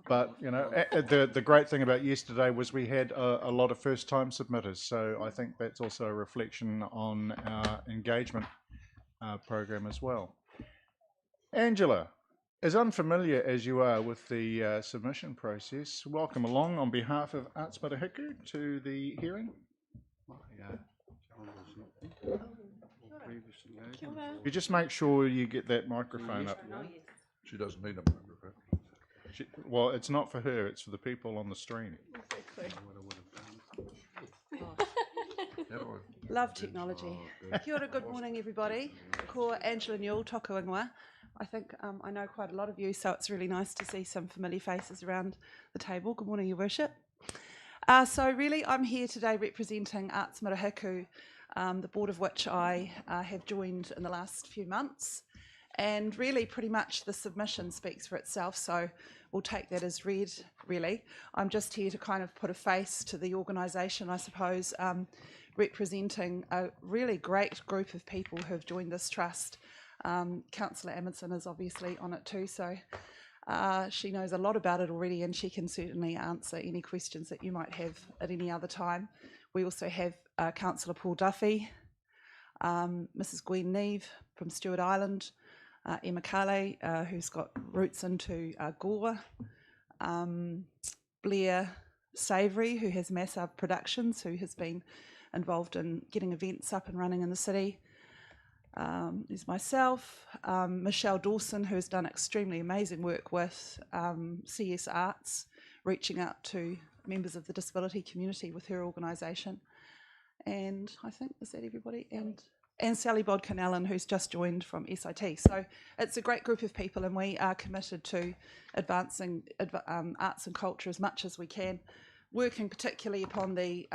But, you know, the great thing about yesterday was we had a lot of first-time submitters, so I think that's also a reflection on our engagement program as well. Angela, as unfamiliar as you are with the submission process, welcome along on behalf of Arts Marahiku to the hearing. You just make sure you get that microphone up. She doesn't need a microphone. Well, it's not for her, it's for the people on the stream. Love technology. Kia ora, good morning everybody. Ko Angela Newell, toku ingoa. I think I know quite a lot of you, so it's really nice to see some familiar faces around the table. Good morning, Your Worship. So really I'm here today representing Arts Marahiku, the board of which I have joined in the last few months. And really pretty much the submission speaks for itself, so we'll take that as read, really. I'm just here to kind of put a face to the organisation, I suppose, representing a really great group of people who have joined this trust. Councillor Amundsen is obviously on it too, so she knows a lot about it already and she can certainly answer any questions that you might have at any other time. We also have Councillor Paul Duffy, Mrs Gwen Neve from Stewart Island, Emma Kale, who's got roots into Gore, Blair Savoury, who has Massive Productions, who has been involved in getting events up and running in the city. There's myself, Michelle Dawson, who has done extremely amazing work with CS Arts, reaching out to members of the disability community with her organisation. And I think, is that everybody? And Sally Bodkin-Allen, who's just joined from SIT. So it's a great group of people and we are committed to advancing arts and culture as much as we can, working particularly upon the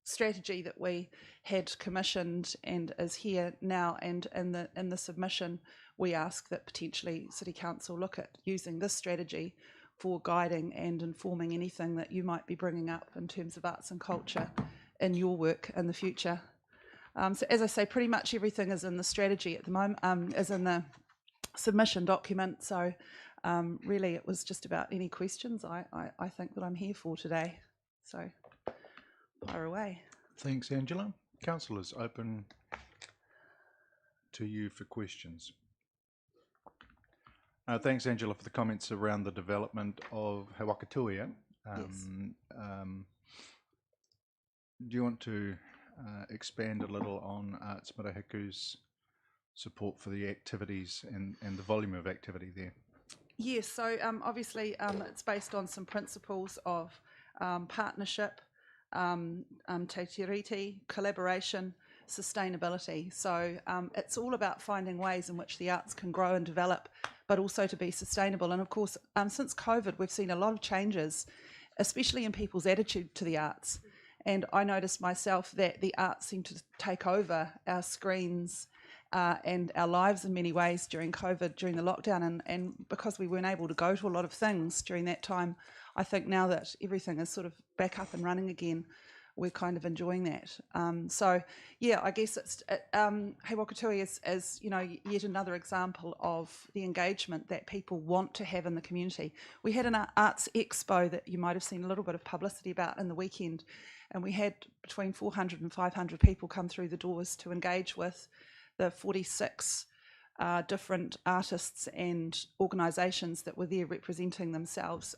strategy that we had commissioned and is here now, and in the submission we ask that potentially City Council look at using this strategy for guiding and informing anything that you might be bringing up in terms of arts and culture in your work in the future. So as I say, pretty much everything is in the strategy at the moment, is in the submission document. So really it was just about any questions I think that I'm here for today. So fire away. Thanks, Angela. Councillors, open to you for questions. Thanks, Angela, for the comments around the development of Hawakatuia. Yes. Do you want to expand a little on Arts Marahiku's support for the activities and the volume of activity there? Yes, so obviously it's based on some principles of partnership, te tiriti, collaboration, sustainability. So it's all about finding ways in which the arts can grow and develop, but also to be sustainable. And of course, since COVID, we've seen a lot of changes, especially in people's attitude to the arts. And I noticed myself that the arts seemed to take over our screens and our lives in many ways during COVID, during the lockdown. And because we weren't able to go to a lot of things during that time, I think now that everything is sort of back up and running again, we're kind of enjoying that. So, yeah, I guess it's Hawakatui is, you know, yet another example of the engagement that people want to have in the community. We had an arts expo that you might have seen a little bit of publicity about in the weekend, and we had between 400 and 500 people come through the doors to engage with the 46 different artists and organisations that were there representing themselves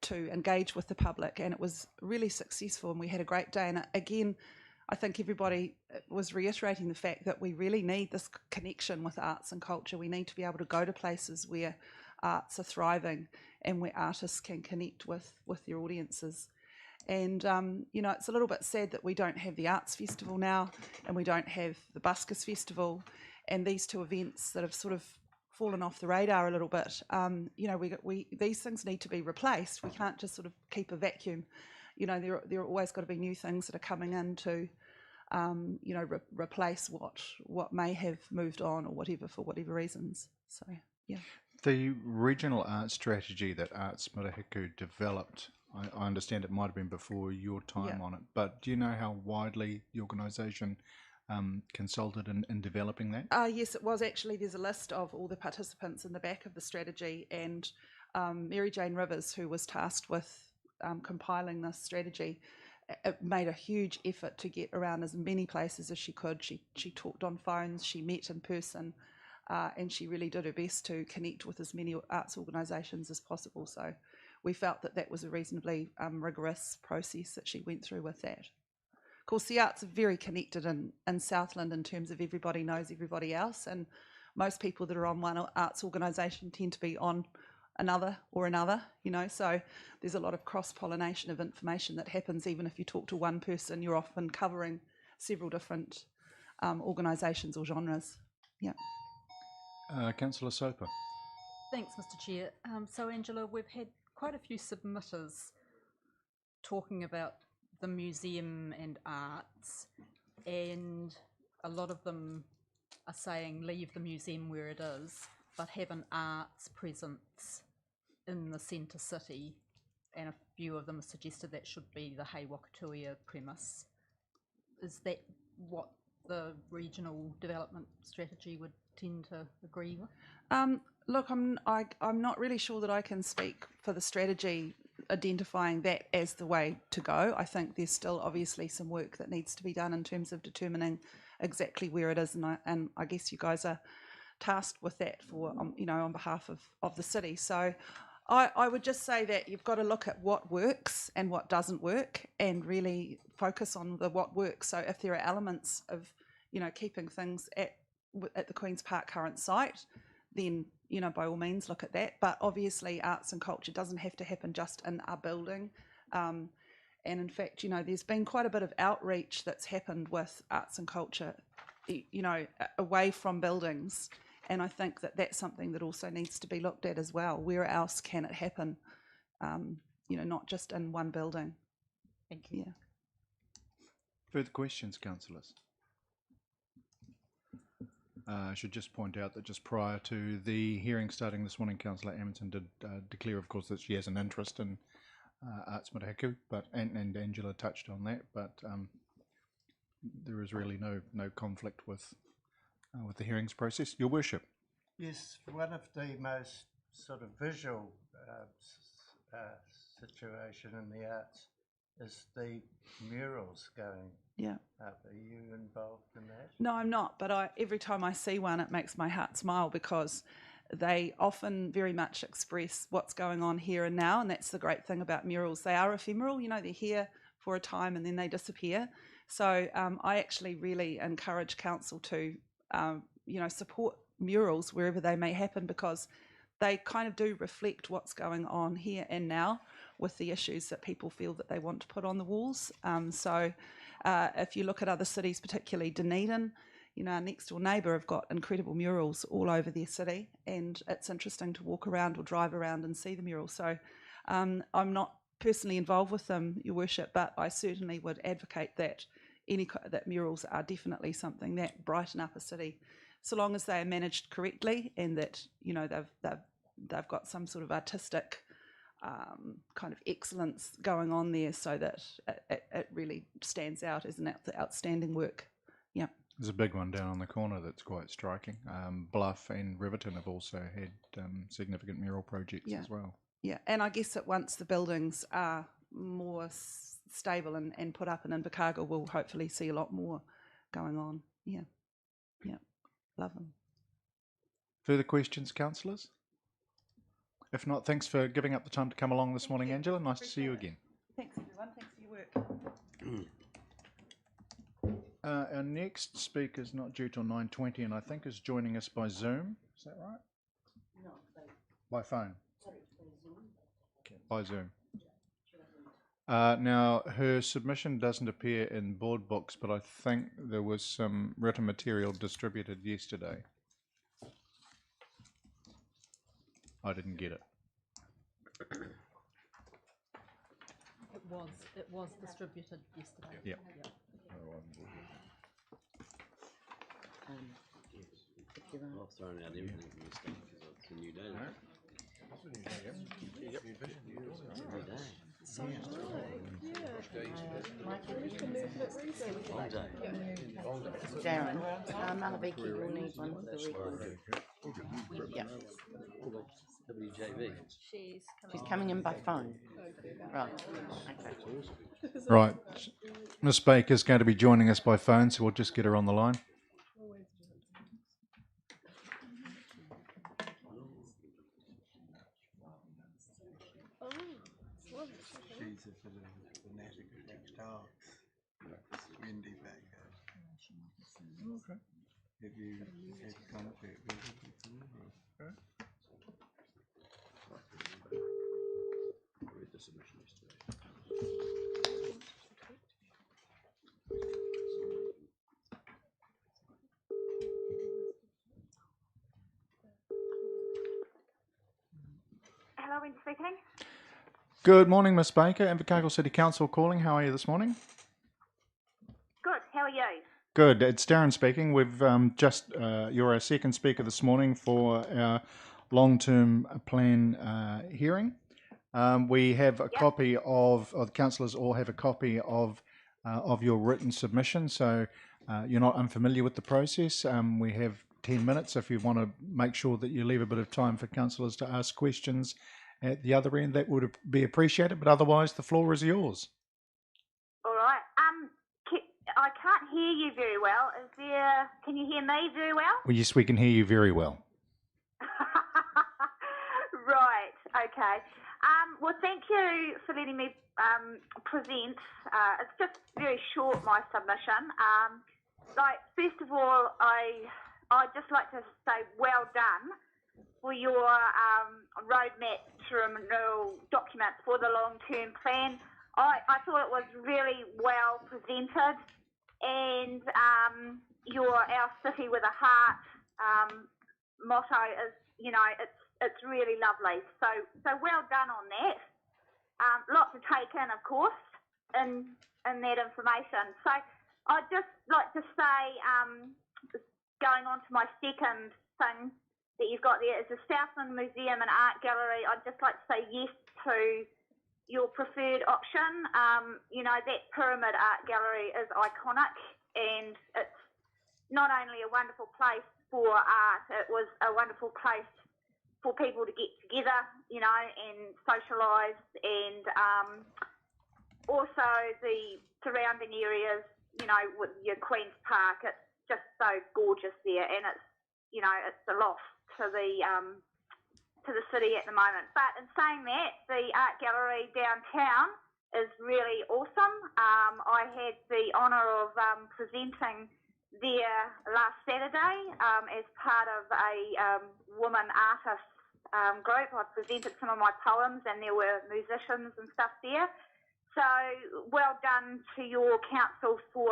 to engage with the public, and it was really successful and we had a great day. And again, I think everybody was reiterating the fact that we really need this connection with arts and culture. We need to be able to go to places where arts are thriving and where artists can connect with their audiences. And, you know, it's a little bit sad that we don't have the Arts Festival now and we don't have the Buskers Festival, and these two events that have sort of fallen off the radar a little bit. You know, these things need to be replaced. We can't just sort of keep a vacuum. You know, there are always got to be new things that are coming in to, you know, replace what may have moved on or whatever for whatever reasons. So, yeah. The regional art strategy that Arts Marahiku developed, I understand it might have been before your time on it, but do you know how widely the organisation consulted in developing that? Yes, it was actually. There's a list of all the participants in the back of the strategy, and Mary Jane Rivers, who was tasked with compiling this strategy, made a huge effort to get around as many places as she could. She talked on phones, she met in person, and she really did her best to connect with as many arts organisations as possible. So we felt that that was a reasonably rigorous process that she went through with that. Of course, the arts are very connected in Southland in terms of everybody knows everybody else, and most people that are on one arts organisation tend to be on another, you know, so there's a lot of cross-pollination of information that happens. Even if you talk to one person, you're often covering several different organisations or genres. Yeah. Councillor Soper. Thanks, Mr. Chair. So, Angela, we've had quite a few submitters talking about the museum and arts, and a lot of them are saying leave the museum where it is, but have an arts presence in the centre city, and a few of them have suggested that should be the Hei Wakatuia premise. Is that what the regional development strategy would tend to agree with? Look, I'm not really sure that I can speak for the strategy identifying that as the way to go. I think there's still obviously some work that needs to be done in terms of determining exactly where it is, and I guess you guys are tasked with that for you know, on behalf of the city. So I would just say that you've got to look at what works and what doesn't work, and really focus on the what works. So if there are elements of, you know, keeping things at the Queen's Park current site, then, you know, by all means look at that. But obviously arts and culture doesn't have to happen just in a building. And in fact, you know, there's been quite a bit of outreach that's happened with arts and culture, you know, away from buildings. And I think that that's something that also needs to be looked at as well. Where else can it happen? You know, not just in one building. Thank you. Yeah. Further questions, councillors? I should just point out that just prior to the hearing starting this morning, Councillor Amundsen did declare, of course, that she has an interest in arts marahaku, and Angela touched on that, but there is really no conflict with the hearings process. Your Worship. Yes, one of the most sort of visual situation in the arts is the murals going up. Are you involved in that? No, I'm not, but every time I see one, it makes my heart smile, because they often very much express what's going on here and now, and that's the great thing about murals. They are ephemeral, you know, they're here for a time and then they disappear. So I actually really encourage council to, you know, support murals wherever they may happen, because they kind of do reflect what's going on here and now with the issues that people feel that they want to put on the walls. So if you look at other cities, particularly Dunedin, you know, our next door neighbour have got incredible murals all over their city, and it's interesting to walk around or drive around and see the murals. So I'm not personally involved with them, Your Worship, but I certainly would advocate that that murals are definitely something that brighten up a city, so long as they are managed correctly, and that, you know, they've got some sort of artistic kind of excellence going on there, so that it really stands out as an outstanding work. Yeah. There's a big one down on the corner that's quite striking. Bluff and Riverton have also had significant mural projects as well. Yeah, and I guess that once the buildings are more stable and put up in Invercargill, we'll hopefully see a lot more going on. Yeah, love them. Further questions, councillors? If not, thanks for giving up the time to come along this morning, Angela. Nice to see you again. Thanks, everyone. Thanks for your work. Our next speaker is not due till 9:20, and I think is joining us by Zoom. Is that right? No, By phone. sorry, by Zoom. Okay. By Zoom. Now, her submission doesn't appear in board books, but I think there was some written material distributed yesterday. I didn't get it. It was distributed yesterday. Yep. I've thrown out everything from this stuff because it's a new day. Every day. Long day. Darren, Malabiki will need one for the record. Yeah. WJB. She's She's coming in by phone. Right. Okay. Right. Miss Baker's going to be joining us by phone, so we'll just get her on the line. She's a bit of a fanatic about dogs. Wendy Baker. Okay. Have you had contact with her before? Read the submission yesterday. Hello, Wendy speaking. Good morning, Miss Baker. Invercargill City Council calling. How are you this morning? Good, how are you? Good. It's Darren speaking. We've you're our second speaker this morning for our long-term plan hearing. We have a copy of, or the councillors all have a copy of your written submission, so you're not unfamiliar with the process. We have 10 minutes if you want to make sure that you leave a bit of time for councillors to ask questions at the other end. That would be appreciated, but otherwise the floor is yours. All right. I can't hear you very well. Can you hear me very well? Well, yes, we can hear you very well. Right, okay. Well, thank you for letting me present. It's just very short, my submission. First of all, I'd just like to say well done for your roadmap to renewal document for the long-term plan. I thought it was really well presented, and our city with a heart motto is, it's really lovely. So well done on that. Lot to take in, of course, in that information. So I'd just like to say, going on to my second thing that you've got there, is the Southland Museum and Art Gallery. I'd just like to say yes to your preferred option. That Pyramid Art Gallery is iconic, and it's not only a wonderful place for art, it was a wonderful place for people to get together, and socialise, and also the surrounding areas, with your Queen's Park. It's just so gorgeous there, and it's a loss to the city at the moment. But in saying that, the art gallery downtown is really awesome. I had the honour of presenting there last Saturday as part of a woman artist group. I presented some of my poems, and there were musicians and stuff there. So well done to your council for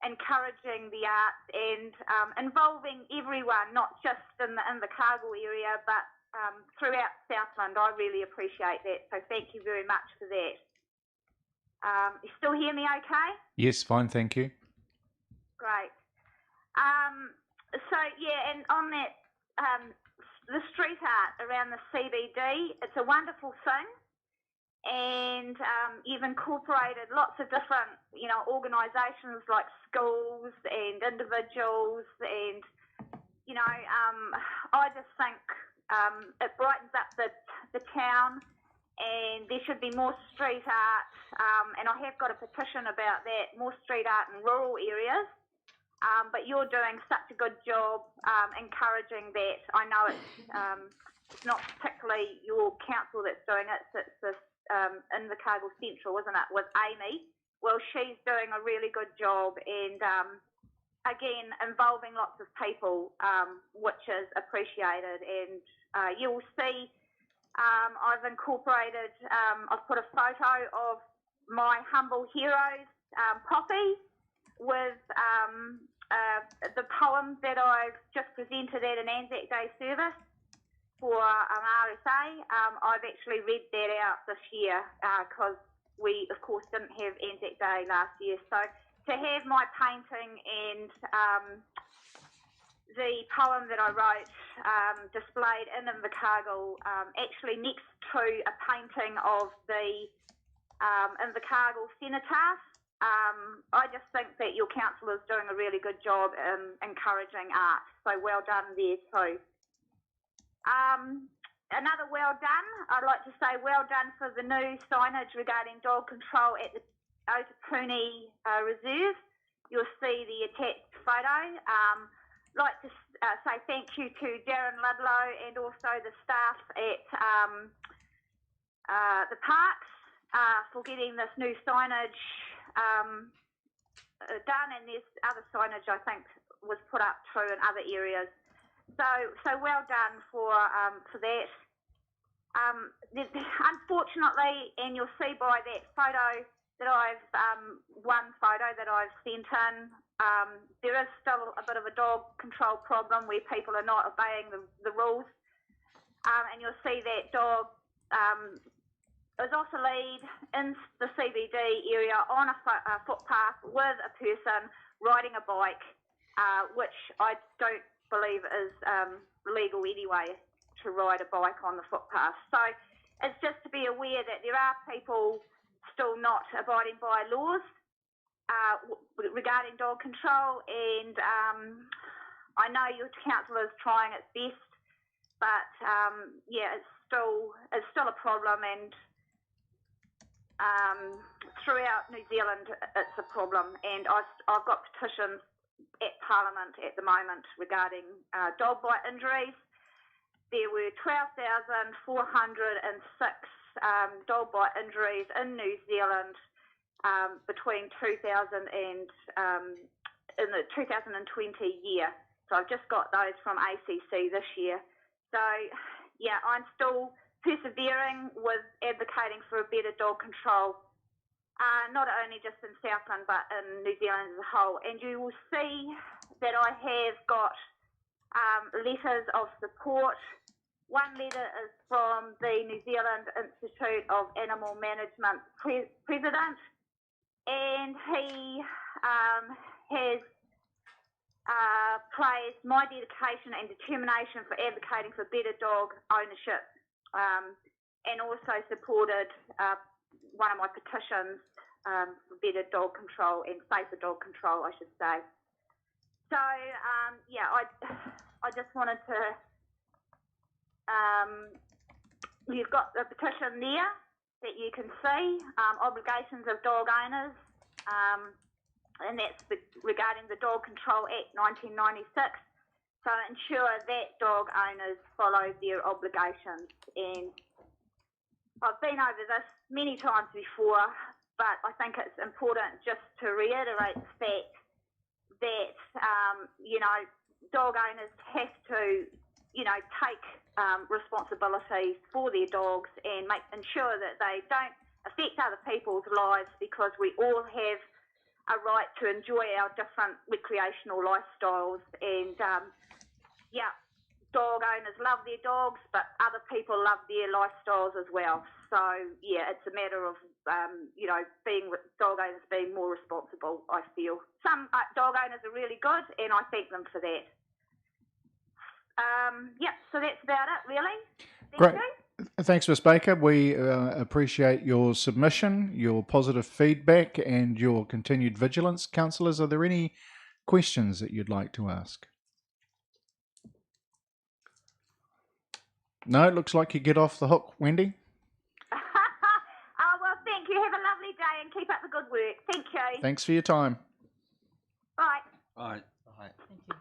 encouraging the arts and involving everyone, not just in the Invercargill area, but throughout Southland. I really appreciate that. So thank you very much for that. You still hear me okay? Yes, fine, thank you. Great. And on that, the street art around the CBD, it's a wonderful thing. And you've incorporated lots of different, organisations like schools and individuals, and, I just think it brightens up the town, and there should be more street art, and I have got a petition about that, more street art in rural areas. But you're doing such a good job encouraging that. I know it's not particularly your council that's doing it, it's this Invercargill Central, isn't it, with Amy? Well, she's doing a really good job, and again, involving lots of people, which is appreciated. And you will see, I've incorporated, I've put a photo of my humble heroes, Poppy, with the poems that I've just presented at an Anzac Day service for RSA. I've actually read that out this year because we, of course, didn't have Anzac Day last year. So to have my painting and the poem that I wrote displayed in Invercargill, actually next to a painting of the Invercargill cenotaph, I just think that your council is doing a really good job in encouraging art. So well done there too. Another well done. I'd like to say well done for the new signage regarding dog control at the Otapuni Reserve. You'll see the attached photo. Like to say thank you to Darren Ludlow and also the staff at the parks for getting this new signage done, and there's other signage I think was put up too in other areas. So well done for that. Unfortunately, and you'll see by that photo that I've one photo that I've sent in, there is still a bit of a dog control problem where people are not obeying the rules, and you'll see that dog is off the lead in the CBD area on a footpath with a person riding a bike, which I don't believe is legal anyway to ride a bike on the footpath. So it's just to be aware that there are people still not abiding by laws regarding dog control, and I know your council is trying its best, but yeah, it's still a problem, and throughout New Zealand it's a problem, and I've got petitions at Parliament at the moment regarding dog bite injuries. There were 12,406 dog bite injuries in New Zealand between 2000 and in the 2020 year. So I've just got those from ACC this year. So yeah, I'm still persevering with advocating for a better dog control, not only just in Southland but in New Zealand as a whole. And you will see that I have got letters of support. One letter is from the New Zealand Institute of Animal Management president, and he has praised my dedication and determination for advocating for better dog ownership, and also supported one of my petitions for better dog control and safer dog control, I should say. So yeah, I just wanted to. You've got the petition there that you can see, obligations of dog owners, and that's regarding the Dog Control Act 1996. So ensure that dog owners follow their obligations. And I've been over this many times before, but I think it's important just to reiterate the fact that, dog owners have to, take responsibility for their dogs and ensure that they don't affect other people's lives, because we all have a right to enjoy our different recreational lifestyles. And dog owners love their dogs, but other people love their lifestyles as well. So yeah, it's a matter of dog owners being more responsible, I feel. Some dog owners are really good, and I thank them for that. So that's about it, really. Thank you. Thanks, Ms. Baker. We appreciate your submission, your positive feedback, and your continued vigilance. Councillors, are there any questions that you'd like to ask? No, it looks like you get off the hook, Wendy. Oh, well, thank you. Have a lovely day and keep up the good work. Thank you. Thanks for your time. Bye. Aye. Thank you.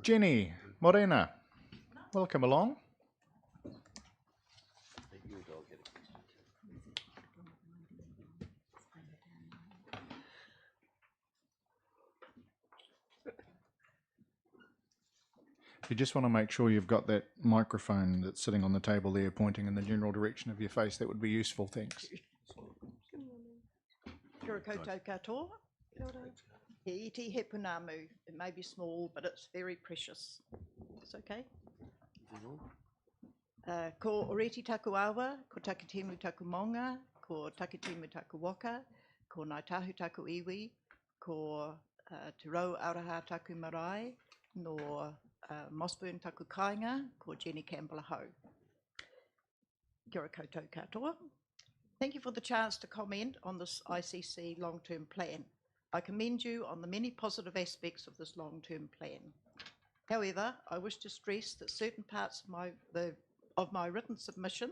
Jenny Morena, welcome along. You just want to make sure you've got that microphone that's sitting on the table there pointing in the general direction of your face. That would be useful, thanks. Kia ora koutou katoa. He iti he punamu. It may be small, but it's very precious. It's okay. Ko oreti taku awa, ko takitimu taku maunga, ko takitimu taku waka, ko nai tahu taku iwi, ko te rau auraha taku marae, no Mossburn taku kainga, ko Jenny Campbell Ho. Kia ora koutou katoa. Thank you for the chance to comment on this ICC long-term plan. I commend you on the many positive aspects of this long-term plan. However, I wish to stress that certain parts of my written submission,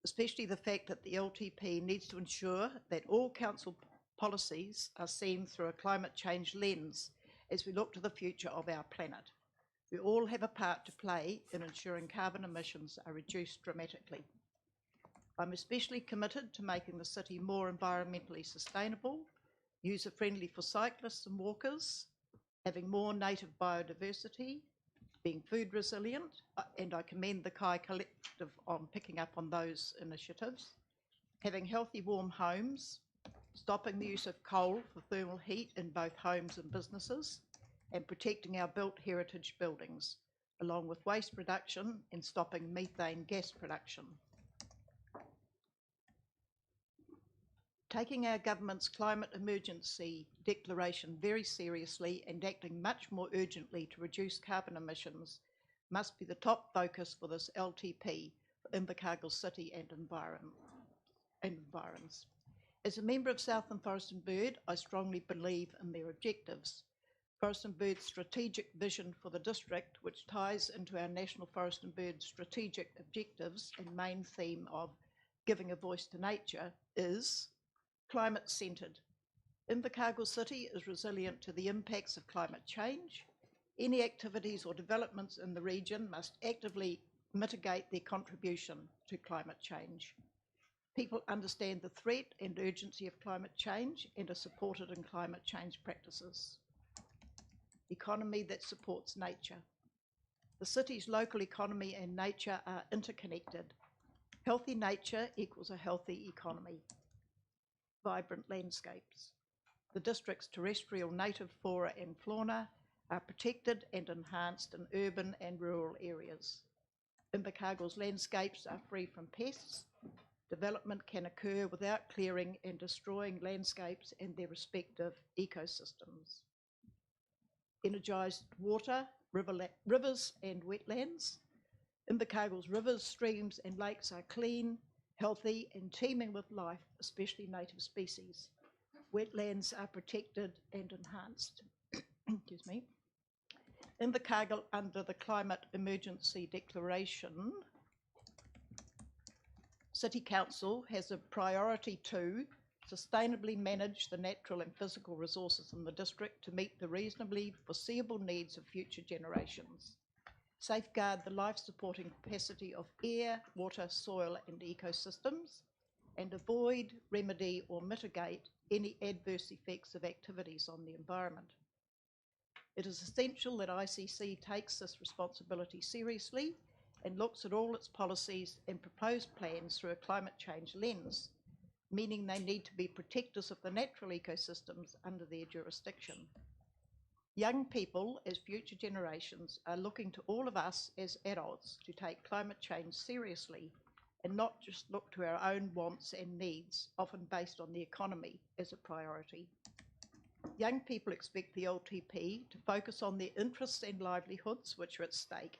especially the fact that the LTP needs to ensure that all council policies are seen through a climate change lens as we look to the future of our planet. We all have a part to play in ensuring carbon emissions are reduced dramatically. I'm especially committed to making the city more environmentally sustainable, user-friendly for cyclists and walkers, having more native biodiversity, being food resilient, and I commend the Kai Collective on picking up on those initiatives, having healthy warm homes, stopping the use of coal for thermal heat in both homes and businesses, and protecting our built heritage buildings, along with waste reduction and stopping methane gas production. Taking our government's climate emergency declaration very seriously and acting much more urgently to reduce carbon emissions must be the top focus for this LTP for Invercargill City and environs. As a member of Southland Forest and Bird, I strongly believe in their objectives. Forest and Bird's strategic vision for the district, which ties into our National Forest and Bird strategic objectives and main theme of giving a voice to nature, is climate-centred. Invercargill City is resilient to the impacts of climate change. Any activities or developments in the region must actively mitigate their contribution to climate change. People understand the threat and urgency of climate change and are supported in climate change practices. Economy that supports nature. The city's local economy and nature are interconnected. Healthy nature equals a healthy economy. Vibrant landscapes. The district's terrestrial native flora and fauna are protected and enhanced in urban and rural areas. Invercargill's landscapes are free from pests. Development can occur without clearing and destroying landscapes and their respective ecosystems. Energised water, rivers and wetlands. Invercargill's rivers, streams and lakes are clean, healthy and teeming with life, especially native species. Wetlands are protected and enhanced. Excuse me. Invercargill, under the Climate Emergency Declaration, City Council has a priority to sustainably manage the natural and physical resources in the district to meet the reasonably foreseeable needs of future generations, safeguard the life-supporting capacity of air, water, soil and ecosystems, and avoid, remedy or mitigate any adverse effects of activities on the environment. It is essential that ICC takes this responsibility seriously and looks at all its policies and proposed plans through a climate change lens, meaning they need to be protectors of the natural ecosystems under their jurisdiction. Young people, as future generations, are looking to all of us as adults to take climate change seriously and not just look to our own wants and needs, often based on the economy, as a priority. Young people expect the LTP to focus on their interests and livelihoods which are at stake,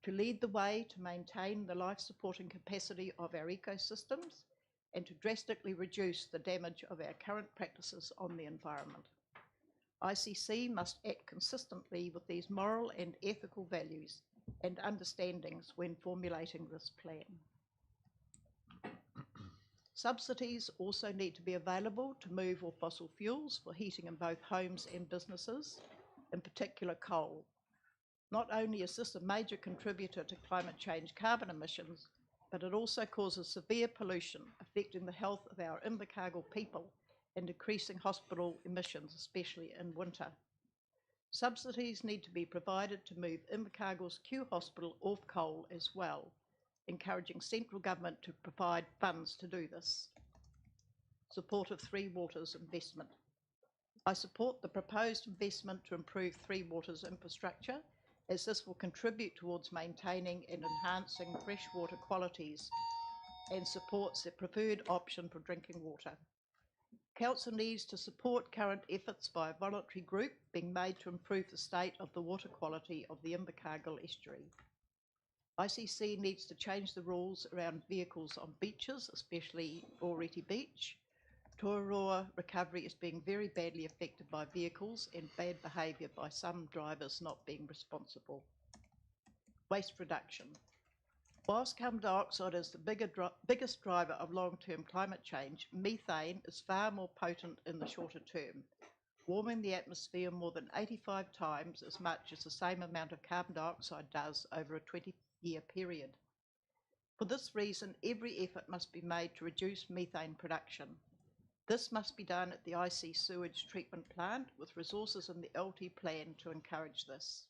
to lead the way to maintain the life-supporting capacity of our ecosystems and to drastically reduce the damage of our current practices on the environment. ICC must act consistently with these moral and ethical values and understandings when formulating this plan. Subsidies also need to be available to move off fossil fuels for heating in both homes and businesses, in particular coal. Not only is this a major contributor to climate change carbon emissions, but it also causes severe pollution affecting the health of our Invercargill people and decreasing hospital emissions, especially in winter. Subsidies need to be provided to move Invercargill's Kew Hospital off coal as well, encouraging central government to provide funds to do this. Support of Three Waters investment. I support the proposed investment to improve Three Waters infrastructure, as this will contribute towards maintaining and enhancing freshwater qualities and supports the preferred option for drinking water. Council needs to support current efforts by a voluntary group being made to improve the state of the water quality of the Invercargill estuary. ICC needs to change the rules around vehicles on beaches, especially Oreti Beach, Toroa recovery is being very badly affected by vehicles and bad behaviour by some drivers not being responsible. Waste reduction. Whilst carbon dioxide is the biggest driver of long-term climate change, methane is far more potent in the shorter term, warming the atmosphere more than 85 times as much as the same amount of carbon dioxide does over a 20-year period. For this reason, every effort must be made to reduce methane production. This must be done at the IC sewage treatment plant with resources in the LT plan to encourage this.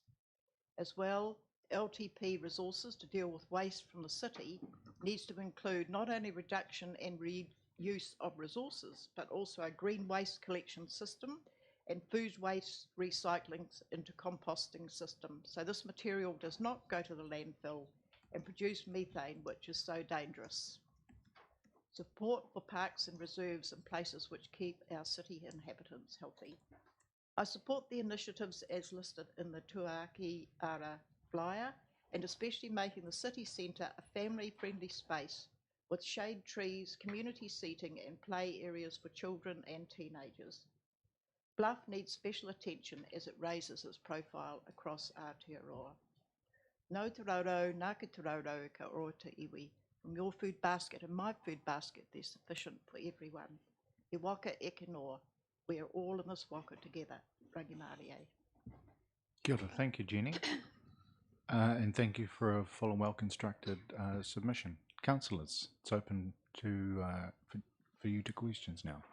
As well, LTP resources to deal with waste from the city needs to include not only reduction and reuse of resources, but also a green waste collection system and food waste recycling into composting system. So this material does not go to the landfill and produce methane, which is so dangerous. Support for parks and reserves and places which keep our city inhabitants healthy. I support the initiatives as listed in the Tuaki Ara flyer, and especially making the city centre a family-friendly space with shade trees, community seating and play areas for children and teenagers. Bluff needs special attention as it raises its profile across Aotearoa. No te raurau, nā ke te raurau ka oro te iwi. From your food basket and my food basket, there's sufficient for everyone. He waka eke noa. We are all in this waka together. Rangi Māori e. Kia ora. Thank you, Jenny. And thank you for a full and well-constructed submission. Councillors, it's open to for you to questions now.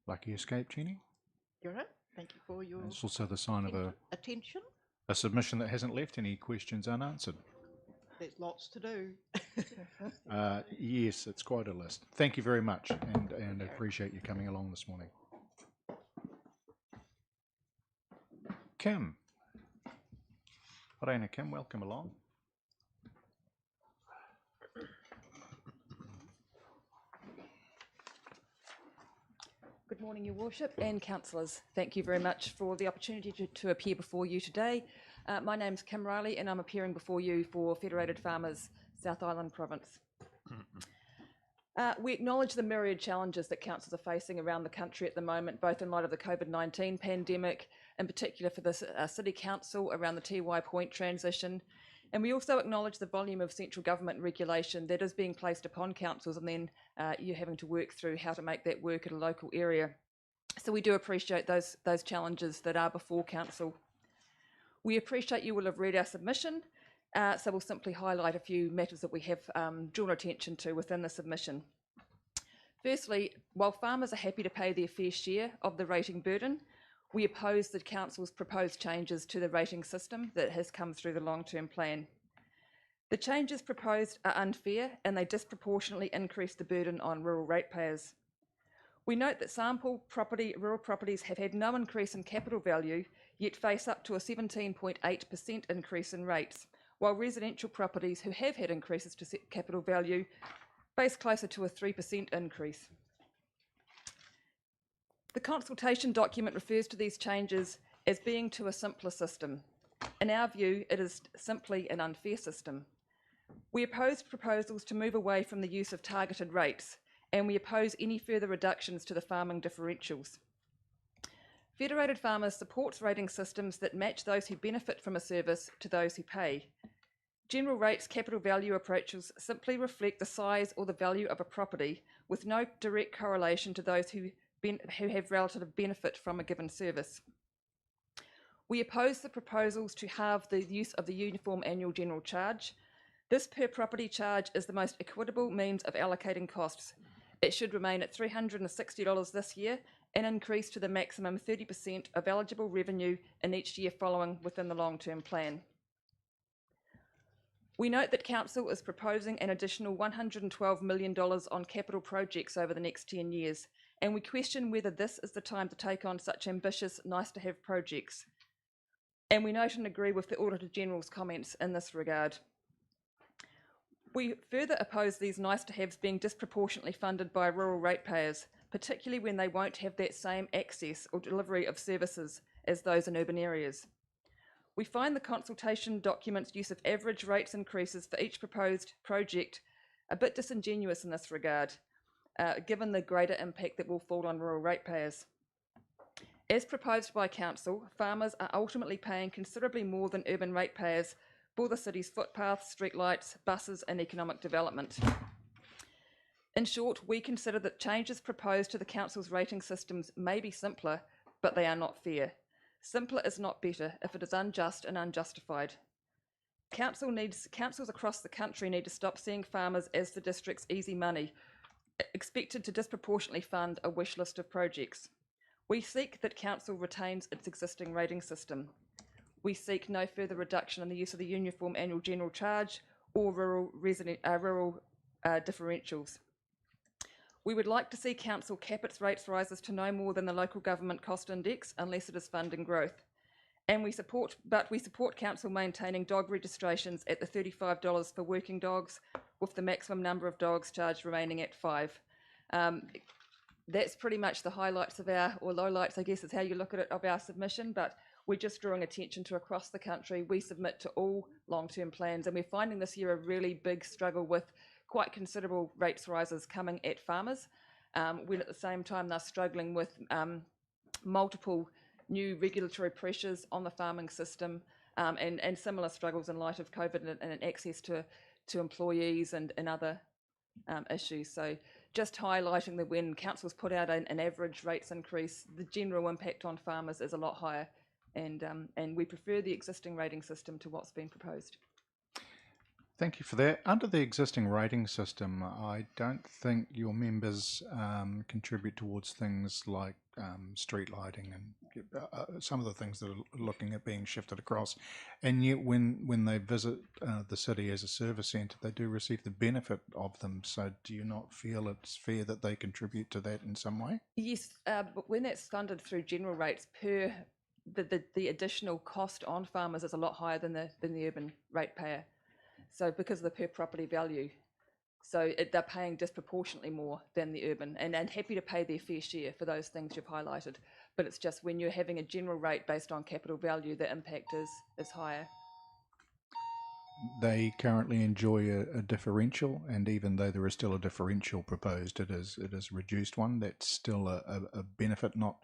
Lucky escape, Jenny. Kia ora. Thank you for your It's also the sign of attention. a submission that hasn't left any questions unanswered. There's lots to do. Yes, it's quite a list. Thank you very much, and I appreciate you coming along this morning. Kim. Reina Kim, welcome along. Good morning, Your Worship and councillors. Thank you very much for the opportunity to appear before you today. My name's Kim Riley and I'm appearing before you for Federated Farmers, South Island Province. We acknowledge the myriad challenges that councils are facing around the country at the moment, both in light of the COVID-19 pandemic, in particular for the City Council around the TY Point transition. And we also acknowledge the volume of central government regulation that is being placed upon councils, and then you're having to work through how to make that work at a local area. So we do appreciate those challenges that are before council. We appreciate you will have read our submission, so we'll simply highlight a few matters that we have drawn attention to within the submission. Firstly, while farmers are happy to pay their fair share of the rating burden, we oppose the council's proposed changes to the rating system that has come through the long-term plan. The changes proposed are unfair and they disproportionately increase the burden on rural ratepayers. We note that sample rural properties have had no increase in capital value, yet face up to a 17.8% increase in rates, while residential properties who have had increases to capital value face closer to a 3% increase. The consultation document refers to these changes as being to a simpler system. In our view, it is simply an unfair system. We oppose proposals to move away from the use of targeted rates, and we oppose any further reductions to the farming differentials. Federated Farmers supports rating systems that match those who benefit from a service to those who pay. General rates capital value approaches simply reflect the size or the value of a property with no direct correlation to those who have relative benefit from a given service. We oppose the proposals to halve the use of the Uniform Annual General Charge. This per property charge is the most equitable means of allocating costs. It should remain at $360 this year and increase to the maximum 30% of eligible revenue in each year following within the long-term plan. We note that Council is proposing an additional $112 million on capital projects over the next 10 years, and we question whether this is the time to take on such ambitious, nice-to-have projects. And we note and agree with the Auditor General's comments in this regard. We further oppose these nice-to-haves being disproportionately funded by rural ratepayers, particularly when they won't have that same access or delivery of services as those in urban areas. We find the consultation document's use of average rates increases for each proposed project a bit disingenuous in this regard, given the greater impact that will fall on rural ratepayers. As proposed by Council, farmers are ultimately paying considerably more than urban ratepayers for the city's footpaths, streetlights, buses and economic development. In short, we consider that changes proposed to the Council's rating systems may be simpler, but they are not fair. Simpler is not better if it is unjust and unjustified. Councils across the country need to stop seeing farmers as the district's easy money, expected to disproportionately fund a wish list of projects. We seek that Council retains its existing rating system. We seek no further reduction in the use of the Uniform Annual General Charge or rural differentials. We would like to see Council cap its rates rises to no more than the local government cost index unless it is funding growth. And we support Council maintaining dog registrations at the $35 for working dogs, with the maximum number of dogs charged remaining at 5. That's pretty much the highlights of or lowlights, I guess is how you look at it, of our submission, but we're just drawing attention to across the country. We submit to all long-term plans, and we're finding this year a really big struggle with quite considerable rates rises coming at farmers, when at the same time they're struggling with multiple new regulatory pressures on the farming system, and similar struggles in light of COVID and access to employees and other issues. So just highlighting that when councils put out an average rates increase, the general impact on farmers is a lot higher, and we prefer the existing rating system to what's been proposed. Thank you for that. Under the existing rating system, I don't think your members contribute towards things like street lighting and some of the things that are looking at being shifted across. And yet when they visit the city as a service centre, they do receive the benefit of them. So do you not feel it's fair that they contribute to that in some way? Yes, but when that's funded through general rates, the additional cost on farmers is a lot higher than the urban ratepayer. So because of the per property value, so they're paying disproportionately more than the urban, and happy to pay their fair share for those things you've highlighted. But it's just when you're having a general rate based on capital value, the impact is higher. They currently enjoy a differential, and even though there is still a differential proposed, it is a reduced one. That's still a benefit, not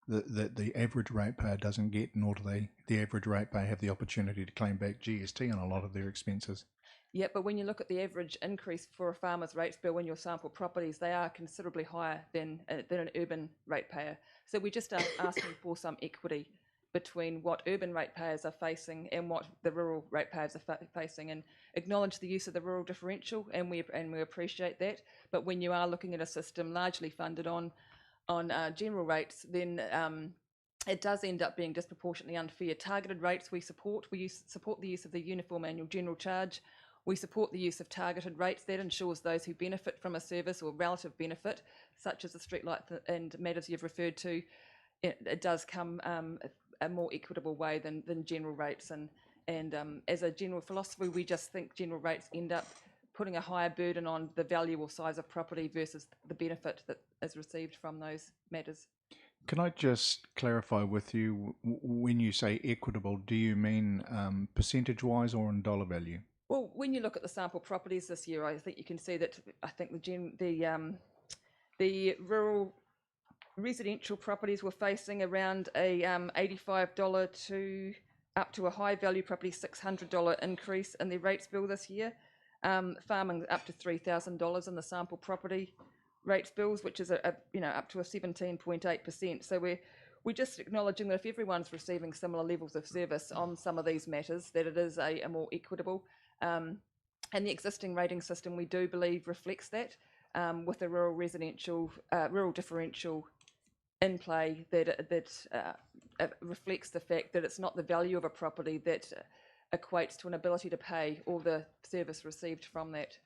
that the average ratepayer doesn't get, nor do the average ratepayer have the opportunity to claim back GST on a lot of their expenses. Yeah, but when you look at the average increase for a farmer's rates bill when you sample properties, they are considerably higher than an urban ratepayer. So we just are asking for some equity between what urban ratepayers are facing and what the rural ratepayers are facing, and acknowledge the use of the rural differential, and we appreciate that. But when you are looking at a system largely funded on general rates, then it does end up being disproportionately unfair. Targeted rates we support. We support the use of the Uniform Annual General Charge. We support the use of targeted rates. That ensures those who benefit from a service or relative benefit, such as the streetlight and matters you've referred to, it does come a more equitable way than general rates. And as a general philosophy, we just think general rates end up putting a higher burden on the value or size of property versus the benefit that is received from those matters. Can I just clarify with you, when you say equitable, do you mean percentage-wise or in dollar value? Well, when you look at the sample properties this year, I think you can see that I think the rural residential properties were facing around a $85 to up to a high value property $600 increase in their rates bill this year. Farming up to $3,000 in the sample property rates bills, which is up to a 17.8%. So we're just acknowledging that if everyone's receiving similar levels of service on some of these matters, that it is a more equitable. And the existing rating system, we do believe, reflects that, with a rural differential in play, that reflects the fact that it's not the value of a property that equates to an ability to pay or the service received from that.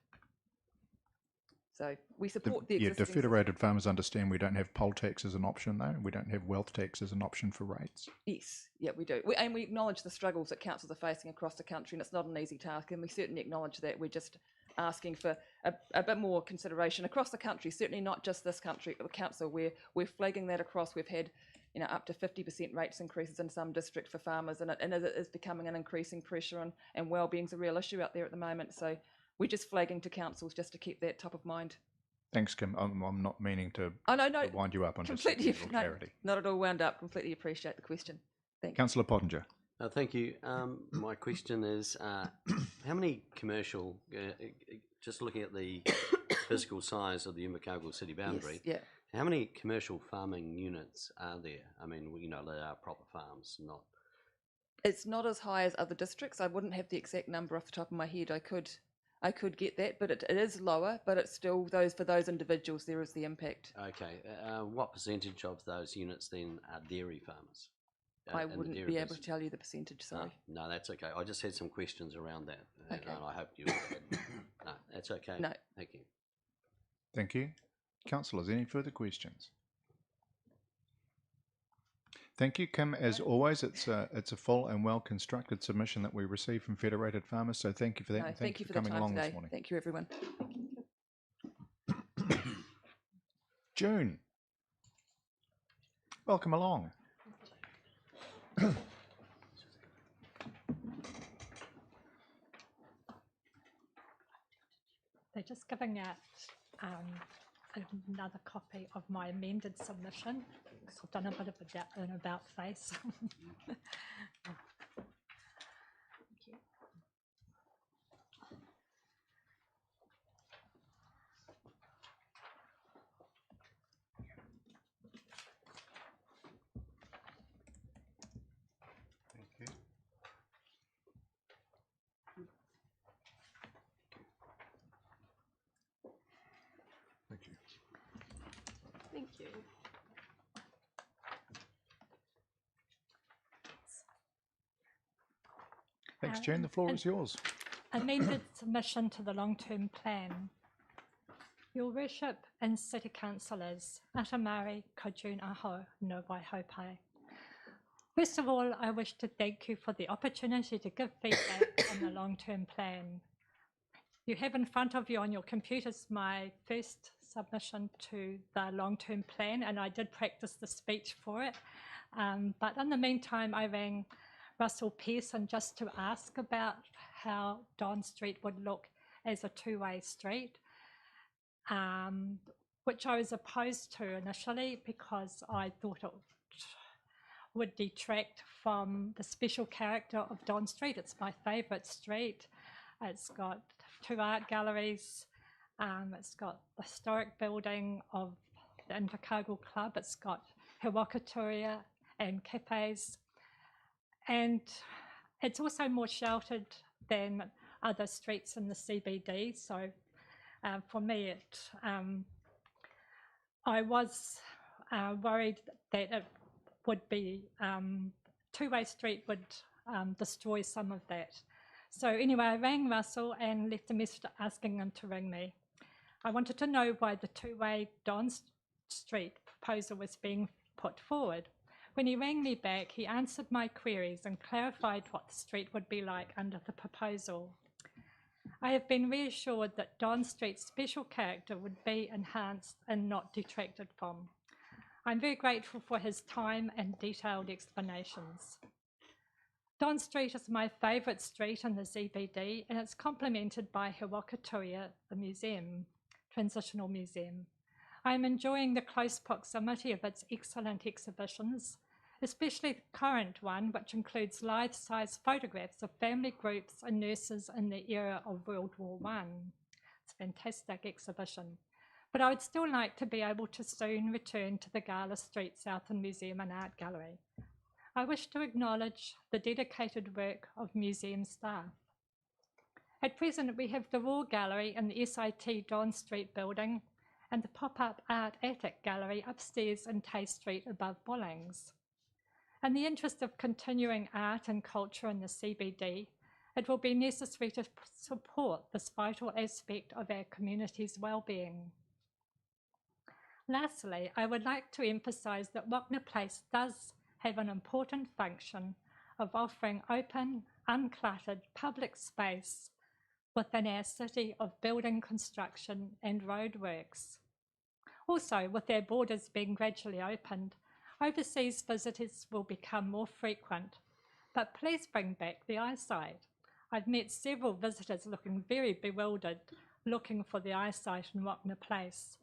So we support the existing do federated farmers understand we don't have poll tax as an option, though? We don't have wealth tax as an option for rates? Yes, yeah, we do. And we acknowledge the struggles that councils are facing across the country, and it's not an easy task, and we certainly acknowledge that. We're just asking for a bit more consideration across the country, certainly not just this country, but the council. We're flagging that across. We've had up to 50% rates increases in some districts for farmers, and it is becoming an increasing pressure on, and wellbeing's a real issue out there at the moment. So we're just flagging to councils just to keep that top of mind. Thanks, Kim. I'm not meaning to to wind you up. I'm just completely, seeking your clarity. not at all wound up. Completely appreciate the question. Thank you. Councillor Pottinger. Thank you. My question is, how many commercial, just looking at the physical size of the Invercargill city boundary, Yes, how many commercial farming units are there? I mean, they are proper farms, not... It's not as high as other districts. I wouldn't have the exact number off the top of my head. I could get that, but it is lower, but it's still for those individuals, there is the impact. Okay. What percentage of those units then are dairy farmers? I wouldn't be able to tell you the percentage, sorry. No, that's okay. I just had some questions around that, Okay. and I hope you had. No, that's okay. No. Thank you. Thank you. Councillors, any further questions? Thank you, Kim. As always, it's a full and well-constructed submission that we received from Federated Farmers, so thank you for that. No, and thank you for the coming time along today. this morning. Thank you, everyone. June. Welcome along. They're just giving out another copy of my amended submission. I've done a bit of an about face. Thank you. Thank you. Thanks, June. The floor is yours. Amended submission to the long-term plan. Your Worship and City Councillors, Atamari Kajun Aho no Waihopai. First of all, I wish to thank you for the opportunity to give feedback on the long-term plan. You have in front of you on your computers my first submission to the long-term plan, and I did practice the speech for it. But in the meantime, I rang Russell Pearson just to ask about how Don Street would look as a two-way street, which I was opposed to initially because I thought it would detract from the special character of Don Street. It's my favourite street. It's got two art galleries. It's got the historic building of the Invercargill Club. It's got He Wakatoria and cafes. And it's also more sheltered than other streets in the CBD. So for me, I was worried that it would be two-way street would destroy some of that. So anyway, I rang Russell and left a message asking him to ring me. I wanted to know why the two-way Don Street proposal was being put forward. When he rang me back, he answered my queries and clarified what the street would be like under the proposal. I have been reassured that Don Street's special character would be enhanced and not detracted from. I'm very grateful for his time and detailed explanations. Don Street is my favourite street in the CBD, and it's complemented by He Wakatoria, the museum, transitional museum. I am enjoying the close proximity of its excellent exhibitions, especially the current one, which includes life-size photographs of family groups and nurses in the era of World War I. It's a fantastic exhibition. But I would still like to be able to soon return to the Gala Street Southland Museum and Art Gallery. I wish to acknowledge the dedicated work of museum staff. At present, we have the Raw Gallery in the SIT Don Street building and the pop-up art attic gallery upstairs in Tay Street above Bullings. In the interest of continuing art and culture in the CBD, it will be necessary to support this vital aspect of our community's well-being. Lastly, I would like to emphasise that Wagner Place does have an important function of offering open, uncluttered public space within our city of building construction and roadworks. Also, with our borders being gradually opened, Overseas visitors will become more frequent, but please bring back the eyesight. I've met several visitors looking very bewildered, looking for the eyesight in Wapna Place.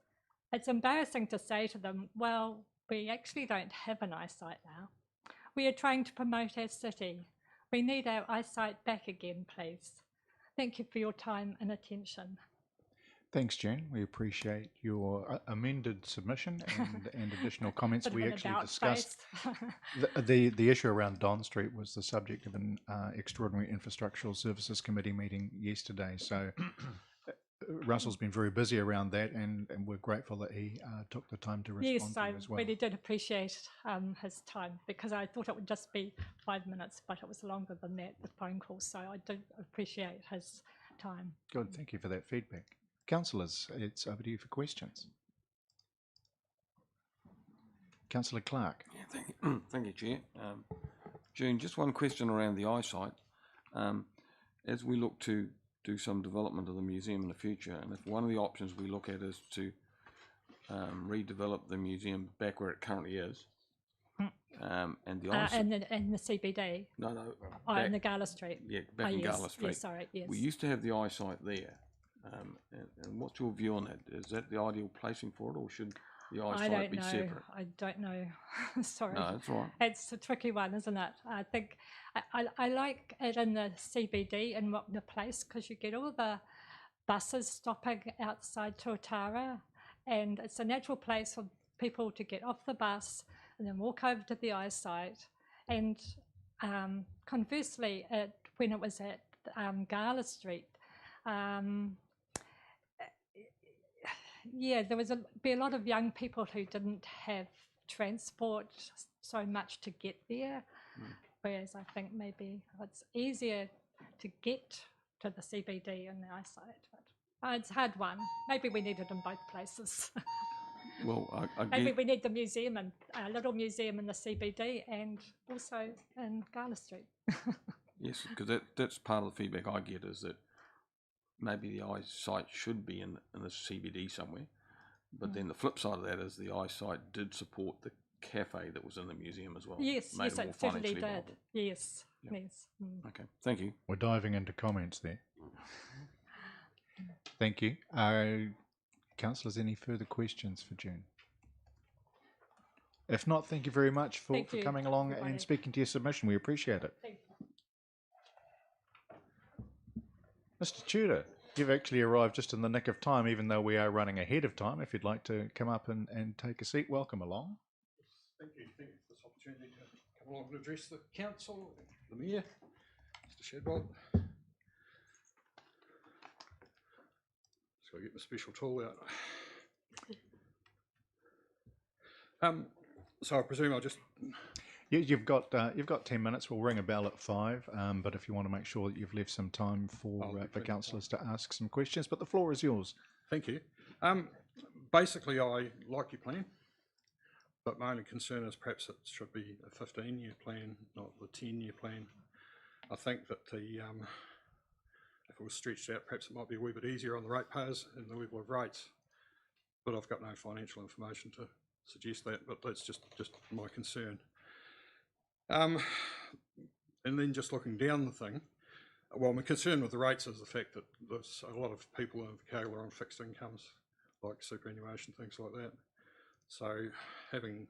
It's embarrassing to say to them, well, we actually don't have an eyesight now. We are trying to promote our city. We need our eyesight back again, please. Thank you for your time and attention. Thanks, Jen. We appreciate your amended submission and additional comments. Bit of We an actually about discussed face. the issue around Don Street was the subject of an extraordinary infrastructural services committee meeting yesterday. So Russell's been very busy around that, and we're grateful that he took the time to respond Yes, to I you as well. really did appreciate his time, because I thought it would just be 5 minutes, but it was longer than that, the phone call. So I did appreciate his time. Good, thank you for that feedback. Councillors, it's over to you for questions. Councillor Clark. Yeah, thank you, Chair. June, just one question around the eyesight. As we look to do some development of the museum in the future, and if one of the options we look at is to redevelop the museum back where it currently is, and the eyesight... And the CBD? No. Oh, in the Gala Street? Yeah, back in yes, Gala Street. Yes, sorry, yes. We used to have the eyesight there. And what's your view on that? Is that the ideal placing for it, or should the eyesight be separate? I don't know. Sorry. No, that's all right. It's a tricky one, isn't it? I think I like it in the CBD in Wapna Place, because you get all the buses stopping outside Tuatara, and it's a natural place for people to get off the bus and then walk over to the eyesight. And conversely, when it was at Gala Street, yeah, there was be a lot of young people who didn't have transport so much to get there, whereas I think maybe it's easier to get to the CBD and the eyesight. But it's a hard one. Maybe we need it in both places. Well, maybe we need the museum, and a little museum in the CBD, and also in Gala Street. Yes, because that's part of the feedback I get, is that maybe the eyesight should be in the CBD somewhere, but then the flip side of that is the eyesight did support the cafe that was in the museum as well. Yes, Made yes, it more it certainly financially did. viable. Yes, Yep. yes. Okay, thank you. We're diving into comments there. Thank you. Councillors, any further questions for June? If not, thank you very much for coming along and speaking to your submission. We appreciate it. Thank you. Mr. Tudor, you've actually arrived just in the nick of time, even though we are running ahead of time. If you'd like to come up and take a seat, welcome along. Thank you for this opportunity to come along and address the council, the mayor, Mr. Shadbolt. Just got to get my special tool out. So I presume I'll just... You've got 10 minutes. We'll ring a bell at 5, but if you want to make sure that you've left some time for councillors to ask some questions, but the floor is yours. Thank you. Basically, I like your plan, but my only concern is perhaps it should be a 15-year plan, not the 10-year plan. I think that if it was stretched out, perhaps it might be a wee bit easier on the ratepayers and the level of rates, but I've got no financial information to suggest that, but that's just my concern. And then just looking down the thing, well, my concern with the rates is the fact that there's a lot of people in Invercargill are on fixed incomes, like superannuation, things like that. So having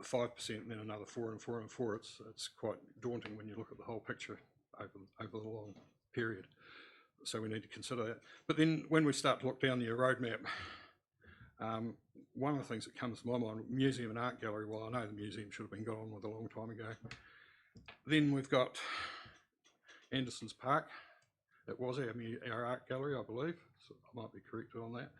5% and then another 4 and 4 and 4, it's quite daunting when you look at the whole picture over the long period. So we need to consider that. But then when we start to look down the roadmap, one of the things that comes to my mind, museum and art gallery, well, I know the museum should have been got on with a long time ago. Then we've got Anderson's Park. It was our art gallery, I believe, so I might be corrected on that.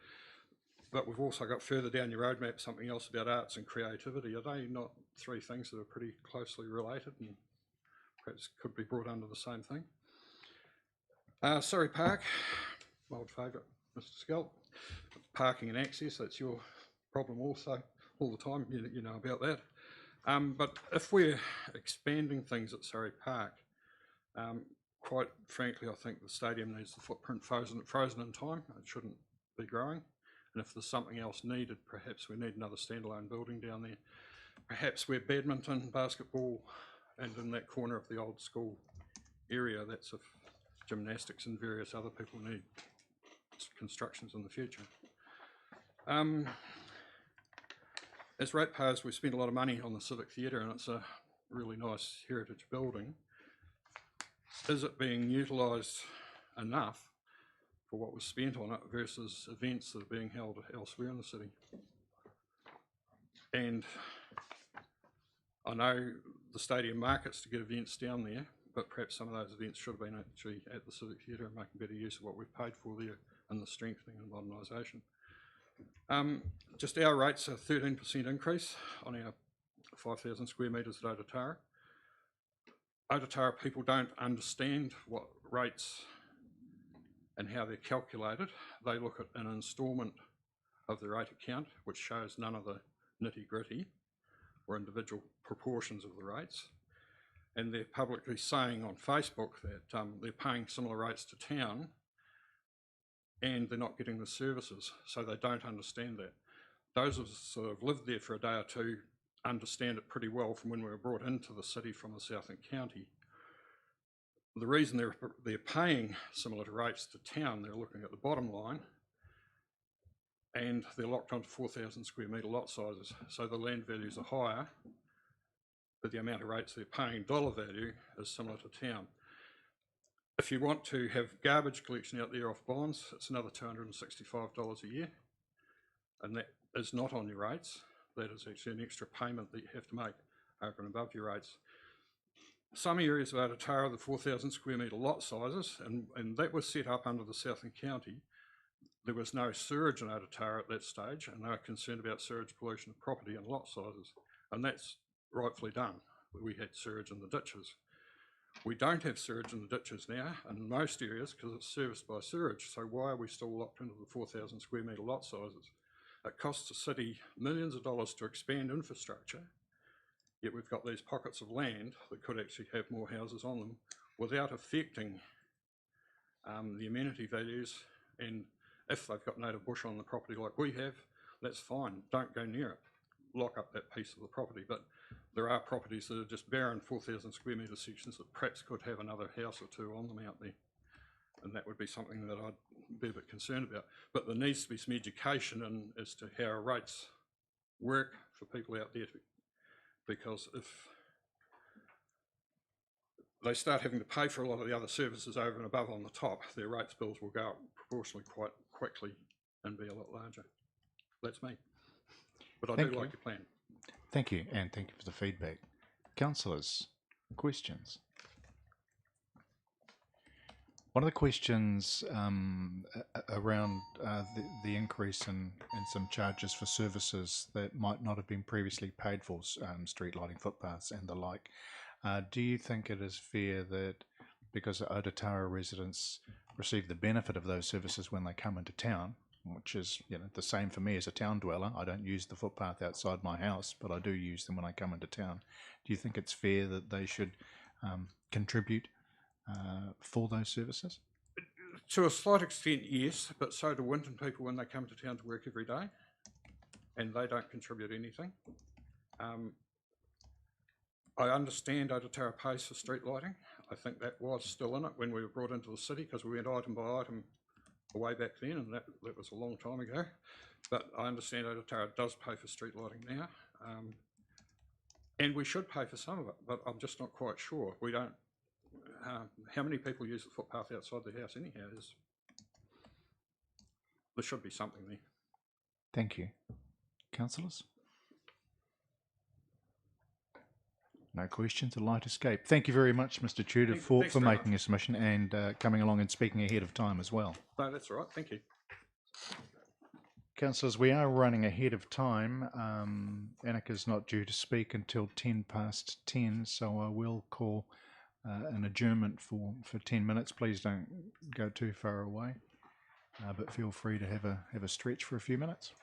But we've also got further down your roadmap something else about arts and creativity. Are they not three things that are pretty closely related and perhaps could be brought under the same thing? Surrey Park, my old favourite, Mr. Scalp. Parking and access, that's your problem also, all the time, you know about that. But if we're expanding things at Surrey Park, quite frankly, I think the stadium needs the footprint frozen in time. It shouldn't be growing. And if there's something else needed, perhaps we need another standalone building down there. perhaps where badminton, basketball, and in that corner of the old school area, that's if gymnastics and various other people need constructions in the future. As ratepayers, we spend a lot of money on the Civic Theatre, and it's a really nice heritage building. Is it being utilised enough for what was spent on it versus events that are being held elsewhere in the city? And I know the stadium markets to get events down there, but perhaps some of those events should have been actually at the Civic Theatre and making better use of what we've paid for there in the strengthening and modernisation. Just our rates are 13% increase on our 5,000 square metres at Otatara. Otatara people don't understand what rates and how they're calculated. They look at an instalment of the rate account, which shows none of the nitty-gritty or individual proportions of the rates. And they're publicly saying on Facebook that they're paying similar rates to town and they're not getting the services, so they don't understand that. Those of us that have lived there for a day or two understand it pretty well from when we were brought into the city from the Southland County. The reason they're paying similar rates to town, they're looking at the bottom line, and they're locked onto 4,000 square metre lot sizes, so the land values are higher, but the amount of rates they're paying dollar value is similar to town. If you want to have garbage collection out there off bonds, it's another $265 a year, and that is not on your rates. That is actually an extra payment that you have to make over and above your rates. Some areas of Otatara, the 4,000 square metre lot sizes, and that was set up under the Southland County. There was no sewage in Otatara at that stage, and they were concerned about sewage pollution of property and lot sizes, and that's rightfully done. We had sewage in the ditches. We don't have sewage in the ditches now in most areas because it's serviced by sewage, so why are we still locked into the 4,000 square metre lot sizes? It costs the city millions of dollars to expand infrastructure, yet we've got these pockets of land that could actually have more houses on them without affecting the amenity values. And if they've got native bush on the property like we have, that's fine, don't go near it, lock up that piece of the property. But there are properties that are just barren 4,000 square metre sections that perhaps could have another house or two on them out there, and that would be something that I'd be a bit concerned about. But there needs to be some education as to how our rates work for people out there, because if they start having to pay for a lot of the other services over and above on the top, their rates bills will go up proportionally quite quickly and be a lot larger. That's me. But I do like your plan. Thank you, and thank you for the feedback. Councillors, questions? One of the questions around the increase in some charges for services that might not have been previously paid for, street lighting, footpaths and the like. Do you think it is fair that because Otatara residents receive the benefit of those services when they come into town, which is the same for me as a town dweller? I don't use the footpath outside my house, but I do use them when I come into town. Do you think it's fair that they should contribute for those services? To a slight extent, yes, but so do Winton people when they come to town to work every day, and they don't contribute anything. I understand Otatara pays for street lighting. I think that was still in it when we were brought into the city, because we went item by item way back then, and that was a long time ago. But I understand Otatara does pay for street lighting now, and we should pay for some of it, but I'm just not quite sure. We don't. How many people use the footpath outside their house anyhow? There should be something there. Thank you. Councillors? No questions, a light escape. Thank you very much, Mr. Tudor, for making a submission and coming along and speaking ahead of time as well. No, that's all right. Thank you. Councillors, we are running ahead of time. Annika's not due to speak until 10:10, so I will call an adjournment for 10 minutes. Please don't go too far away, but feel free to have a stretch for a few minutes.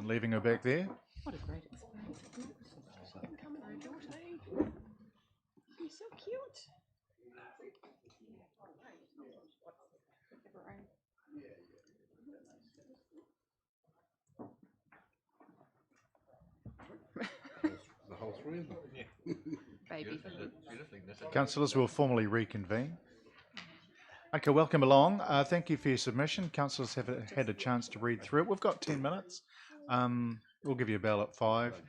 And leaving her back there. What a great experience. You're so cute. The whole three of them. Baby. Councillors, will formally reconvene. Okay, welcome along. Thank you for your submission. Councillors have had a chance to read through it. We've got 10 minutes. We'll give you a bell at 5.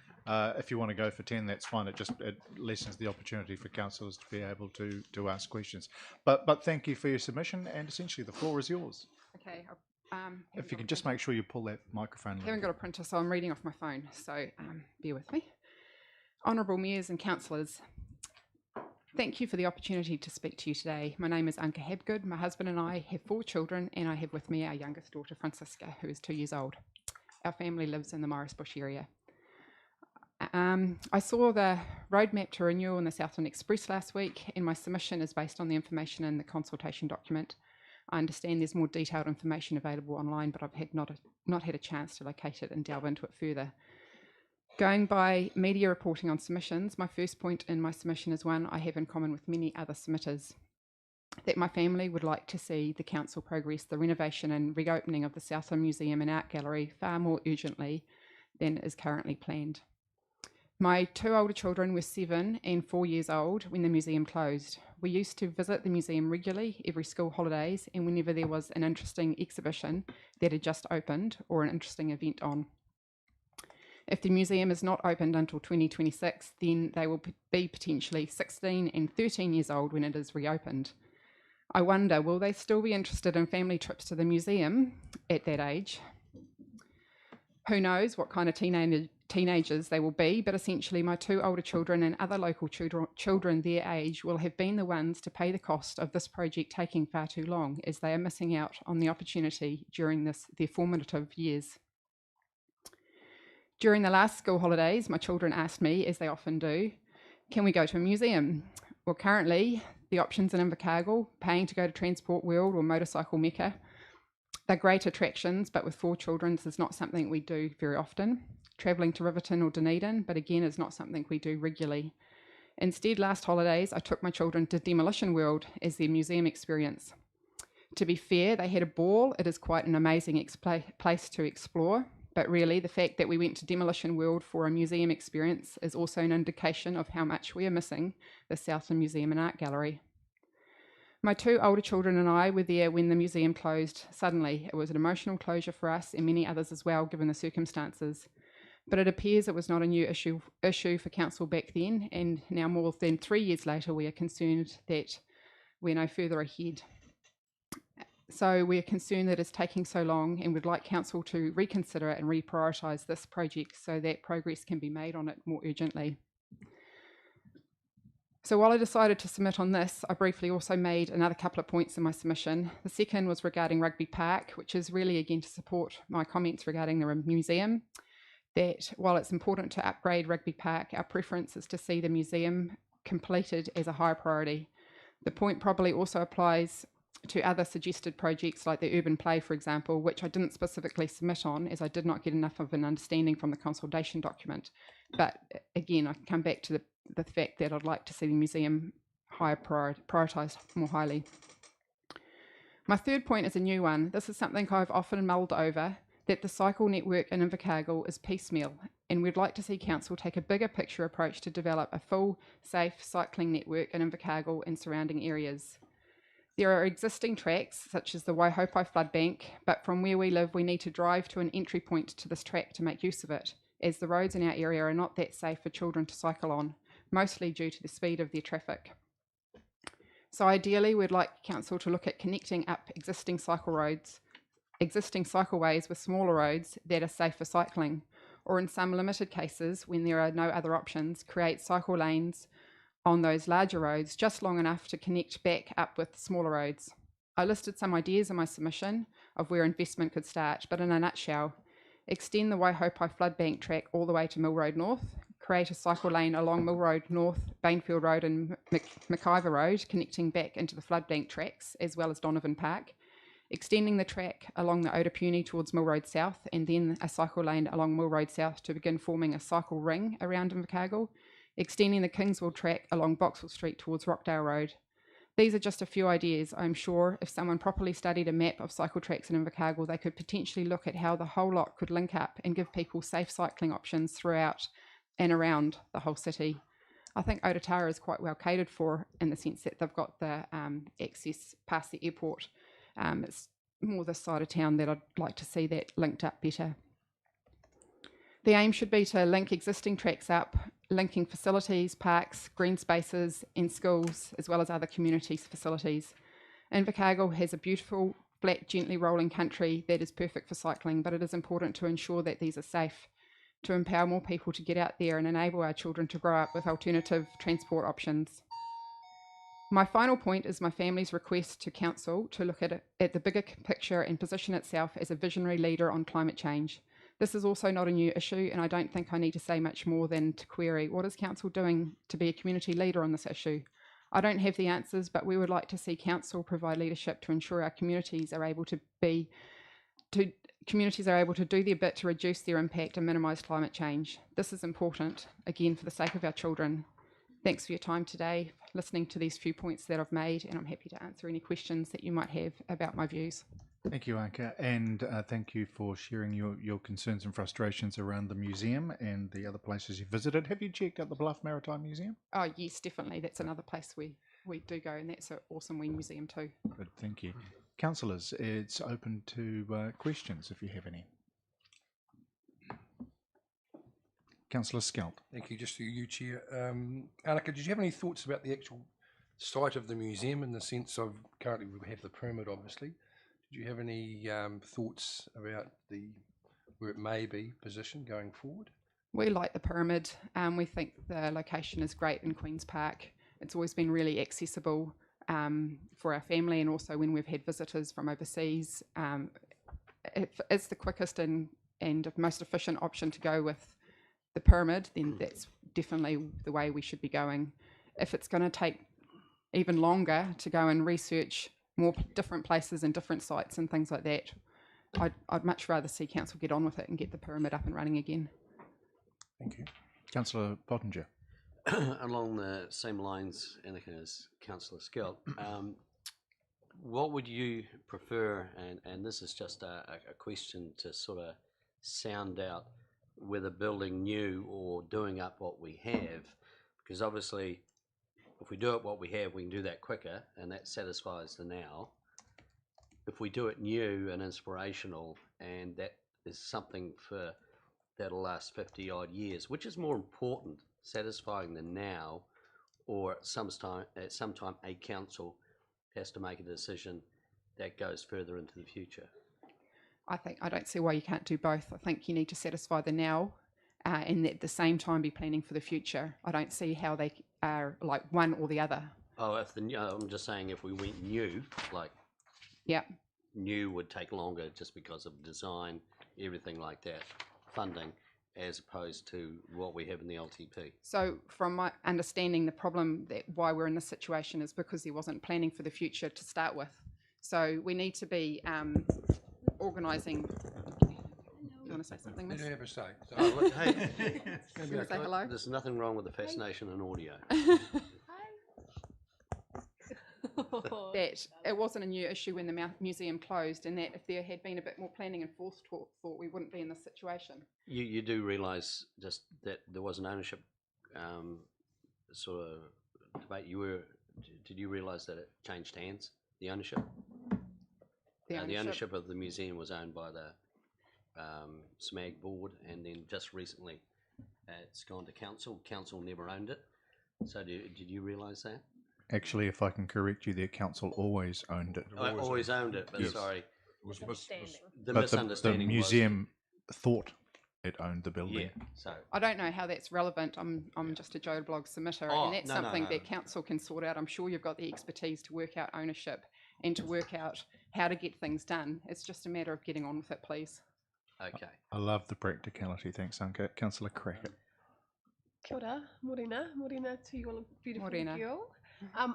If you want to go for 10, that's fine. It lessens the opportunity for councillors to be able to ask questions. But thank you for your submission, and essentially the floor is yours. Okay. If you can just make sure you pull that microphone. I haven't got a printer, so I'm reading off my phone, so bear with me. Honourable Mayors and Councillors, thank you for the opportunity to speak to you today. My name is Anka Habgood. My husband and I have 4 children, and I have with me our youngest daughter, Francisca, who is 2 years old. Our family lives in the Morris Bush area. I saw the roadmap to renewal in the Southland Express last week, and my submission is based on the information in the consultation document. I understand there's more detailed information available online, but I've not had a chance to locate it and delve into it further. Going by media reporting on submissions, my first point in my submission is one I have in common with many other submitters, that my family would like to see the council progress the renovation and reopening of the Southland Museum and Art Gallery far more urgently than is currently planned. My 2 older children were 7 and 4 years old when the museum closed. We used to visit the museum regularly every school holidays and whenever there was an interesting exhibition that had just opened or an interesting event on. If the museum is not opened until 2026, then they will be potentially 16 and 13 years old when it is reopened. I wonder, will they still be interested in family trips to the museum at that age? Who knows what kind of teenagers they will be, but essentially my 2 older children and other local children their age will have been the ones to pay the cost of this project taking far too long, as they are missing out on the opportunity during their formative years. During the last school holidays, my children asked me, as they often do, can we go to a museum? Well, currently, the options in Invercargill, paying to go to Transport World or Motorcycle Mecca, they're great attractions, but with 4 children, this is not something we do very often. Travelling to Riverton or Dunedin, but again, is not something we do regularly. Instead, last holidays, I took my children to Demolition World as their museum experience. To be fair, they had a ball. It is quite an amazing place to explore. But really, the fact that we went to Demolition World for a museum experience is also an indication of how much we are missing the Southland Museum and Art Gallery. My 2 older children and I were there when the museum closed suddenly. It was an emotional closure for us and many others as well, given the circumstances. But it appears it was not a new issue for council back then, and now more than 3 years later, we are concerned that we're no further ahead. So we're concerned that it's taking so long and would like council to reconsider it and reprioritise this project so that progress can be made on it more urgently. So while I decided to submit on this, I briefly also made another couple of points in my submission. The second was regarding Rugby Park, which is really again to support my comments regarding the museum, that while it's important to upgrade Rugby Park, our preference is to see the museum completed as a high priority. The point probably also applies to other suggested projects like the urban play, for example, which I didn't specifically submit on as I did not get enough of an understanding from the consultation document. But again, I come back to the fact that I'd like to see the museum prioritised more highly. My third point is a new one. This is something I've often mulled over, that the cycle network in Invercargill is piecemeal, and we'd like to see council take a bigger picture approach to develop a full, safe cycling network in Invercargill and surrounding areas. There are existing tracks, such as the Waihopai flood bank, but from where we live, we need to drive to an entry point to this track to make use of it, as the roads in our area are not that safe for children to cycle on, mostly due to the speed of their traffic. So ideally, we'd like council to look at connecting up existing cycleways with smaller roads that are safe for cycling, or in some limited cases, when there are no other options, create cycle lanes on those larger roads just long enough to connect back up with smaller roads. I listed some ideas in my submission of where investment could start, but in a nutshell, extend the Waihopai flood bank track all the way to Mill Road North, create a cycle lane along Mill Road North, Bainfield Road and McIver Road, connecting back into the flood bank tracks, as well as Donovan Park, extending the track along the Otapuni towards Mill Road South, and then a cycle lane along Mill Road South to begin forming a cycle ring around Invercargill, extending the Kingswell track along Boxall Street towards Rockdale Road. These are just a few ideas. I'm sure if someone properly studied a map of cycle tracks in Invercargill, they could potentially look at how the whole lot could link up and give people safe cycling options throughout and around the whole city. I think Otatara is quite well catered for in the sense that they've got the access past the airport. It's more this side of town that I'd like to see that linked up better. The aim should be to link existing tracks up, linking facilities, parks, green spaces and schools, as well as other communities' facilities. Invercargill has a beautiful, flat, gently rolling country that is perfect for cycling, but it is important to ensure that these are safe, to empower more people to get out there and enable our children to grow up with alternative transport options. My final point is my family's request to Council to look at the bigger picture and position itself as a visionary leader on climate change. This is also not a new issue, and I don't think I need to say much more than to query, what is Council doing to be a community leader on this issue? I don't have the answers, but we would like to see Council provide leadership to ensure our communities are able to do their bit to reduce their impact and minimise climate change. This is important, again, for the sake of our children. Thanks for your time today, listening to these few points that I've made, and I'm happy to answer any questions that you might have about my views. Thank you, Anka, and thank you for sharing your concerns and frustrations around the museum and the other places you visited. Have you checked out the Bluff Maritime Museum? Oh, yes, definitely. That's another place we do go, and that's an awesome wee museum too. Good, thank you. Councillors, it's open to questions if you have any. Councillor Scalp. Thank you. Just to you, Chair. Annika, did you have any thoughts about the actual site of the museum in the sense of currently we have the permit, obviously. Did you have any thoughts about where it may be positioned going forward? We like the pyramid. We think the location is great in Queen's Park. It's always been really accessible for our family, and also when we've had visitors from overseas. It's the quickest and most efficient option to go with the pyramid, then that's definitely the way we should be going. If it's going to take even longer to go and research more different places and different sites and things like that, I'd much rather see Council get on with it and get the pyramid up and running again. Thank you. Councillor Pottinger. Along the same lines, Annika, as Councillor Scalp, what would you prefer, and this is just a question to sort of sound out whether building new or doing up what we have, because obviously if we do it what we have, we can do that quicker, and that satisfies the now. If we do it new and inspirational, and that is something that'll last 50 odd years, which is more important, satisfying the now, or at some time a council has to make a decision that goes further into the future? I don't see why you can't do both. I think you need to satisfy the now and at the same time be planning for the future. I don't see how they are like one or the other. Oh, I'm just saying if we went new, like new would take longer just because of design, everything like that, funding, as opposed to what we have in the LTP. So from my understanding, the problem that why we're in this situation is because there wasn't planning for the future to start with. So we need to be organising. You want to say something, Miss? Did you ever say? Oh, look, hey, you want to say hello? There's nothing wrong with the fascination in audio. That it wasn't a new issue when the museum closed, and that if there had been a bit more planning and forethought, we wouldn't be in this situation. You do realise just that there was an ownership sort of debate. Did you realise that it changed hands? The ownership. The ownership of the museum was owned by the SMAG board, and then just recently it's gone to council. Council never owned it. So did you realise that? Actually, if I can correct you, the council always owned it. Always owned it, but Yes. Sorry. It was The misunderstanding the museum thought it owned the building. Yeah, so I don't know how that's relevant. I'm just a Joe Blog submitter, and that's something that council can sort out. I'm sure you've got the expertise to work out ownership and to work out how to get things done. It's just a matter of getting on with it, please. Okay. I love the practicality. Thanks, Anka. Councillor Crackett. Kia ora, morena to you all beautiful Morena. girl.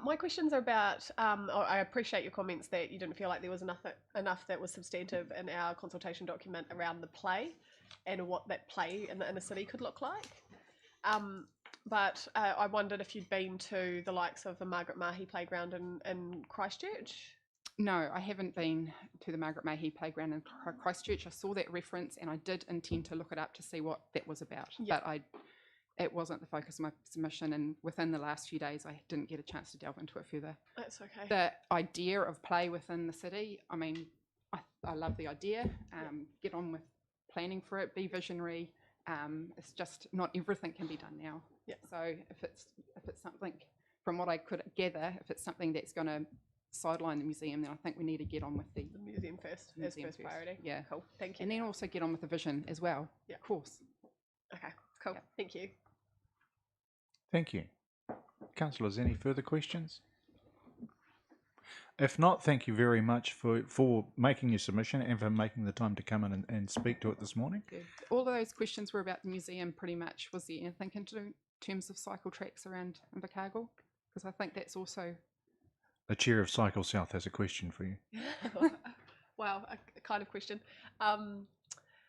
My questions are about, I appreciate your comments that you didn't feel like there was enough that was substantive in our consultation document around the play and what that play in the inner city could look like. But I wondered if you'd been to the likes of the Margaret Mahy playground in Christchurch. No, I haven't been to the Margaret Mahy playground in Christchurch. I saw that reference and I did intend to look it up to see what that was about, but it wasn't the focus of my submission, and within the last few days I didn't get a chance to delve into it further. That's okay. The idea of play within the city, I mean, I love the idea. Get on with planning for it, be visionary. It's just not everything can be done now. Yeah. So if it's something, from what I could gather, if it's something that's going to sideline the museum, then I think we need to get on with the museum first, as first priority. Yeah. Cool. Thank you. And then also get on with the vision as well. Yeah. Of course. Okay. Cool. Yep. Thank you. Thank you. Councillors, any further questions? If not, thank you very much for making your submission and for making the time to come in and speak to it this morning. Good. All of those questions were about the museum pretty much. Was there anything in terms of cycle tracks around Invercargill? Because I think that's also... The chair of Cycle South has a question for you. Wow, a kind of question.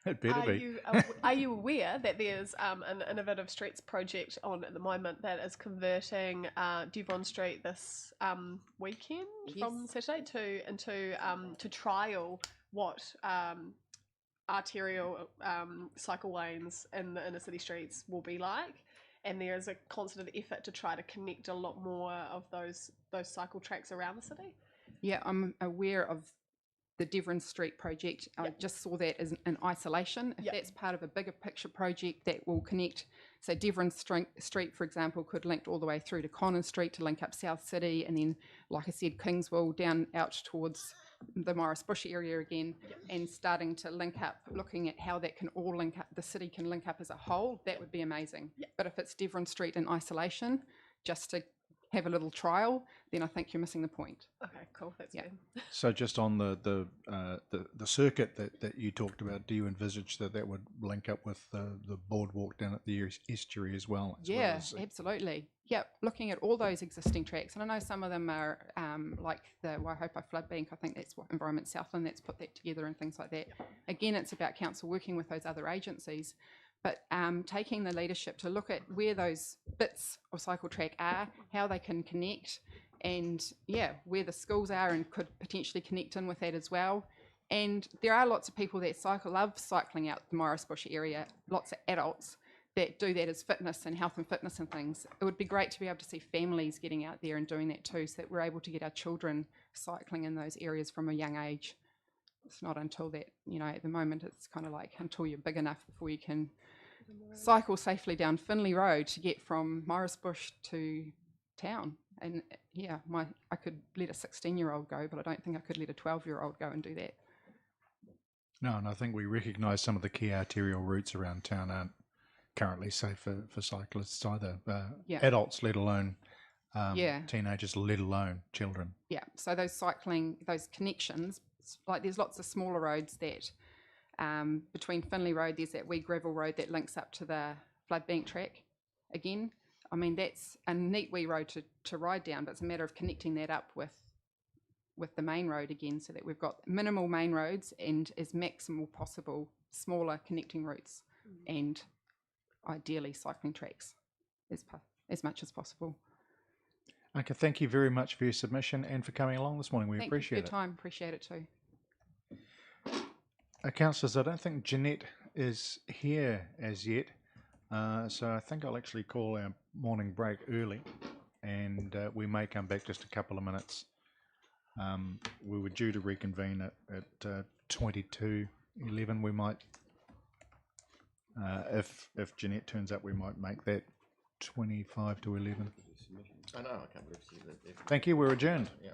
It better be. Are you aware that there's an Innovative Streets project on at the moment that is converting Devon Street this weekend from Saturday to trial what arterial cycle lanes in the inner city streets will be like? And there is a constant effort to try to connect a lot more of those cycle tracks around the city. Yeah, I'm aware of the Devon Street project. I just saw that as in isolation. If that's part of a bigger picture project that will connect, so Devon Street, for example, could link all the way through to Conan Street to link up South City, and then, like I said, Kingswell down out towards the Morris Bush area again, and starting to link up, looking at how that can all link up, the city can link up as a whole, that would be amazing. But if it's Devon Street in isolation, just to have a little trial, then I think you're missing the point. Okay, cool, that's good. So just on the circuit that you talked about, do you envisage that would link up with the boardwalk down at the estuary as well? Absolutely. Yeah, looking at all those existing tracks, and I know some of them are like the Waihopa Flood Bank. I think that's what Environment Southland that's put that together and things like that. Again, it's about council working with those other agencies, but taking the leadership to look at where those bits of cycle track are, how they can connect, and where the schools are and could potentially connect in with that as well. And there are lots of people that love cycling out the Morris Bush area, lots of adults that do that as fitness and health and fitness and things. It would be great to be able to see families getting out there and doing that too, so that we're able to get our children cycling in those areas from a young age. It's not until that, at the moment it's kind of like until you're big enough before you can cycle safely down Finley Road to get from Morris Bush to town. And I could let a 16-year-old go, but I don't think I could let a 12-year-old go and do that. No, and I think we recognise some of the key arterial routes around town aren't currently safe for cyclists either. Adults, let alone teenagers, let alone children. Yeah, so those connections, like there's lots of smaller roads that between Finley Road, there's that wee gravel road that links up to the flood bank track again. I mean, that's a neat wee road to ride down, but it's a matter of connecting that up with the main road again, so that we've got minimal main roads and as maximal possible smaller connecting routes, and ideally cycling tracks as much as possible. Okay, thank you very much for your submission and for coming along this morning. We appreciate it. Thank you for your time. Appreciate it too. Councillors, I don't think Jeanette is here as yet, so I think I'll actually call our morning break early, and we may come back just a couple of minutes. We were due to reconvene at 22:11. We might, if Jeanette turns up, we might make that 25 to 11. I know, I can't believe that. Thank you, we're adjourned. Yeah.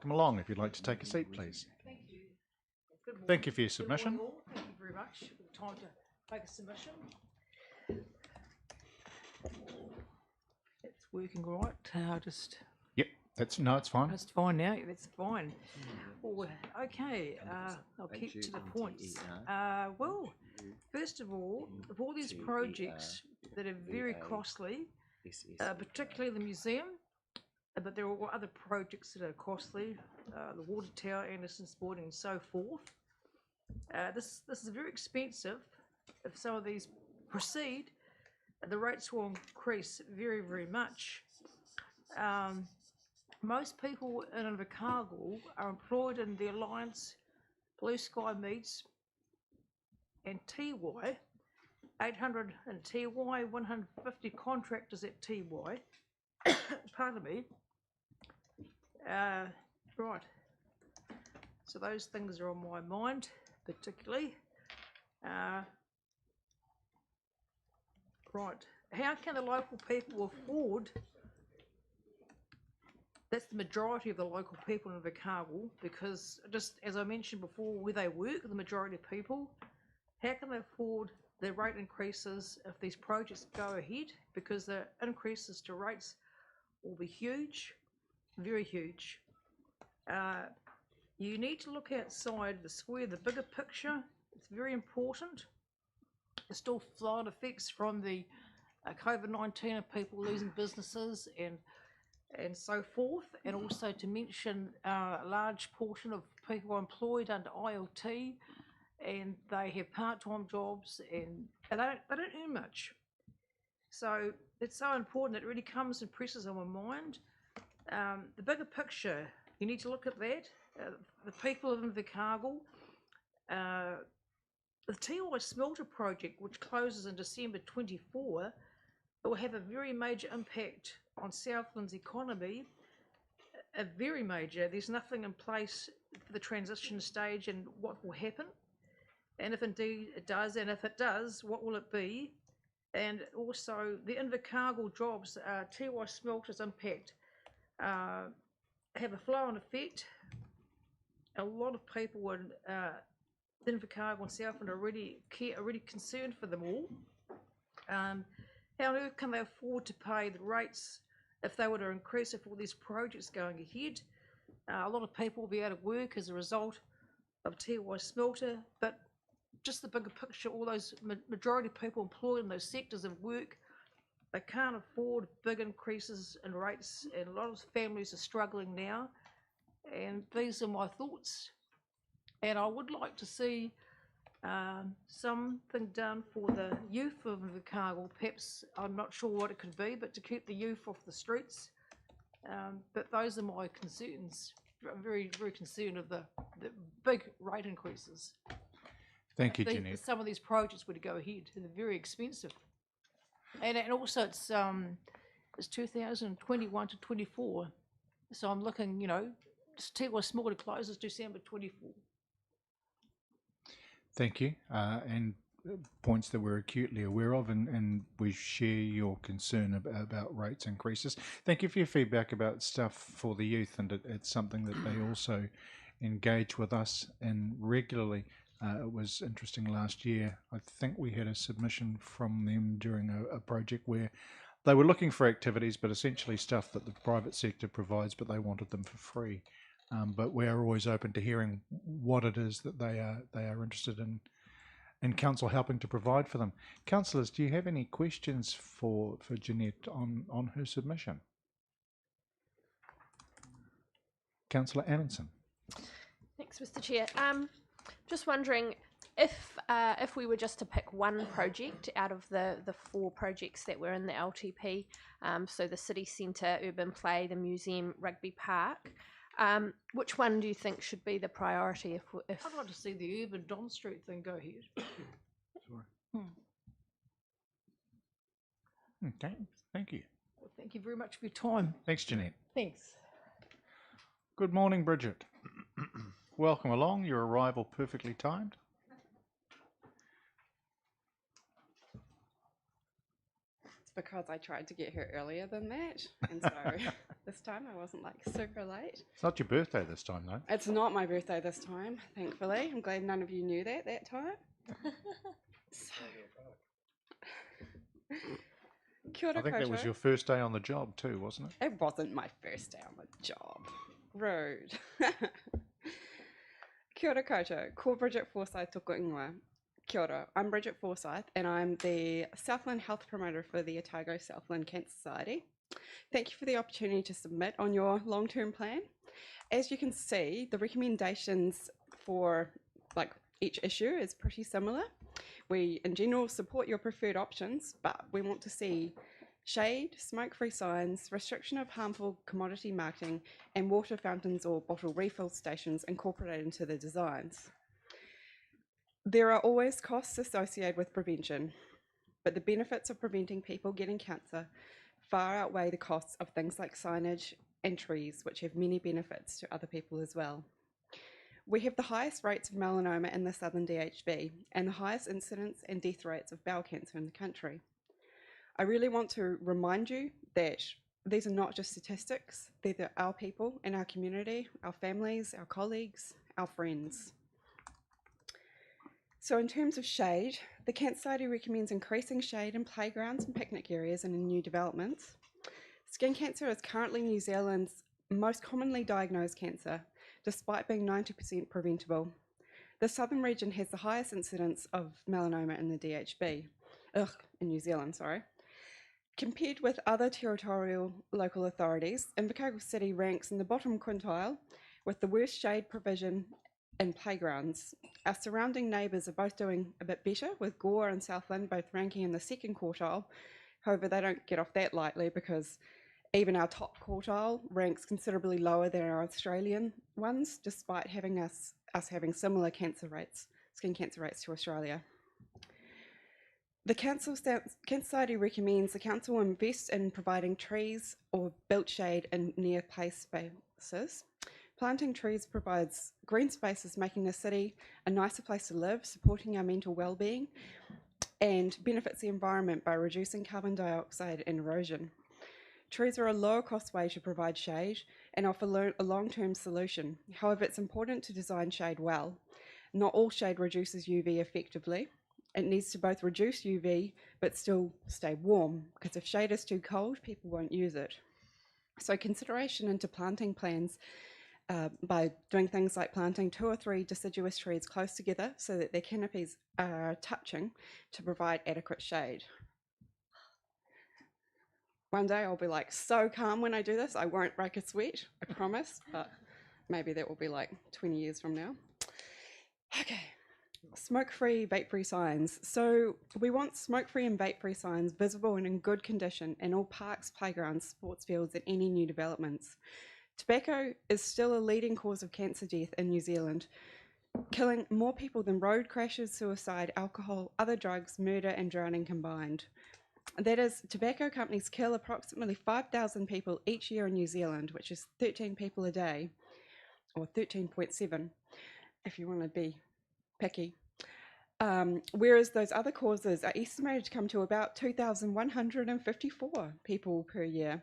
Come along if you'd like to take a seat, please. Thank you. Good morning. Thank you for your Good submission. morning all. Thank you very much for the time to make a submission. It's working right. Yep, it's fine. That's fine now. That's fine. Oh, okay. I'll keep to the points. Well, first of all these projects that are very costly, particularly the museum, but there are other projects that are costly, the water tower, Anderson Sporting, and so forth. This is very expensive. If some of these proceed, the rates will increase very, very much. Most people in Invercargill are employed in the Alliance, Blue Sky Meats, and TY. 800 in TY, 150 contractors at TY. Pardon me. Right. So those things are on my mind, particularly. Right. How can the local people afford? That's the majority of the local people in Invercargill, because just as I mentioned before, where they work, the majority of people, how can they afford the rate increases if these projects go ahead? Because the increases to rates will be huge, very huge. You need to look outside the square, the bigger picture. It's very important. There's still flow-on effects from the COVID-19 and people losing businesses and so forth, and also to mention a large portion of people employed under ILT, and they have part-time jobs and they don't earn much. So it's so important that it really comes and presses on my mind. The bigger picture, you need to look at that. The people of Invercargill, the TY smelter project, which closes in December 24, it will have a very major impact on Southland's economy, a very major. There's nothing in place for the transition stage and what will happen. And if indeed it does, and if it does, what will it be? And also the Invercargill jobs, TY smelters impact, have a flow-on effect. A lot of people in Invercargill and Southland are really concerned for them all. How on earth can they afford to pay the rates if they were to increase, if all these projects going ahead? A lot of people will be out of work as a result of TY smelter, but just the bigger picture, all those majority of people employed in those sectors of work, they can't afford big increases in rates, and a lot of families are struggling now. And these are my thoughts. And I would like to see something done for the youth of Invercargill. Perhaps, I'm not sure what it could be, but to keep the youth off the streets. But those are my concerns. I'm very, very concerned of the big rate increases. Thank you, Jeanette. Some of these projects were to go ahead. They're very expensive. And also it's 2021 to 24. So I'm looking, just TY smelter closes December 24. Thank you. And points that we're acutely aware of, and we share your concern about rates increases. Thank you for your feedback about stuff for the youth, and it's something that they also engage with us in regularly. It was interesting last year. I think we had a submission from them during a project where they were looking for activities, but essentially stuff that the private sector provides, but they wanted them for free. But we are always open to hearing what it is that they are interested in council helping to provide for them. Councillors, do you have any questions for Jeanette on her submission? Councillor Anderson. Thanks, Mr. Chair. Just wondering if we were just to pick one project out of the 4 projects that were in the LTP, so the city centre, urban play, the museum, rugby park, which one do you think should be the priority? If I'd like to see the urban Don Street thing go ahead. Sure. Okay, thank you. Well, thank you very much for your time. Thanks, Jeanette. Thanks. Good morning, Bridget. Welcome along. Your arrival perfectly timed. because I tried to get here earlier than that, and so this time I wasn't like super late. It's not your birthday this time, though. It's not my birthday this time, thankfully. I'm glad none of you knew that time. Kia ora I think that was koutou. your first day on the job too, wasn't it? It wasn't my first day on the job. Rude. Kia ora koutou. Ko Bridget Forsyth toko ingoa. Kia ora. I'm Bridget Forsyth and I'm the Southland Health Promoter for the Otago Southland Cancer Society. Thank you for the opportunity to submit on your long-term plan. As you can see, the recommendations for each issue is pretty similar. We, in general, support your preferred options, but we want to see shade, smoke-free signs, restriction of harmful commodity marketing, and water fountains or bottle refill stations incorporated into the designs. There are always costs associated with prevention, but the benefits of preventing people getting cancer far outweigh the costs of things like signage and trees, which have many benefits to other people as well. We have the highest rates of melanoma in the Southern DHB and the highest incidence and death rates of bowel cancer in the country. I really want to remind you that these are not just statistics, they're our people in our community, our families, our colleagues, our friends. So in terms of shade, the Cancer Society recommends increasing shade in playgrounds and picnic areas and in new developments. Skin cancer is currently New Zealand's most commonly diagnosed cancer, despite being 90% preventable. The southern region has the highest incidence of melanoma in the DHB, in New Zealand, sorry. Compared with other territorial local authorities, Invercargill City ranks in the bottom quintile with the worst shade provision in playgrounds. Our surrounding neighbours are both doing a bit better, with Gore and Southland both ranking in the second quartile. However, they don't get off that lightly because even our top quartile ranks considerably lower than our Australian ones, despite having us having similar cancer rates, skin cancer rates to Australia. The Cancer Society recommends the council invest in providing trees or built shade in near place spaces. Planting trees provides green spaces, making the city a nicer place to live, supporting our mental well-being, and benefits the environment by reducing carbon dioxide and erosion. Trees are a lower cost way to provide shade and offer a long-term solution. However, it's important to design shade well. Not all shade reduces UV effectively. It needs to both reduce UV but still stay warm, because if shade is too cold, people won't use it. So consideration into planting plans by doing things like planting 2 or 3 deciduous trees close together so that their canopies are touching to provide adequate shade. One day I'll be like so calm when I do this, I won't break a sweat, I promise, but maybe that will be like 20 years from now. Okay, smoke-free, vape-free signs. So we want smoke-free and vape-free signs visible and in good condition in all parks, playgrounds, sports fields and any new developments. Tobacco is still a leading cause of cancer death in New Zealand, killing more people than road crashes, suicide, alcohol, other drugs, murder and drowning combined. That is, tobacco companies kill approximately 5,000 people each year in New Zealand, which is 13 people a day, or 13.7 if you want to be picky. Whereas those other causes are estimated to come to about 2,154 people per year.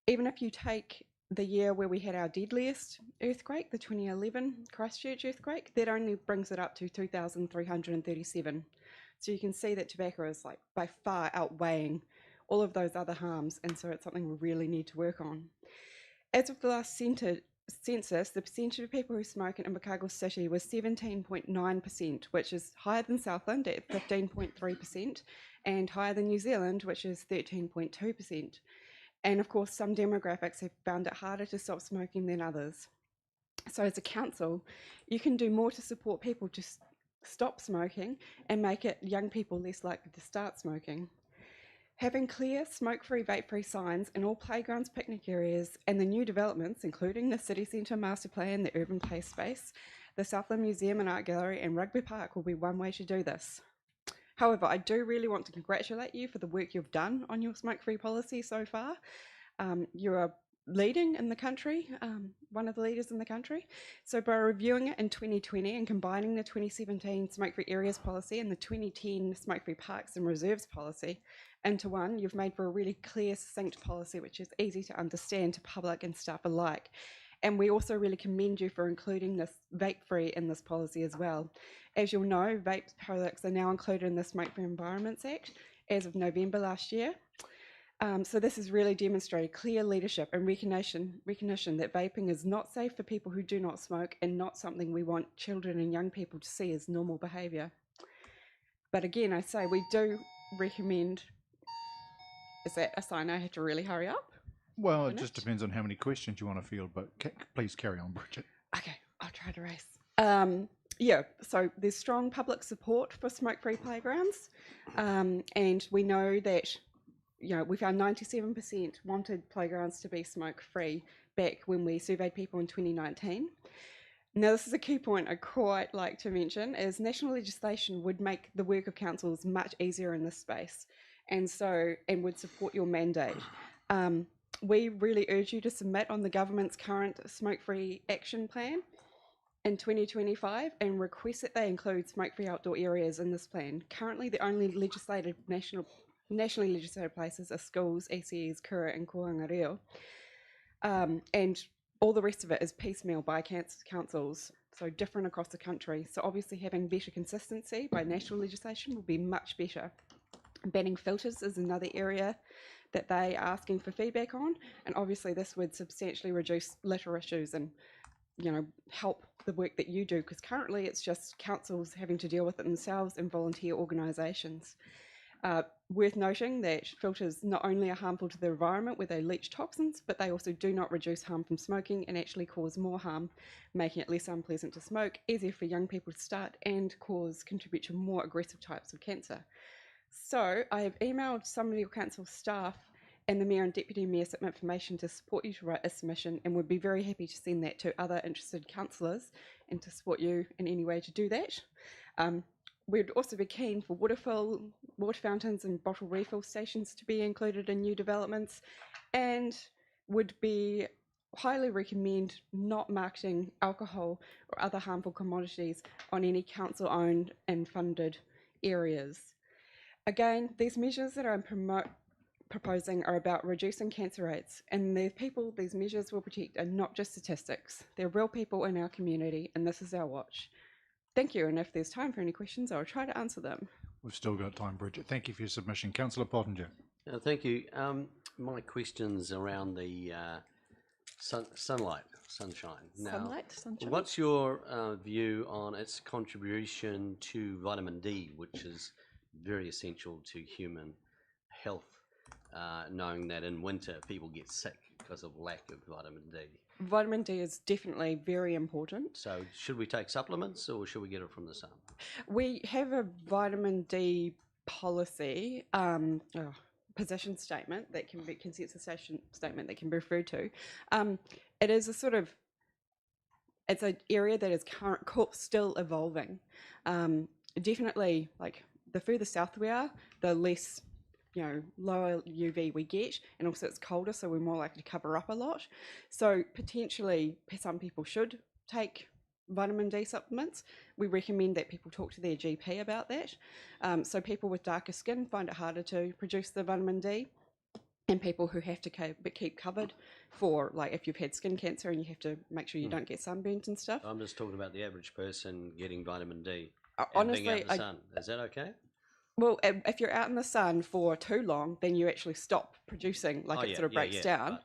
Even if you take the year where we had our deadliest earthquake, the 2011 Christchurch earthquake, that only brings it up to 2,337. So you can see that tobacco is like by far outweighing all of those other harms, and so it's something we really need to work on. As of the last census, the percentage of people who smoke in Invercargill City was 17.9%, which is higher than Southland at 15.3% and higher than New Zealand, which is 13.2%. And of course, some demographics have found it harder to stop smoking than others. So as a council, you can do more to support people to stop smoking and make it young people less likely to start smoking. Having clear smoke-free, vape-free signs in all playgrounds, picnic areas and the new developments, including the City Centre Master Plan, the Urban Play Space, the Southland Museum and Art Gallery and Rugby Park will be one way to do this. However, I do really want to congratulate you for the work you've done on your smoke-free policy so far. You're leading in the country, one of the leaders in the country. So by reviewing it in 2020 and combining the 2017 smoke-free areas policy and the 2010 smoke-free parks and reserves policy into one, you've made for a really clear, succinct policy which is easy to understand to public and staff alike. And we also really commend you for including this vape-free in this policy as well. As you'll know, vape products are now included in the Smoke-Free Environments Act as of November last year. So this has really demonstrated clear leadership and recognition that vaping is not safe for people who do not smoke and not something we want children and young people to see as normal behaviour. But again, I say we do recommend, is that a sign I have to really hurry up? Well, it just depends on how many questions you want to field, but please carry on, Bridget. Okay, I'll try to race. Yeah, so there's strong public support for smoke-free playgrounds, and we know that, you know, we found 97% wanted playgrounds to be smoke-free back when we surveyed people in 2019. Now, this is a key point I'd quite like to mention, is national legislation would make the work of councils much easier in this space, and would support your mandate. We really urge you to submit on the government's current smoke-free action plan in 2025 and request that they include smoke-free outdoor areas in this plan. Currently, the only nationally legislated places are schools, ECEs, Kura and Kohangareo. And all the rest of it is piecemeal by councils, so different across the country. So obviously having better consistency by national legislation will be much better. Banning filters is another area that they are asking for feedback on, and obviously this would substantially reduce litter issues and, you know, help the work that you do, because currently it's just councils having to deal with it themselves and volunteer organisations. Worth noting that filters not only are harmful to the environment where they leach toxins, but they also do not reduce harm from smoking and actually cause more harm, making it less unpleasant to smoke, easier for young people to start, and contribute to more aggressive types of cancer. So I have emailed some of your council staff and the Mayor and Deputy Mayor some information to support you to write a submission, and would be very happy to send that to other interested councillors and to support you in any way to do that. We'd also be keen for water fountains and bottle refill stations to be included in new developments, and would be highly recommend not marketing alcohol or other harmful commodities on any council-owned and funded areas. Again, these measures that I'm proposing are about reducing cancer rates, and the people these measures will protect are not just statistics. They're real people in our community, and this is our watch. Thank you, and if there's time for any questions, I'll try to answer them. We've still got time, Bridget. Thank you for your submission. Councillor Pottinger. Thank you. My question's around the sunshine. Now, Sunshine. what's your view on its contribution to vitamin D, which is very essential to human health, knowing that in winter people get sick because of lack of vitamin D? Vitamin D is definitely very important. So should we take supplements or should we get it from the sun? We have a vitamin D policy, position statement that can be consensus statement that can be referred to. It is a sort of, it's an area that is still evolving. Definitely, like the further south we are, the less, you know, lower UV we get, and also it's colder, so we're more likely to cover up a lot. So potentially some people should take vitamin D supplements. We recommend that people talk to their GP about that. So people with darker skin find it harder to produce the vitamin D, and people who have to keep covered for, like, if you've had skin cancer and you have to make sure you don't get sunburnt and stuff. I'm just talking about the average person getting vitamin D. Honestly, being out in the sun. Is that okay? Well, if you're out in the sun for too long, then you actually stop producing, like it sort of breaks down.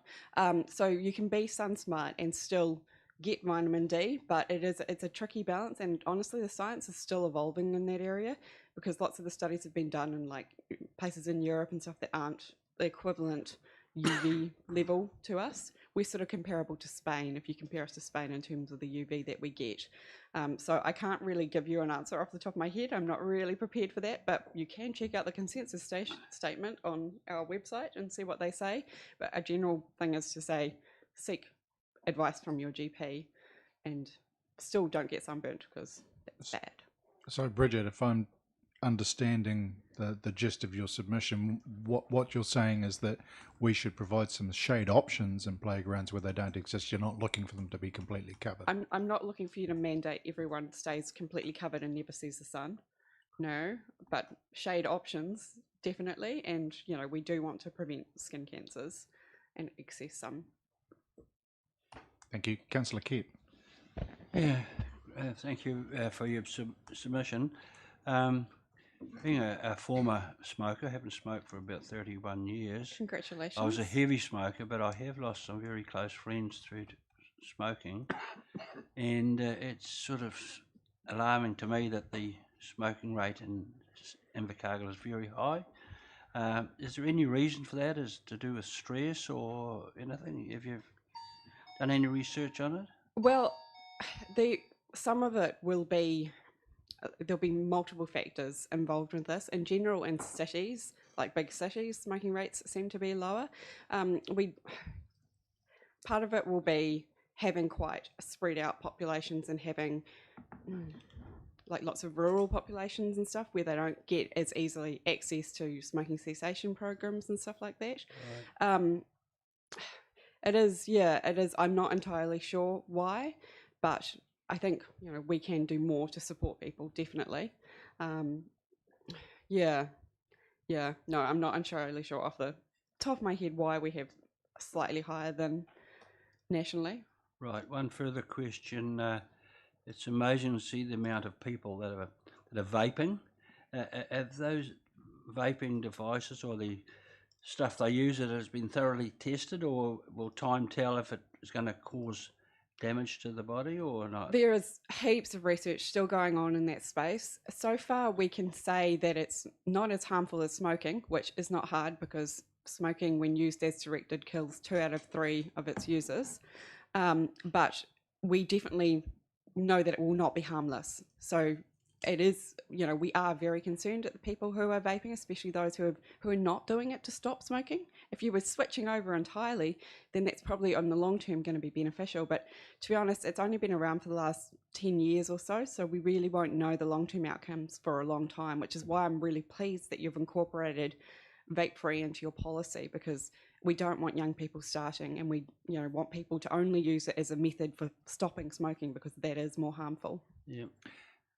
So you can be sun smart and still get vitamin D, but it's a tricky balance, and honestly the science is still evolving in that area, because lots of the studies have been done in like places in Europe and stuff that aren't the equivalent UV level to us. We're sort of comparable to Spain, if you compare us to Spain in terms of the UV that we get. So I can't really give you an answer off the top of my head. I'm not really prepared for that, but you can check out the consensus statement on our website and see what they say. But a general thing is to say, seek advice from your GP, and still don't get sunburnt, because that's bad. So Bridget, if I'm understanding the gist of your submission, what you're saying is that we should provide some shade options in playgrounds where they don't exist. You're not looking for them to be completely covered. I'm not looking for you to mandate everyone stays completely covered and never sees the sun. No, but shade options, definitely. And, we do want to prevent skin cancers and excess sun. Thank you. Councillor Kett. Yeah, thank you for your submission. Being a former smoker, haven't smoked for about 31 years. Congratulations. I was a heavy smoker, but I have lost some very close friends through smoking. And it's sort of alarming to me that the smoking rate in Invercargill is very high. Is there any reason for that? Is it to do with stress or anything? Have you done any research on it? Well, some of it will be, there'll be multiple factors involved with this. In general, in cities, like big cities, smoking rates seem to be lower. Part of it will be having quite spread out populations and having like lots of rural populations and stuff where they don't get as easily access to smoking cessation programs and stuff like that. Right. It is. I'm not entirely sure why, but I think we can do more to support people. Definitely. No, I'm not entirely sure off the top of my head why we have slightly higher than nationally. Right. One further question. It's amazing to see the amount of people that are vaping. Have those vaping devices or the stuff they use, it has been thoroughly tested, or will time tell if it is going to cause damage to the body or not? There is heaps of research still going on in that space. So far, we can say that it's not as harmful as smoking, which is not hard because smoking, when used as directed, kills 2 out of 3 of its users. But we definitely know that it will not be harmless. So it is, we are very concerned at the people who are vaping, especially those who are not doing it to stop smoking. If you were switching over entirely, then that's probably on the long term going to be beneficial. But to be honest, it's only been around for the last 10 years or so, so we really won't know the long term outcomes for a long time, which is why I'm really pleased that you've incorporated Vapory into your policy, because we don't want young people starting, and we want people to only use it as a method for stopping smoking, because that is more harmful. Yeah.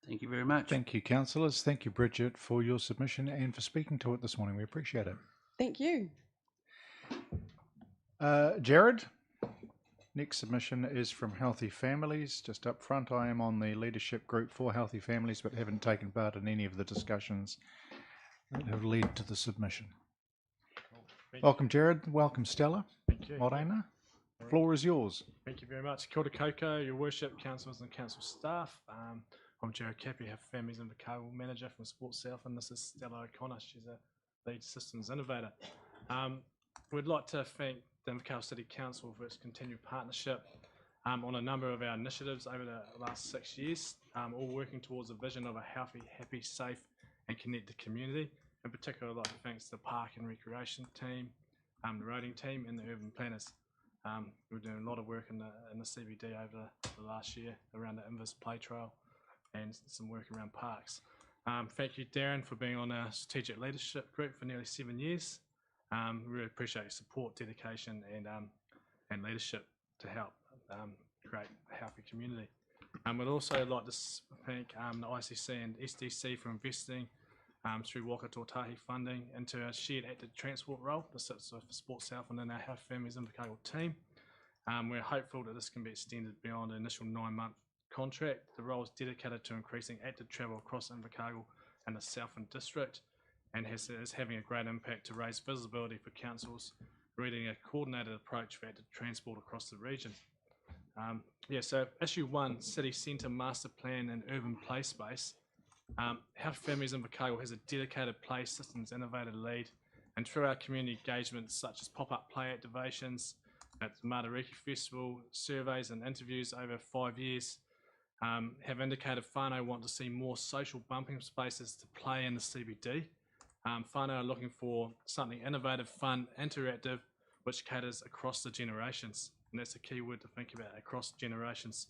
Thank you very much. Thank you, councillors. Thank you, Bridget, for your submission and for speaking to it this morning. We appreciate it. Thank you. Jared, next submission is from Healthy Families. Just up front, I am on the leadership group for Healthy Families, but haven't taken part in any of the discussions that have led to the submission. Welcome, Jared. Welcome, Stella. Thank you. Morena. Floor is yours. Thank you very much. Kia ora koutou, your worship, councillors and council staff. I'm Jared Cappy, Have Families Invercargill Manager from Sports South, and this is Stella O'Connor. She's a lead systems innovator. We'd like to thank the Invercargill City Council for its continued partnership on a number of our initiatives over the last 6 years, all working towards a vision of a healthy, happy, safe and connected community. In particular, I'd like to thank the Park and Recreation team, the roading team and the urban planners. We're doing a lot of work in the CBD over the last year around the Invers Play Trail and some work around parks. Thank you, Darren, for being on our strategic leadership group for nearly 7 years. We really appreciate your support, dedication and leadership to help create a healthy community. We'd also like to thank the ICC and SDC for investing through Waka Tuatahi funding into a shared active transport role that sits with Sports South and in our Health Families Invercargill team. We're hopeful that this can be extended beyond the initial 9-month contract. The role is dedicated to increasing active travel across Invercargill and the Southland district, and is having a great impact to raise visibility for councils, leading a coordinated approach for active transport across the region. So issue 1, City Centre Master Plan and Urban Play Space. Health Families Invercargill has a dedicated play systems innovator lead, and through our community engagements such as pop-up play activations at the Matariki Festival, surveys and interviews over 5 years, have indicated whānau want to see more social bumping spaces to play in the CBD. Whānau are looking for something innovative, fun, interactive, which caters across the generations. And that's a key word to think about, across generations.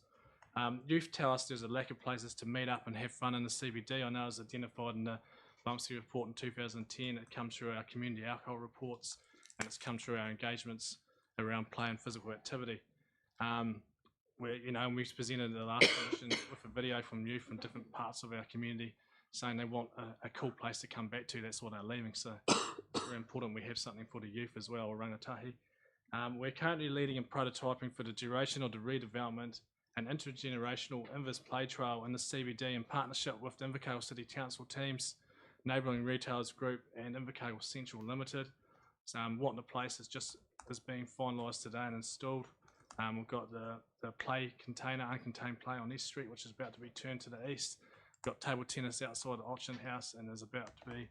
Youth tell us there's a lack of places to meet up and have fun in the CBD. I know it's identified in the Lumsey report in 2010. It comes through our community alcohol reports, and it's come through our engagements around play and physical activity. We presented the last edition with a video from youth from different parts of our community saying they want a cool place to come back to. That's what they're leaving. So it's very important we have something for the youth as well, or rangatahi. We're currently leading and prototyping for the duration of the redevelopment and intergenerational Invers Play Trail in the CBD in partnership with the Invercargill City Council teams, Neighbouring Retailers Group and Invercargill Central Limited. So what in the place is being finalised today and installed. We've got the play container, uncontained play on East Street, which is about to be turned to the east. We've got table tennis outside the auction house, and there's about to be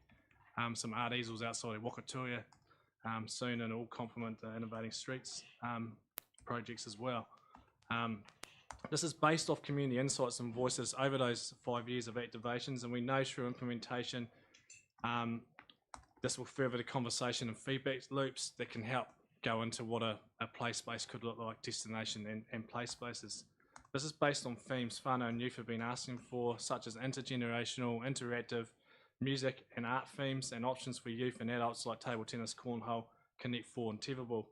some art easels outside of Wakatuia soon, and all complement the Innovating Streets projects as well. This is based off community insights and voices over those 5 years of activations, and we know through implementation this will further the conversation and feedback loops that can help go into what a play space could look like, destination and play spaces. This is based on themes whānau and youth have been asking for, such as intergenerational, interactive, music and art themes, and options for youth and adults like table tennis, cornhole, Connect 4 and Teverable.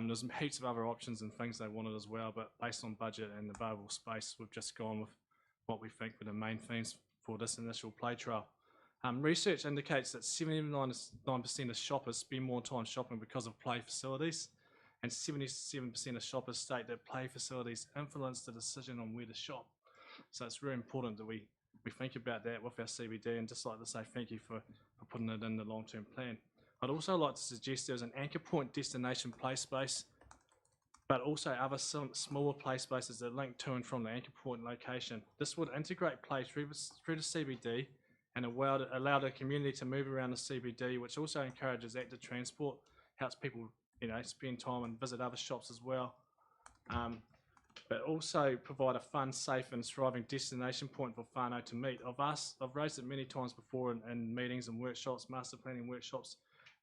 There's heaps of other options and things they wanted as well, but based on budget and available space, we've just gone with what we think were the main themes for this initial play trail. Research indicates that 79% of shoppers spend more time shopping because of play facilities, and 77% of shoppers state that play facilities influence the decision on where to shop. So it's really important that we think about that with our CBD, and just like to say thank you for putting it in the long-term plan. I'd also like to suggest there's an anchor point destination play space, but also other smaller play spaces that link to and from the anchor point location. This would integrate play through the CBD and allow the community to move around the CBD, which also encourages active transport, helps people spend time and visit other shops as well, but also provide a fun, safe and thriving destination point for whānau to meet. I've raised it many times before in meetings and workshops, master planning workshops.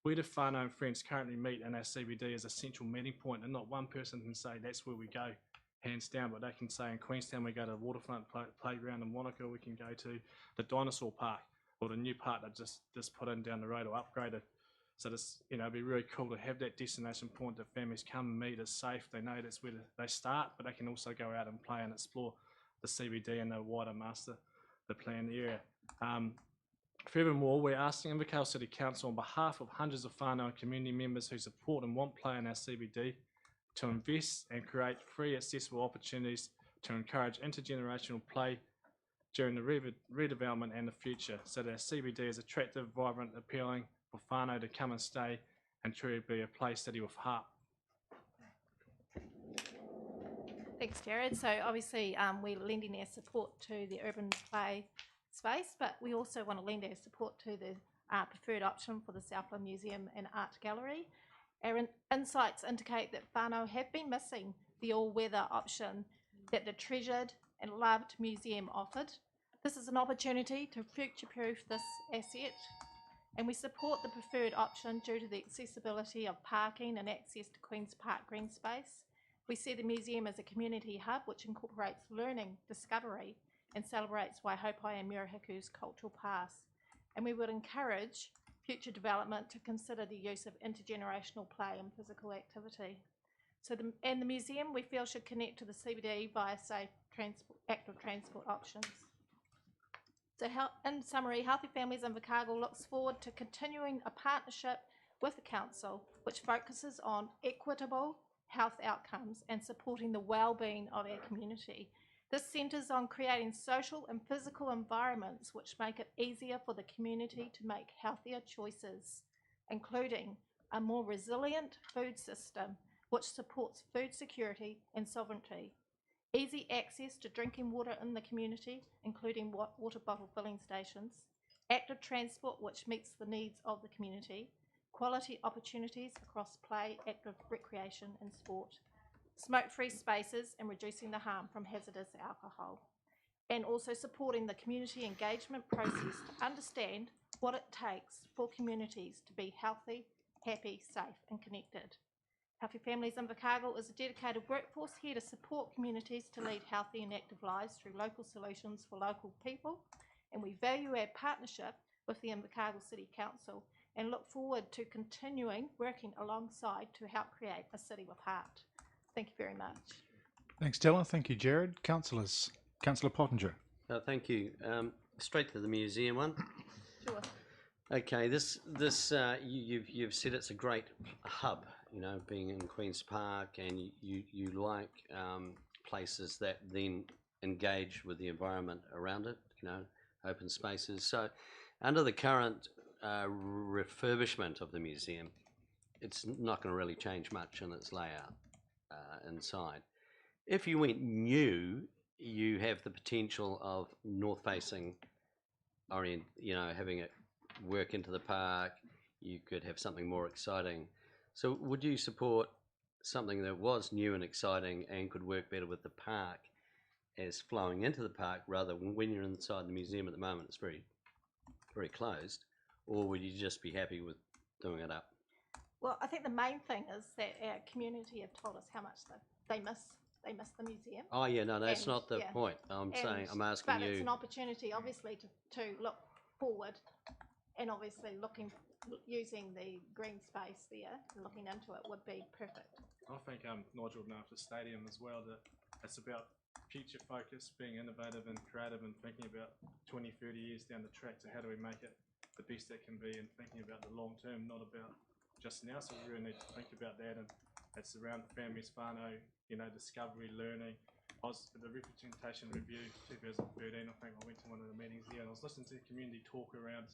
Where do whānau and friends currently meet in our CBD as a central meeting point, and not one person can say that's where we go, hands down, but they can say in Queenstown we go to the waterfront playground, in Wanaka we can go to the dinosaur park, or the new park that just put in down the road or upgraded. So this, it'd be really cool to have that destination point that families come and meet. It's safe, they know that's where they start, but they can also go out and play and explore the CBD and the wider master, the planned area. Furthermore, we're asking Invercargill City Council on behalf of hundreds of whānau and community members who support and want play in our CBD to invest and create free accessible opportunities to encourage intergenerational play during the redevelopment and the future, so that our CBD is attractive, vibrant, appealing for whānau to come and stay and truly be a play city with heart. Thanks, Jared. So obviously we're lending our support to the urban play space, but we also want to lend our support to the preferred option for the Southland Museum and Art Gallery. Our insights indicate that whānau have been missing the all-weather option that the treasured and loved museum offered. This is an opportunity to future-proof this asset, and we support the preferred option due to the accessibility of parking and access to Queen's Park green space. We see the museum as a community hub which incorporates learning, discovery, and celebrates Waihopai and Murahiku's cultural past. And we would encourage future development to consider the use of intergenerational play and physical activity. So the museum, we feel, should connect to the CBD via safe active transport options. So in summary, Healthy Families Invercargill looks forward to continuing a partnership with the council which focuses on equitable health outcomes and supporting the well-being of our community. This centres on creating social and physical environments which make it easier for the community to make healthier choices, including a more resilient food system which supports food security and sovereignty, easy access to drinking water in the community, including water bottle filling stations, active transport which meets the needs of the community, quality opportunities across play, active recreation and sport, smoke-free spaces and reducing the harm from hazardous alcohol, and also supporting the community engagement process to understand what it takes for communities to be healthy, happy, safe and connected. Healthy Families Invercargill is a dedicated workforce here to support communities to lead healthy and active lives through local solutions for local people, and we value our partnership with the Invercargill City Council and look forward to continuing working alongside to help create a city with heart. Thank you very much. Thanks, Stella. Thank you, Jared. Councillors. Councillor Pottinger. Thank you. Straight to the museum one. Sure. Okay, you've said it's a great hub, you know, being in Queen's Park, and you like places that then engage with the environment around it, you know, open spaces. So under the current refurbishment of the museum, it's not going to really change much in its layout inside. If you went new, you have the potential of north-facing orient, you know, having it work into the park. You could have something more exciting. So would you support something that was new and exciting and could work better with the park as flowing into the park, rather than when you're inside the museum at the moment it's very, very closed? Or would you just be happy with doing it up? Well, I think the main thing is that our community have told us how much they miss the museum. Oh yeah, no, that's not the yeah. point. I'm asking but you. It's an opportunity, obviously, to look forward, and obviously using the green space there, looking into it would be perfect. I think Nigel would know for the stadium as well, that it's about future focus, being innovative and creative, and thinking about 20, 30 years down the track to how do we make it the best it can be, and thinking about the long term, not about just now. So we really need to think about that, and it's around families, whānau, you know, discovery, learning. I was at the Representation Review 2013, I think I went to one of the meetings there, and I was listening to the community talk around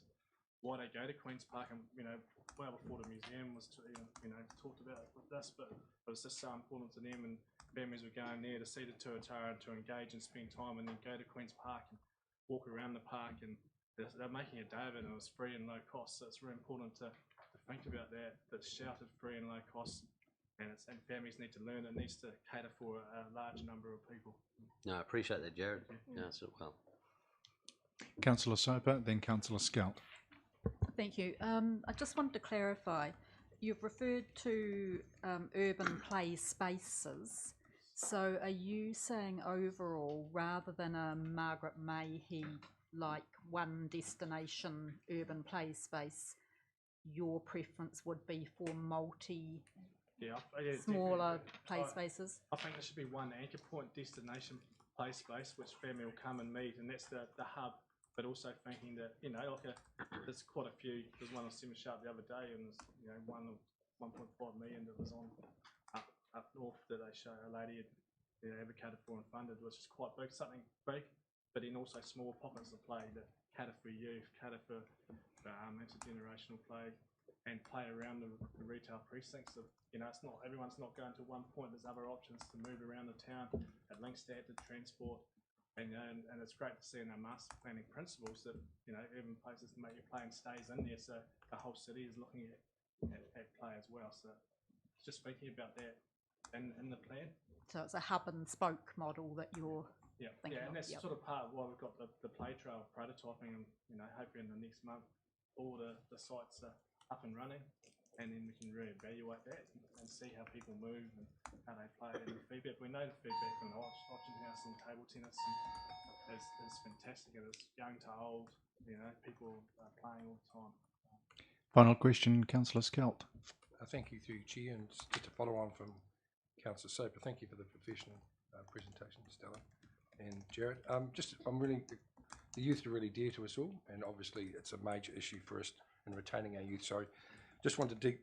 why they go to Queen's Park, and you know, well before the museum was talked about with this, but it was just so important to them, and families were going there to see the tuatara and to engage and spend time, and then go to Queen's Park and walk around the park, and they're making a day of it, and it was free and low cost. So it's really important to think about that. That's sheltered, free and low cost, and families need to learn. It needs to cater for a large number of people. No, I appreciate that, Jared. Yeah, so well. Councillor Soper, then Councillor Scout. Thank you. I just wanted to clarify. You've referred to urban play spaces. So are you saying overall, rather than a Margaret Mayhew like one destination urban play space, your preference would be for smaller play spaces? I think there should be one anchor point destination play space which family will come and meet, and that's the hub. But also thinking that, you know, there's quite a few. There's one on Seven Sharp the other day, and there's, you know, 1.5 million that was on up north that they show a lady had, you know, advocated for and funded, which is quite big, something big, but then also small pockets of play that cater for youth, cater for intergenerational play, and play around the retail precincts. Of, you know, it's not everyone's not going to one point. There's other options to move around the town at Linkstad to transport. And it's great to see in our master planning principles that, you know, even places to make your playing stays in there, so the whole city is looking at play as well. So just thinking about that in the plan. So it's a hub and spoke model that you're thinking and of. that's sort of part of why we've got the play trail prototyping, and you know, hopefully in the next month all the sites are up and running, and then we can reevaluate that and see how people move and how they play, and the feedback. We know the feedback from the auction house and table tennis is fantastic, and it's young to old, you know, people are playing all the time. Final question, Councillor Scout. Thank you through Chair, and just to follow on from Councillor Soper, thank you for the professional presentation, Stella and Jared. The youth are really dear to us all, and obviously it's a major issue for us in retaining our youth. So just want to dig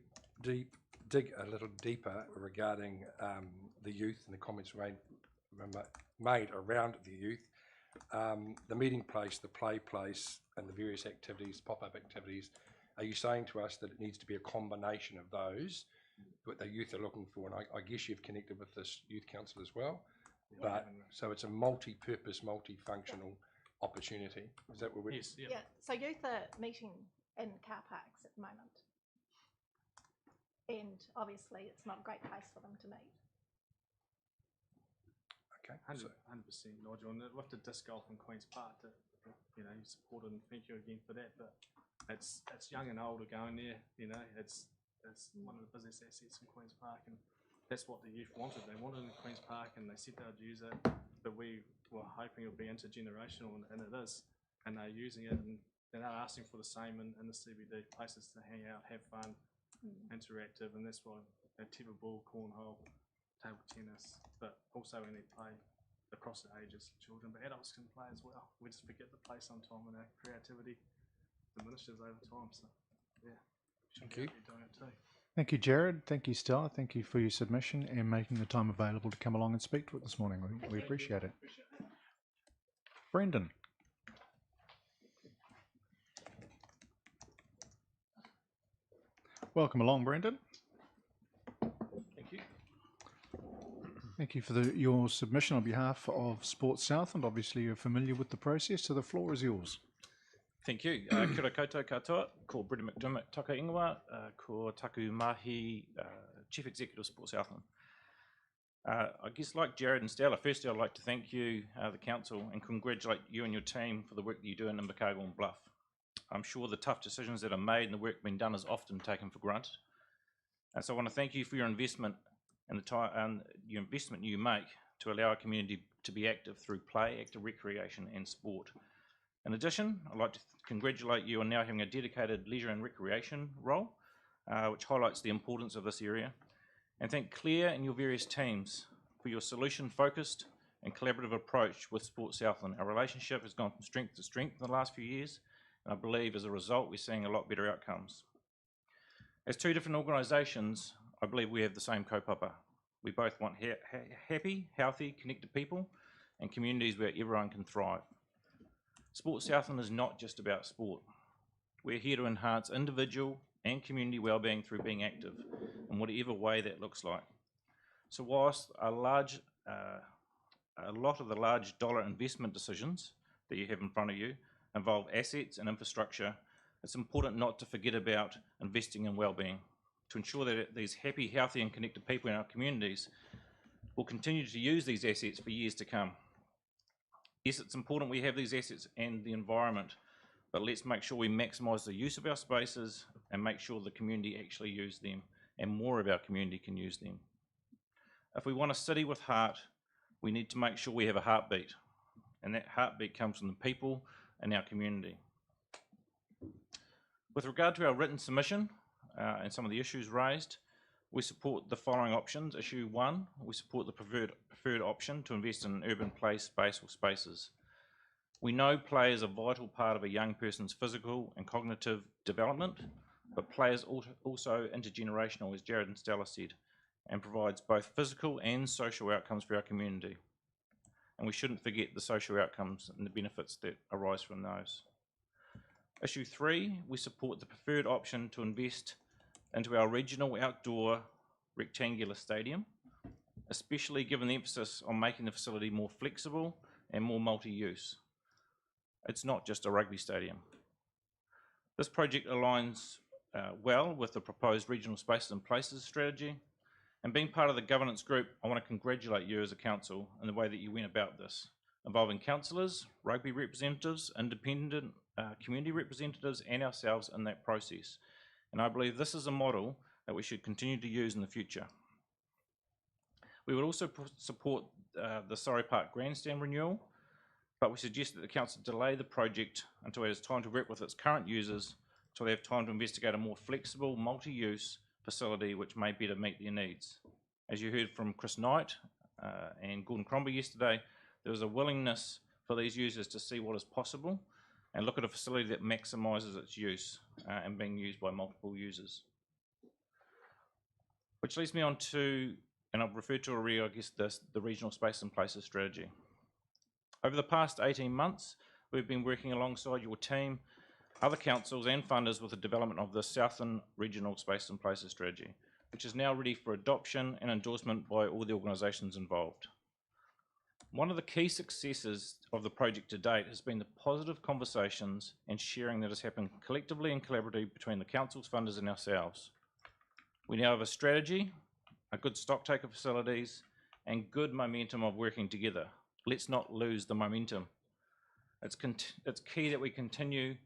a little deeper regarding the youth and the comments made around the youth. The meeting place, the play place, and the various activities, pop-up activities. Are you saying to us that it needs to be a combination of those, what the youth are looking for? And I guess you've connected with this youth council as well. But so it's a multi-purpose, multifunctional opportunity. Is that what we're? Yes. Yeah. So youth are meeting in car parks at the moment, and obviously it's not a great place for them to meet. Okay. 100%, Nigel. And with the disc golf in Queen's Park, you know, you supported, and thank you again for that. But it's young and old are going there. You know, it's one of the busiest assets in Queen's Park, and that's what the youth wanted. They wanted it in Queen's Park, and they said they'd use it. But we were hoping it would be intergenerational, and it is. And they're using it, and they're asking for the same in the CBD, places to hang out, have fun, interactive, and that's why tetherball, cornhole, table tennis, but also we need play across the ages, children, but adults can play as well. We just forget to play sometime and our creativity diminishes over time, so yeah. Thank you. Doing it too. Thank you, Jared. Thank you, Stella. Thank you for your submission and making the time available to come along and speak to it this morning. We appreciate it. Brendan. Welcome along, Brendan. Thank you. Thank you for your submission on behalf of Sports Southland. Obviously, you're familiar with the process, so the floor is yours. Thank you. Kia ora koutou katoa, ko Brendan McDermott, taka ingoa, ko taku mahi, Chief Executive of Sports Southland. I guess like Jared and Stella, firstly I'd like to thank you, the Council, and congratulate you and your team for the work that you do in Invercargill and Bluff. I'm sure the tough decisions that are made and the work being done is often taken for granted. And so I want to thank you for your investment and the time and your investment you make to allow our community to be active through play, active recreation and sport. In addition, I'd like to congratulate you on now having a dedicated leisure and recreation role, which highlights the importance of this area, and thank Claire and your various teams for your solution-focused and collaborative approach with Sports Southland. Our relationship has gone from strength to strength in the last few years, and I believe as a result we're seeing a lot better outcomes. As two different organisations, I believe we have the same kaupapa. We both want happy, healthy, connected people and communities where everyone can thrive. Sports Southland is not just about sport. We're here to enhance individual and community wellbeing through being active in whatever way that looks like. So whilst a lot of the large dollar investment decisions that you have in front of you involve assets and infrastructure, it's important not to forget about investing in wellbeing to ensure that these happy, healthy and connected people in our communities will continue to use these assets for years to come. Yes, it's important we have these assets and the environment, but let's make sure we maximise the use of our spaces and make sure the community actually use them and more of our community can use them. If we want a city with heart, we need to make sure we have a heartbeat, and that heartbeat comes from the people in our community. With regard to our written submission and some of the issues raised, we support the following options. Issue 1, we support the preferred option to invest in an urban play space or spaces. We know play is a vital part of a young person's physical and cognitive development, but play is also intergenerational, as Jared and Stella said, and provides both physical and social outcomes for our community. And we shouldn't forget the social outcomes and the benefits that arise from those. Issue 3, we support the preferred option to invest into our regional outdoor rectangular stadium, especially given the emphasis on making the facility more flexible and more multi-use. It's not just a rugby stadium. This project aligns well with the proposed regional spaces and places strategy, and being part of the governance group, I want to congratulate you as a council in the way that you went about this, involving councillors, rugby representatives, independent community representatives and ourselves in that process. And I believe this is a model that we should continue to use in the future. We would also support the Surrey Park Grandstand renewal, but we suggest that the council delay the project until it has time to work with its current users, until they have time to investigate a more flexible, multi-use facility which may better meet their needs. As you heard from Chris Knight and Gordon Crombie yesterday, there was a willingness for these users to see what is possible and look at a facility that maximises its use and being used by multiple users. Which leads me on to, and I've referred to already, I guess, the regional space and places strategy. Over the past 18 months, we've been working alongside your team, other councils and funders with the development of the Southland Regional Space and Places strategy, which is now ready for adoption and endorsement by all the organisations involved. One of the key successes of the project to date has been the positive conversations and sharing that has happened collectively and collaboratively between the councils, funders and ourselves. We now have a strategy, a good stocktaker facilities and good momentum of working together. Let's not lose the momentum. It's key that we continue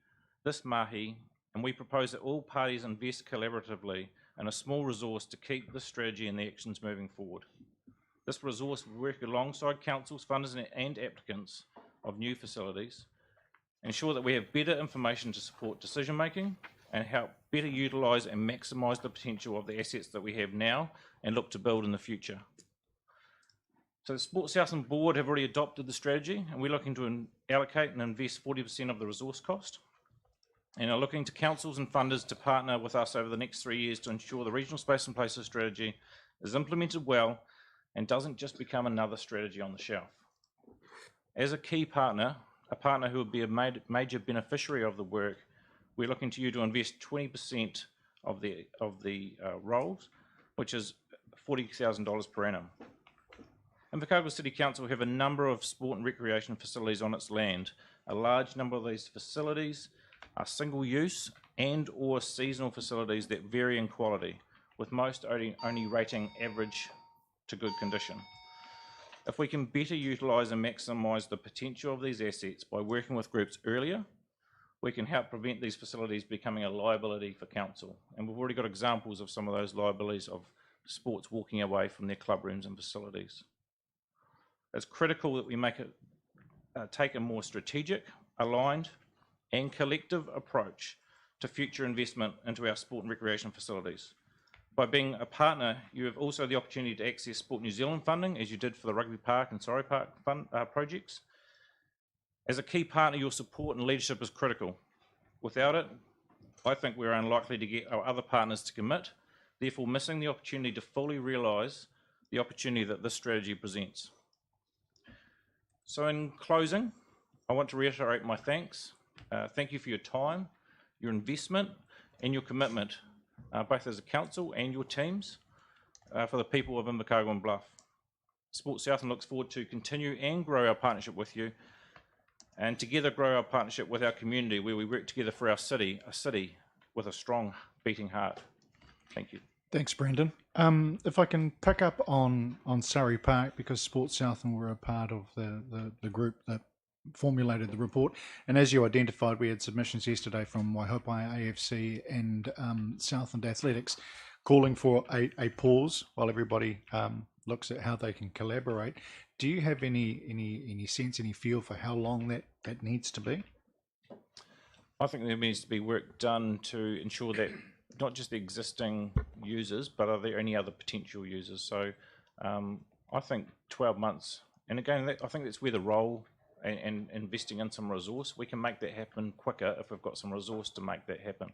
this mahi, and we propose that all parties invest collaboratively in a small resource to keep the strategy and the actions moving forward. This resource will work alongside councils, funders and applicants of new facilities ensure that we have better information to support decision making, and help better utilise and maximise the potential of the assets that we have now and look to build in the future. So the Sports Southland Board have already adopted the strategy, and we're looking to allocate and invest 40% of the resource cost, and are looking to councils and funders to partner with us over the next 3 years to ensure the regional space and places strategy is implemented well and doesn't just become another strategy on the shelf. As a key partner, a partner who would be a major beneficiary of the work, we're looking to you to invest 20% of the roles, which is $40,000 per annum. Invercargill City Council have a number of sport and recreation facilities on its land. A large number of these facilities are single use and or seasonal facilities that vary in quality, with most only rating average to good condition. If we can better utilise and maximise the potential of these assets by working with groups earlier, we can help prevent these facilities becoming a liability for council. And we've already got examples of some of those liabilities of sports walking away from their club rooms and facilities. It's critical that we take a more strategic, aligned and collective approach to future investment into our sport and recreation facilities. By being a partner, you have also the opportunity to access Sport New Zealand funding, as you did for the Rugby Park and Surrey Park projects. As a key partner, your support and leadership is critical. Without it, I think we're unlikely to get our other partners to commit, therefore missing the opportunity to fully realise the opportunity that this strategy presents. So in closing, I want to reiterate my thanks. Thank you for your time, your investment and your commitment, both as a council and your teams, for the people of Invercargill and Bluff. Sports Southland looks forward to continue and grow our partnership with you, and together grow our partnership with our community, where we work together for our city, a city with a strong beating heart. Thank you. Thanks, Brendan. If I can pick up on Surrey Park, because Sports Southland were a part of the group that formulated the report, and as you identified, we had submissions yesterday from Waihopai AFC and Southland Athletics calling for a pause while everybody looks at how they can collaborate. Do you have any sense, any feel for how long that needs to be? I think there needs to be work done to ensure that not just the existing users, but are there any other potential users? So I think 12 months, and again, I think that's where the role and investing in some resource, we can make that happen quicker if we've got some resource to make that happen.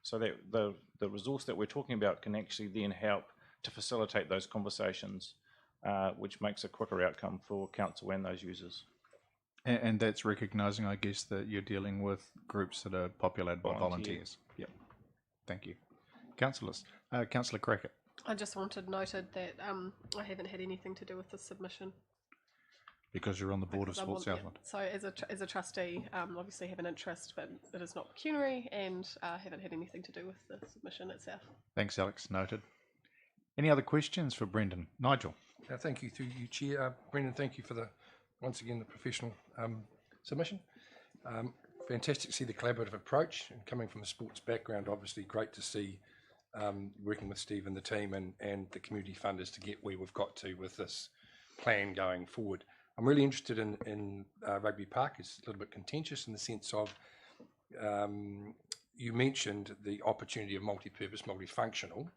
So that the resource that we're talking about can actually then help to facilitate those conversations, which makes a quicker outcome for council and those users. And that's recognising, I guess, that you're dealing with groups that are populated by volunteers. Yep. Thank you. Councillors. Councillor Crackett. I just wanted noted that I haven't had anything to do with this submission. Because you're on the board of Sports Southland. So as a trustee, obviously have an interest, but it is not pecuniary, and haven't had anything to do with the submission itself. Thanks, Alex. Noted. Any other questions for Brendan? Nigel. Thank you through you, Chair. Brendan, thank you for once again the professional submission. Fantastic to see the collaborative approach, and coming from a sports background, obviously great to see working with Steve and the team and the community funders to get where we've got to with this plan going forward. I'm really interested in Rugby Park. It's a little bit contentious in the sense of you mentioned the opportunity of multi-purpose, multifunctional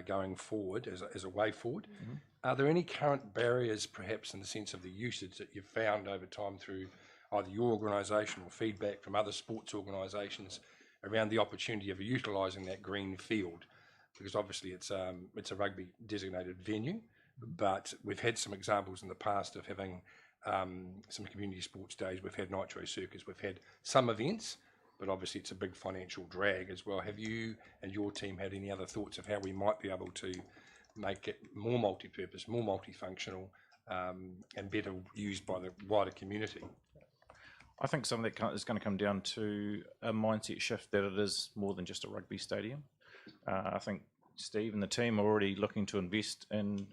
going forward as a way forward. Mm-hmm. Are there any current barriers, perhaps, in the sense of the usage that you've found over time through either your organisation or feedback from other sports organisations around the opportunity of utilising that green field? Because obviously it's a rugby designated venue, but we've had some examples in the past of having some community sports days. We've had Nitro Circus, we've had some events, but obviously it's a big financial drag as well. Have you and your team had any other thoughts of how we might be able to make it more multi-purpose, more multifunctional, and better used by the wider community? I think some of that is going to come down to a mindset shift that it is more than just a rugby stadium. I think Steve and the team are already looking to invest in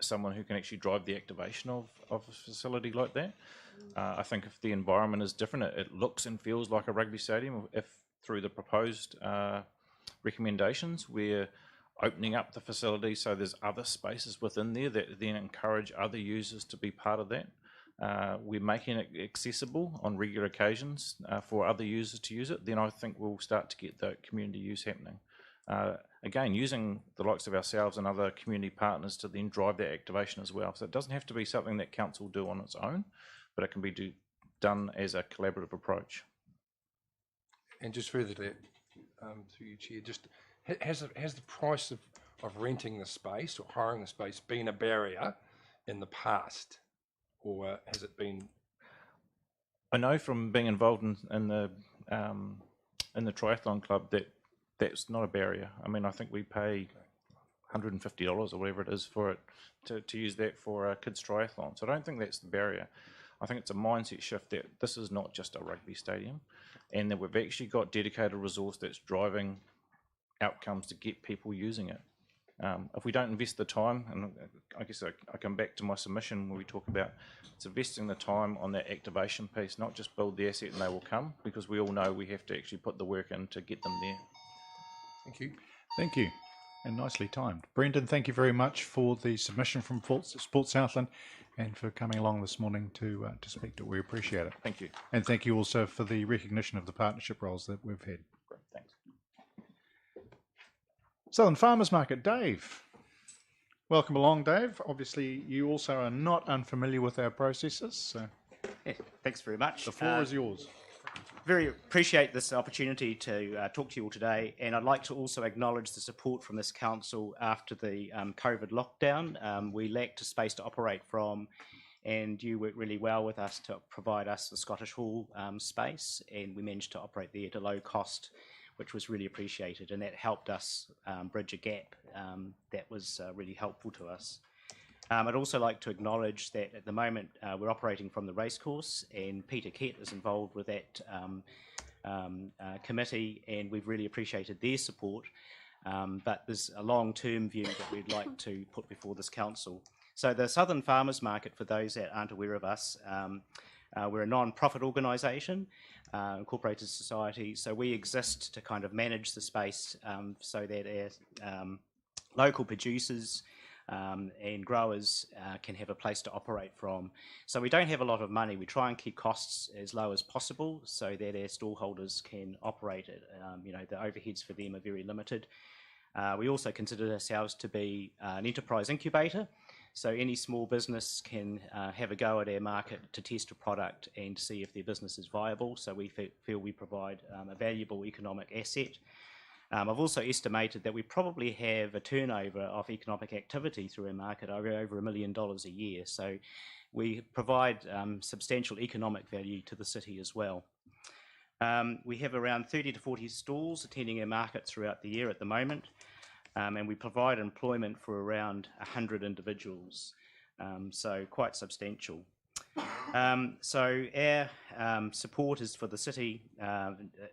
someone who can actually drive the activation of a facility like that. I think if the environment is different, it looks and feels like a rugby stadium. If through the proposed recommendations, we're opening up the facility so there's other spaces within there that then encourage other users to be part of that. we're making it accessible on regular occasions for other users to use it, then I think we'll start to get the community use happening. Again, using the likes of ourselves and other community partners to then drive that activation as well. So it doesn't have to be something that council do on its own, but it can be done as a collaborative approach. And just further to that, through you, Chair, just has the price of renting the space or hiring the space been a barrier in the past, or has it been? I know from being involved in the triathlon club that that's not a barrier. I mean, I think we pay $150 or whatever it is for it to use that for a kids triathlon. So I don't think that's the barrier. I think it's a mindset shift that this is not just a rugby stadium, and that we've actually got dedicated resource that's driving outcomes to get people using it. If we don't invest the time, and I guess I come back to my submission where we talk about it's investing the time on that activation piece, not just build the asset and they will come, because we all know we have to actually put the work in to get them there. Thank you. Thank you. And nicely timed. Brendan, thank you very much for the submission from Sports Southland and for coming along this morning to speak to it. We appreciate it. Thank you. And thank you also for the recognition of the partnership roles that we've had. Great, thanks. Southern Farmers Market, Dave. Welcome along, Dave. Obviously, you also are not unfamiliar with our processes. So yeah, thanks very much. The floor is yours. Very appreciate this opportunity to talk to you all today, and I'd like to also acknowledge the support from this council after the COVID lockdown. We lacked a space to operate from, and you worked really well with us to provide us the Scottish Hall space, and we managed to operate there at a low cost, which was really appreciated, and that helped us bridge a gap that was really helpful to us. I'd also like to acknowledge that at the moment we're operating from the racecourse, and Peter Kett is involved with that committee, and we've really appreciated their support. But there's a long-term view that we'd like to put before this council. So the Southern Farmers Market, for those that aren't aware of us, we're a non-profit organisation, incorporated society, so we exist to kind of manage the space so that our local producers and growers can have a place to operate from. So we don't have a lot of money. We try and keep costs as low as possible so that our stallholders can operate it. The overheads for them are very limited. We also consider ourselves to be an enterprise incubator. So any small business can have a go at our market to test a product and see if their business is viable. So we feel we provide a valuable economic asset. I've also estimated that we probably have a turnover of economic activity through our market over $1 million a year. So we provide substantial economic value to the city as well. We have around 30 to 40 stalls attending our market throughout the year at the moment, and we provide employment for around 100 individuals, so quite substantial. So our support is for the city,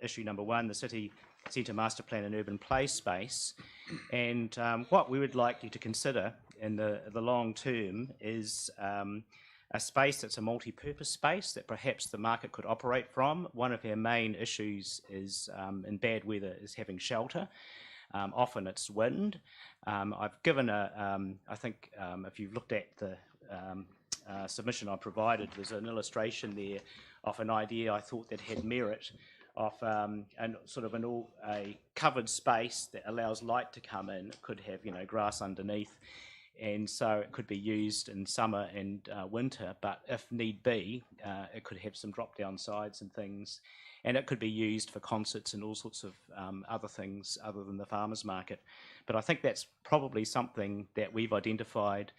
issue number one, the city centre master plan and urban play space, and what we would like you to consider in the long term is a space that's a multi-purpose space that perhaps the market could operate from. One of our main issues is in bad weather is having shelter. Often it's wind. I've given I think if you've looked at the submission I provided, there's an illustration there of an idea I thought that had merit of a covered space that allows light to come in. It could have grass underneath, and so it could be used in summer and winter, but if need be it could have some drop down sides and things, and it could be used for concerts and all sorts of other things other than the farmers market. But I think that's probably something that we've identified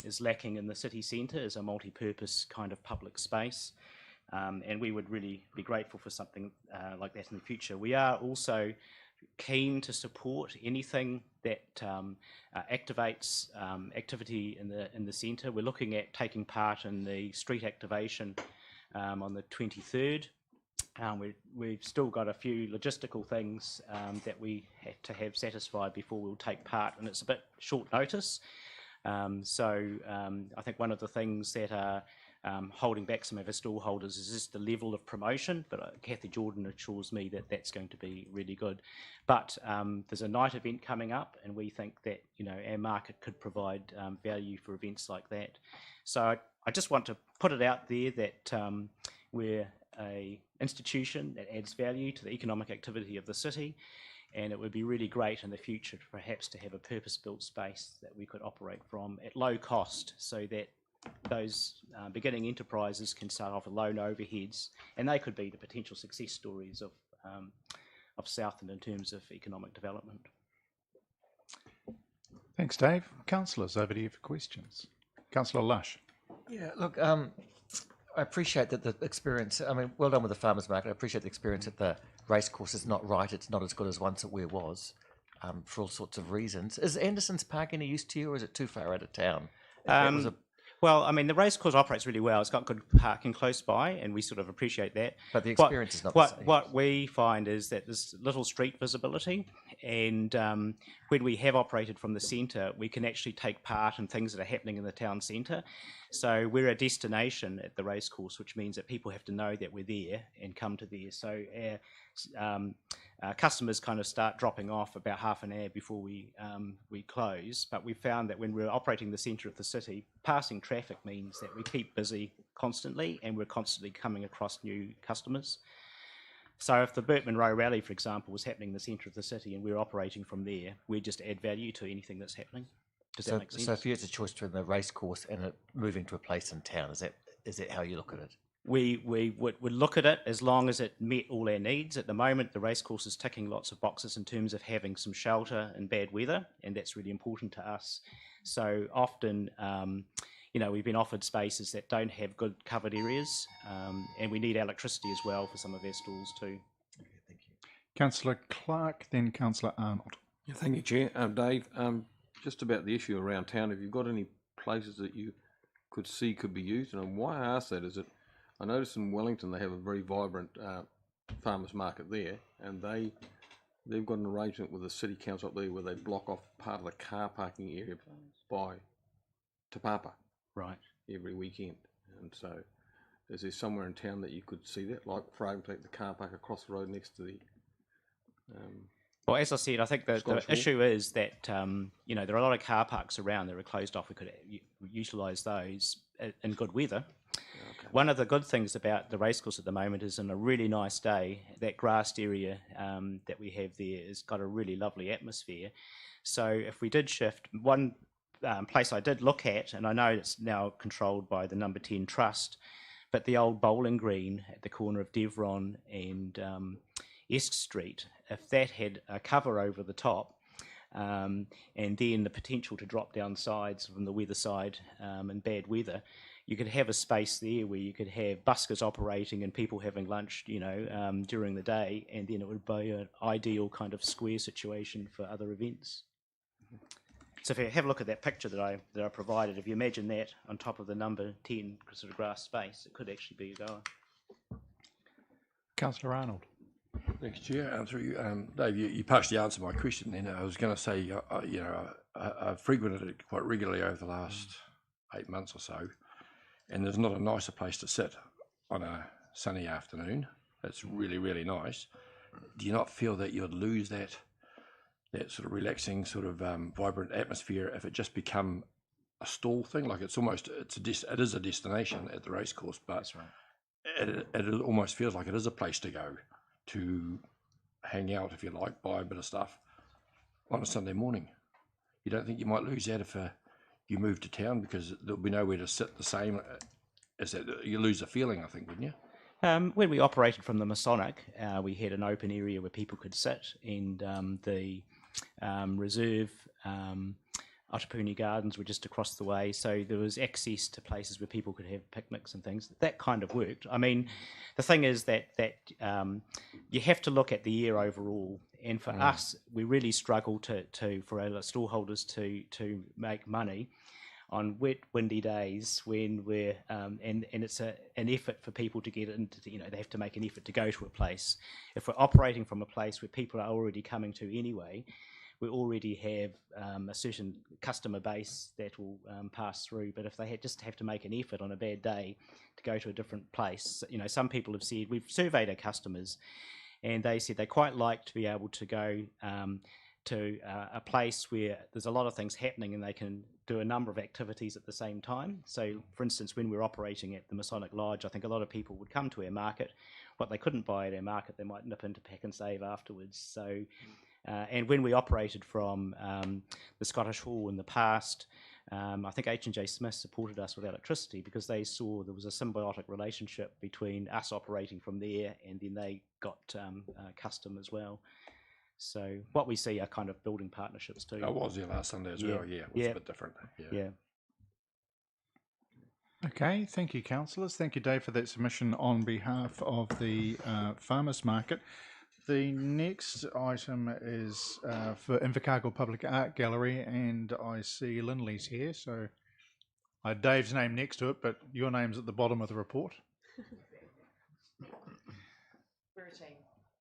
is lacking in the city centre, is a multi-purpose kind of public space. And we would really be grateful for something like that in the future. We are also keen to support anything that activates activity in the centre. We're looking at taking part in the street activation on the 23rd. We've still got a few logistical things that we have to have satisfied before we'll take part, and it's a bit short notice. So I think one of the things that are holding back some of our stall holders is just the level of promotion, but Kathy Jordan assures me that that's going to be really good. But there's a night event coming up, and we think that our market could provide value for events like that. So I just want to put it out there that we're a institution that adds value to the economic activity of the city, and it would be really great in the future perhaps to have a purpose-built space that we could operate from at low cost, so that those beginning enterprises can start off with low overheads, and they could be the potential success stories of Southland in terms of economic development. Thanks, Dave. Councillors, over to you for questions. Councillor Lush. Yeah, look, I appreciate that the experience, I mean, well done with the farmers market. I appreciate the experience at the racecourse is not right. It's not as good as once it was, for all sorts of reasons. Is Anderson's Park any use to you, or is it too far out of town? Well, I mean, the racecourse operates really well. It's got good parking close by, and we sort of appreciate that. But the experience is not the same. What we find is that there's little street visibility, and when we have operated from the centre, we can actually take part in things that are happening in the town centre. So we're a destination at the racecourse, which means that people have to know that we're there and come to there. So our customers kind of start dropping off about half an hour before we close. But we found that when we're operating the centre of the city, passing traffic means that we keep busy constantly, and we're constantly coming across new customers. So if the Burt Munro Rally, for example, was happening in the centre of the city and we're operating from there, we just add value to anything that's happening. Does that make sense? So if you had a choice between the racecourse and it moving to a place in town, is that how you look at it? We would look at it as long as it met all our needs. At the moment, the racecourse is ticking lots of boxes in terms of having some shelter in bad weather, and that's really important to us. So often, we've been offered spaces that don't have good covered areas, and we need electricity as well for some of our stalls too. Okay, thank you. Councillor Clark, then Councillor Arnold. Yeah, thank you, Chair. Dave, just about the issue around town, have you got any places that you could see could be used? And why I ask that is that I noticed in Wellington they have a very vibrant farmers market there, and they've got an arrangement with the city council up there where they block off part of the car parking area by Te Papa. Right. Every weekend. And so is there somewhere in town that you could see that, like for argument, take the car park across the road next to the well, as I said, I think the issue is that there are a lot of car parks around that are closed off. We could utilise those in good weather. Okay. One of the good things about the racecourse at the moment is, on a really nice day, that grassed area that we have there has got a really lovely atmosphere. So if we did shift, one place I did look at, and I know it's now controlled by the Number 10 Trust, but the old bowling green at the corner of Devron and Esk Street, if that had a cover over the top, and then the potential to drop down sides from the weather side in bad weather, you could have a space there where you could have buskers operating and people having lunch, during the day, and then it would be an ideal kind of square situation for other events. So if you have a look at that picture that I provided, if you imagine that on top of the Number 10 sort of grass space, it could actually be a goer. Councillor Arnold. Thanks, Chair. Through you, Dave, you partially answered my question. Then I was going to say, I've frequented it quite regularly over the last 8 months or so, and there's not a nicer place to sit on a sunny afternoon. It's really, really nice. Do you not feel that you'd lose that sort of relaxing, sort of vibrant atmosphere if it just become a stall thing? Like it is a destination at the racecourse, but that's right. It almost feels like it is a place to go to hang out, if you like, buy a bit of stuff on a Sunday morning. You don't think you might lose that if you move to town, because there'll be nowhere to sit the same as that? You lose the feeling, I think, wouldn't you? When we operated from the Masonic, we had an open area where people could sit, and the reserve Otapuni Gardens were just across the way, so there was access to places where people could have picnics and things. That kind of worked. I mean, the thing is that you have to look at the year overall, and for us, we really struggle for our stallholders to make money on wet, windy days when we're and it's an effort for people to get into. They have to make an effort to go to a place. If we're operating from a place where people are already coming to anyway, we already have a certain customer base that will pass through. But if they just have to make an effort on a bad day to go to a different place, some people have said, we've surveyed our customers, and they said they quite like to be able to go to a place where there's a lot of things happening and they can do a number of activities at the same time. So, for instance, when we're operating at the Masonic Lodge, I think a lot of people would come to our market. What they couldn't buy at our market, they might nip into Pack and Save afterwards. So, and when we operated from the Scottish Hall in the past, I think H&J Smith supported us with electricity because they saw there was a symbiotic relationship between us operating from there, and then they got custom as well. So what we see are kind of building partnerships too. I was there last Sunday as well, yeah. It was a bit different. Yeah. Okay, thank you, councillors. Thank you, Dave, for that submission on behalf of the Farmers Market. The next item is for Invercargill Public Art Gallery, and I see Lindley's here, so Dave's name next to it, but your name's at the bottom of the report.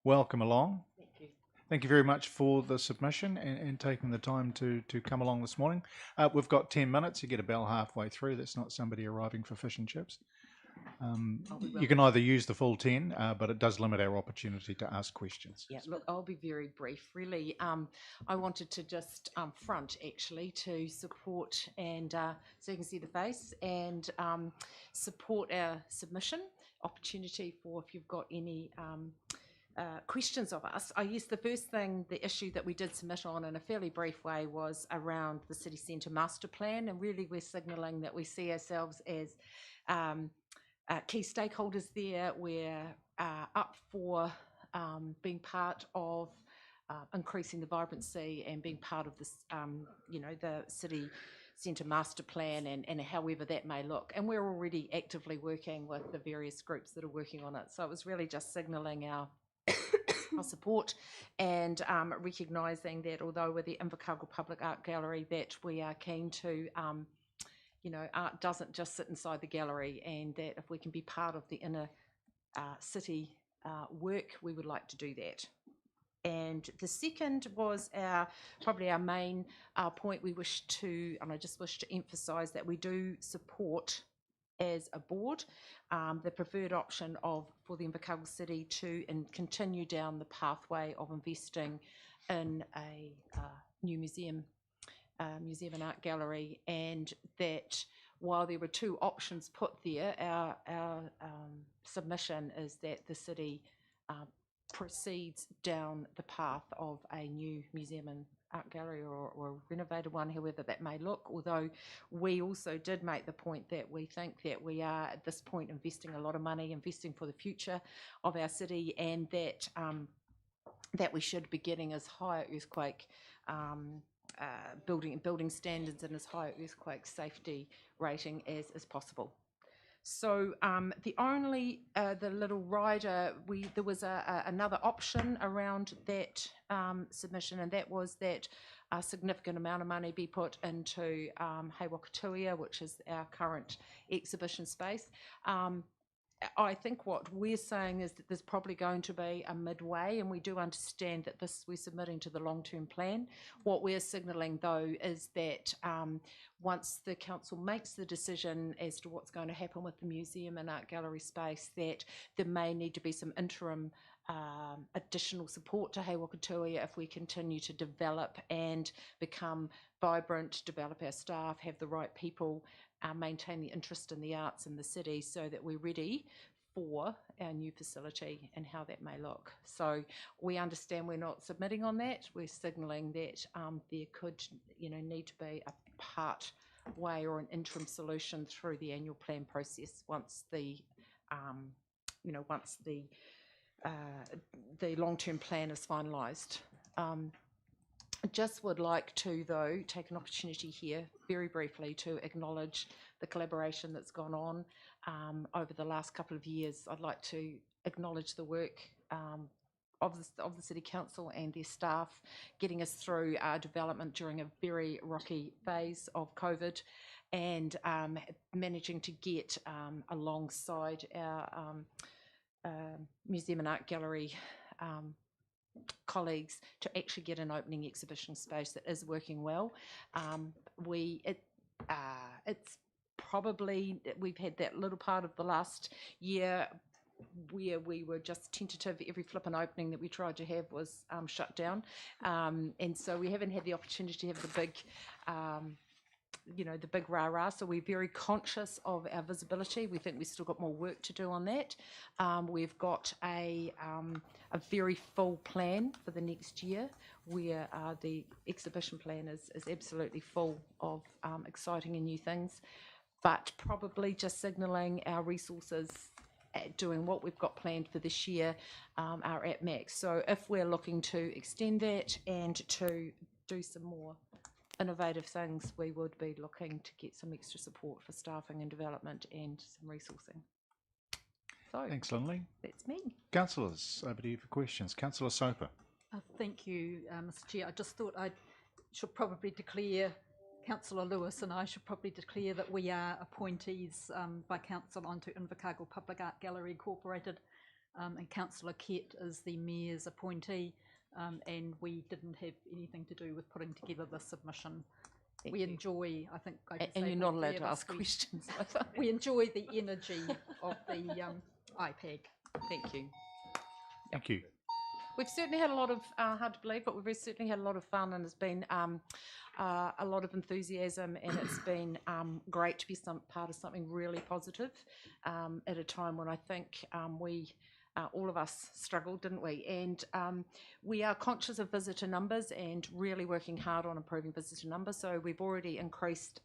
Welcome along. Thank you. Thank you very much for the submission and taking the time to come along this morning. We've got 10 minutes. You get a bell halfway through. That's not somebody arriving for fish and chips. You can either use the full 10, but it does limit our opportunity to ask questions. Yeah, look, I'll be very brief. Really, I wanted to just front actually to support and so you can see the face and support our submission opportunity for if you've got any questions of us. I guess the first thing, the issue that we did submit on in a fairly brief way was around the city centre master plan, and really we're signalling that we see ourselves as key stakeholders there. We're up for being part of increasing the vibrancy and being part of this, the city centre master plan and however that may look. And we're already actively working with the various groups that are working on it. So it was really just signalling our support and recognising that although we're the Invercargill Public Art Gallery, that we are keen to art doesn't just sit inside the gallery, and that if we can be part of the inner city work, we would like to do that. And the second was probably our main point we wish to, and I just wish to emphasise that we do support as a board the preferred option for the Invercargill City to continue down the pathway of investing in a new museum and art gallery, and that while there were two options put there, our submission is that the city proceeds down the path of a new museum and art gallery or a renovated one, however that may look, although we also did make the point that we think that we are at this point investing a lot of money, investing for the future of our city, and that that we should be getting as high earthquake building standards and as high earthquake safety rating as possible. So the only the little rider, there was another option around that submission, and that was that a significant amount of money be put into Hei Wakatuia, which is our current exhibition space. I think what we're saying is that there's probably going to be a midway, and we do understand that we're submitting to the long-term plan. What we're signalling, though, is that once the council makes the decision as to what's going to happen with the museum and art gallery space, that there may need to be some interim additional support to Hei Wakatuia if we continue to develop and become vibrant, develop our staff, have the right people, maintain the interest in the arts in the city, so that we're ready for our new facility and how that may look. So we understand we're not submitting on that. We're signalling that there could need to be a part way or an interim solution through the annual plan process once the long-term plan is finalised. I just would like to, though, take an opportunity here very briefly to acknowledge the collaboration that's gone on over the last couple of years. I'd like to acknowledge the work of the City Council and their staff getting us through our development during a very rocky phase of COVID, and managing to get alongside our museum and art gallery colleagues to actually get an opening exhibition space that is working well. It's probably, we've had that little part of the last year where we were just tentative. Every flippin' opening that we tried to have was shut down, and so we haven't had the opportunity to have the big the big rah-rah. So we're very conscious of our visibility. We think we've still got more work to do on that. We've got a very full plan for the next year, where the exhibition plan is absolutely full of exciting and new things, but probably just signalling our resources at doing what we've got planned for this year are at max. So if we're looking to extend that and to do some more innovative things, we would be looking to get some extra support for staffing and development and some resourcing. So Thanks, Lindley. That's me. Councillors, over to you for questions. Councillor Soper. Thank you, Mr. Chair. I just thought I should probably declare, Councillor Lewis and I should probably declare that we are appointees by Council onto Invercargill Public Art Gallery Incorporated, and Councillor Kett is the Mayor's appointee, and we didn't have anything to do with putting together the submission. Thank we you. enjoy, I think, And you're not allowed to ask questions. We enjoy the energy of the IPAG. Thank you. Thank you. We've certainly had a lot of, hard to believe, but we've certainly had a lot of fun, and it's been a lot of enthusiasm, and it's been great to be part of something really positive at a time when I think all of us struggled, didn't we? And we are conscious of visitor numbers and really working hard on improving visitor numbers. So we've already increased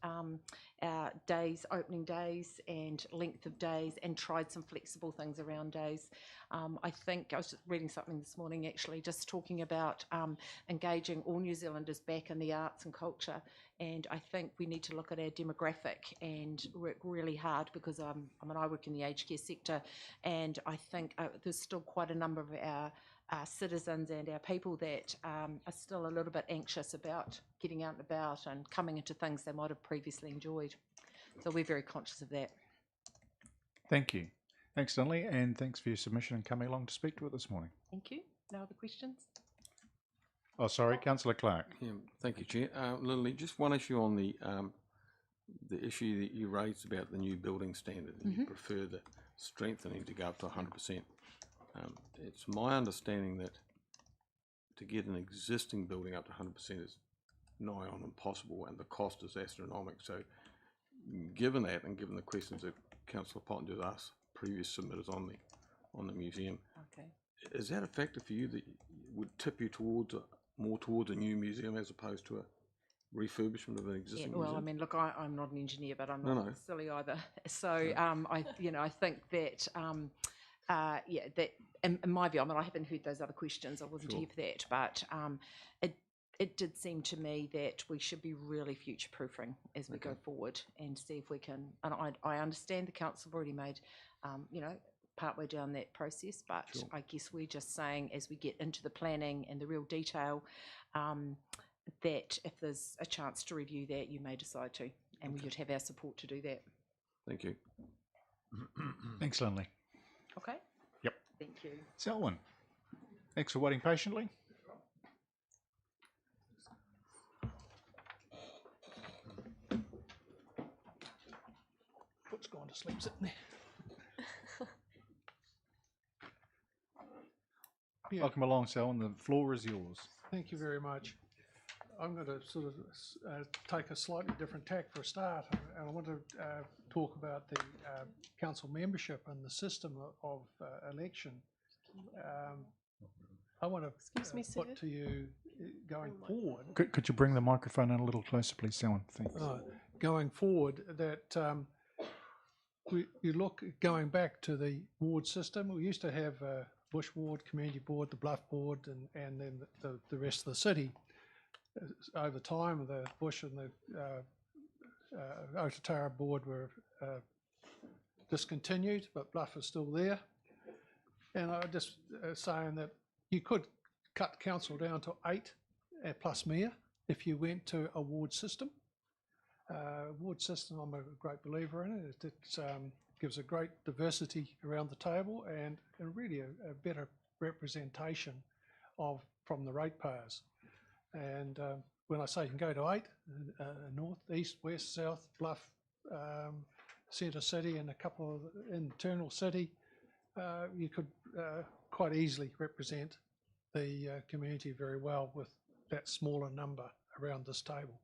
our days, opening days and length of days, and tried some flexible things around days. I think I was just reading something this morning, actually, just talking about engaging all New Zealanders back in the arts and culture. And I think we need to look at our demographic and work really hard, because I work in the aged care sector, and I think there's still quite a number of our citizens and our people that are still a little bit anxious about getting out and about and coming into things they might have previously enjoyed. So we're very conscious of that. Thank you. Thanks, Lindley, and thanks for your submission and coming along to speak to it this morning. Thank you. No other questions? Oh, sorry, Councillor Clark. Yeah, thank you, Chair. Lindley, just one issue on the issue that you raised about the new building standard. You prefer the strengthening to go up to 100%. It's my understanding that to get an existing building up to 100% is nigh on impossible, and the cost is astronomical. So, given that, and given the questions that Councillor Potton just asked previous submitters on the museum, is that a factor for you that would tip you towards more towards a new museum as opposed to a refurbishment of an existing well, museum? I mean, look, I'm not an engineer, but I'm not No. silly either. So I think that that in my view, I mean, I haven't heard those other questions. I wasn't here for that, but it did seem to me that we should be really future-proofing as we go forward and see if we can. And I understand the council have already made, partway down that process, but I guess we're just saying, as we get into the planning and the real detail, that if there's a chance to review that, you may decide to, and we would have our support to do that. Thank you. Thanks, Lindley. Okay. Yep. Thank you. Selwyn, thanks for waiting patiently. Foot's gone to sleep sitting there. Yeah. Welcome along, Selwyn. The floor is yours. Thank you very much. I'm going to sort of take a slightly different tack for a start, and I want to talk about the council membership and the system of election. I want to put to you going forward. Could you bring the microphone in a little closer, please, Selwyn? Thanks. Going forward, that you look going back to the ward system. We used to have Bush Ward, Community Board, the Bluff Board, and then the rest of the city. Over time, the Bush and the Ototara Board were discontinued, but Bluff is still there. And I just saying that you could cut council down to 8 plus mayor if you went to a ward system. Ward system, I'm a great believer in it. It gives a great diversity around the table and really a better representation from the ratepayers. And when I say you can go to 8, north, east, west, south, Bluff, centre city and a couple of internal city, you could quite easily represent the community very well with that smaller number around this table.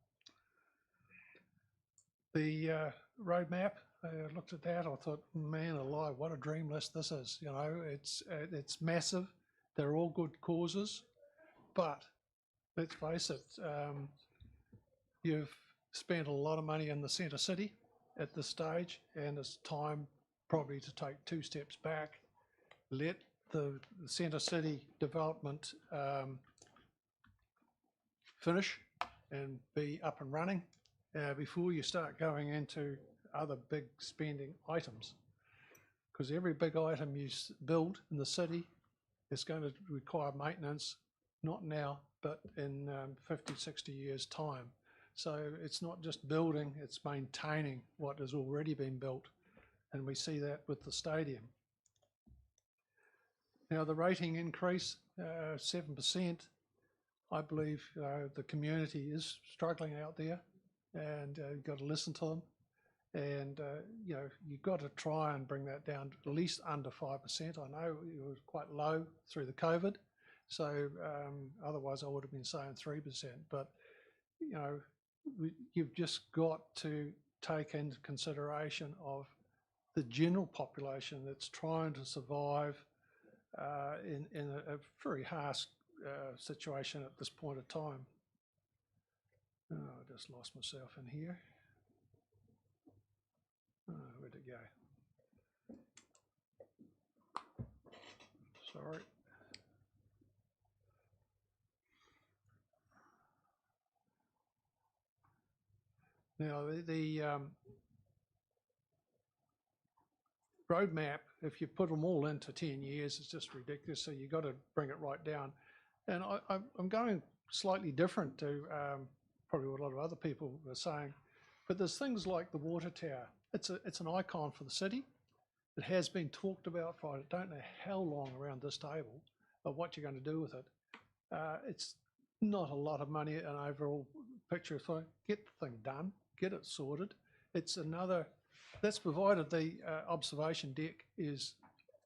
The roadmap, I looked at that, I thought, man alive, what a dream list this is. You know, it's massive, they're all good causes, but let's face it, you've spent a lot of money in the centre city at this stage, and it's time probably to take 2 steps back, let the centre city development finish and be up and running before you start going into other big spending items. Because every big item you build in the city is going to require maintenance, not now, but in 50, 60 years' time. So it's not just building, it's maintaining what has already been built. And we see that with the stadium. Now the rating increase, 7%, I believe the community is struggling out there, and you've got to listen to them. And you know, you've got to try and bring that down to at least under 5%. I know it was quite low through the COVID, so otherwise I would have been saying 3%. But you know, you've just got to take into consideration of the general population that's trying to survive in a very harsh situation at this point of time. Oh, I just lost myself in here. Oh, where'd it go? Sorry. Now the roadmap, if you put them all into 10 years, it's just ridiculous. So you've got to bring it right down. And I'm going slightly different to probably what a lot of other people are saying. But there's things like the water tower. It's an icon for the city. It has been talked about for I don't know how long around this table of what you're going to do with it. It's not a lot of money an overall picture. So get the thing done, get it sorted. It's another, that's provided the observation deck is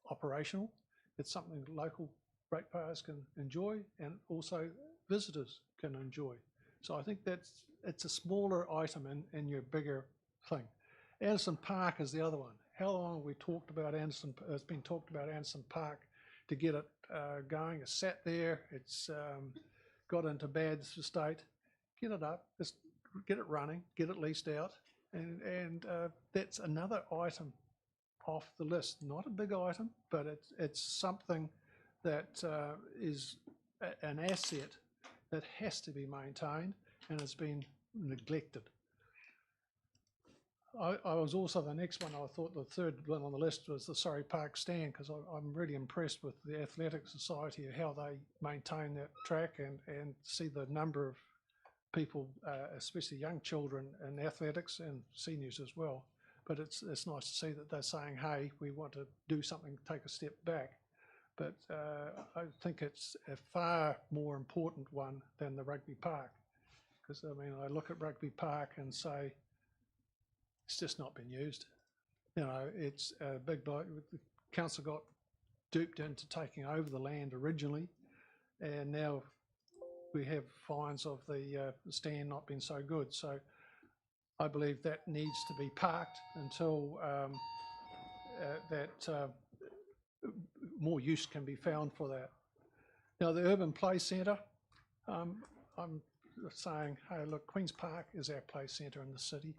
operational. It's something local ratepayers can enjoy and also visitors can enjoy. So I think it's a smaller item in your bigger thing. Anderson Park is the other one. How long have we talked about Anderson? It's been talked about Anderson Park to get it going. It's sat there. It's got into bad state. Get it up. Just get it running. Get it leased out. And that's another item off the list. Not a big item, but it's something that is an asset that has to be maintained and has been neglected. I was also the next one. I thought the third one on the list was the Surrey Park stand, because I'm really impressed with the Athletic Society and how they maintain that track and see the number of people, especially young children in athletics and seniors as well. But it's nice to see that they're saying, hey, we want to do something, take a step back. But I think it's a far more important one than the rugby park. Because, I mean, I look at rugby park and say, it's just not been used. You know, it's a big bloke. The council got duped into taking over the land originally, and now we have fines of the stand not being so good. So I believe that needs to be parked until more use can be found for that. Now the Urban Play Centre, I'm saying, hey, look, Queen's Park is our play centre in the city.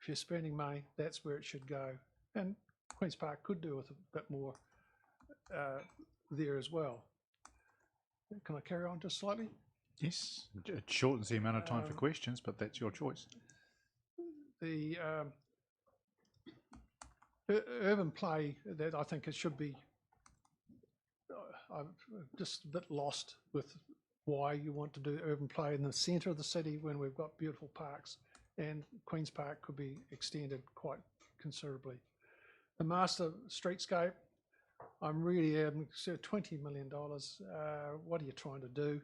If you're spending money, that's where it should go. And Queen's Park could do with a bit more there as well. Can I carry on just slightly? Yes, it shortens the amount of time for questions, but that's your choice. The urban play, that I think it should be, I'm just a bit lost with why you want to do urban play in the centre of the city when we've got beautiful parks, and Queen's Park could be extended quite considerably. The master streetscape, I'm really, so $20 million, what are you trying to do?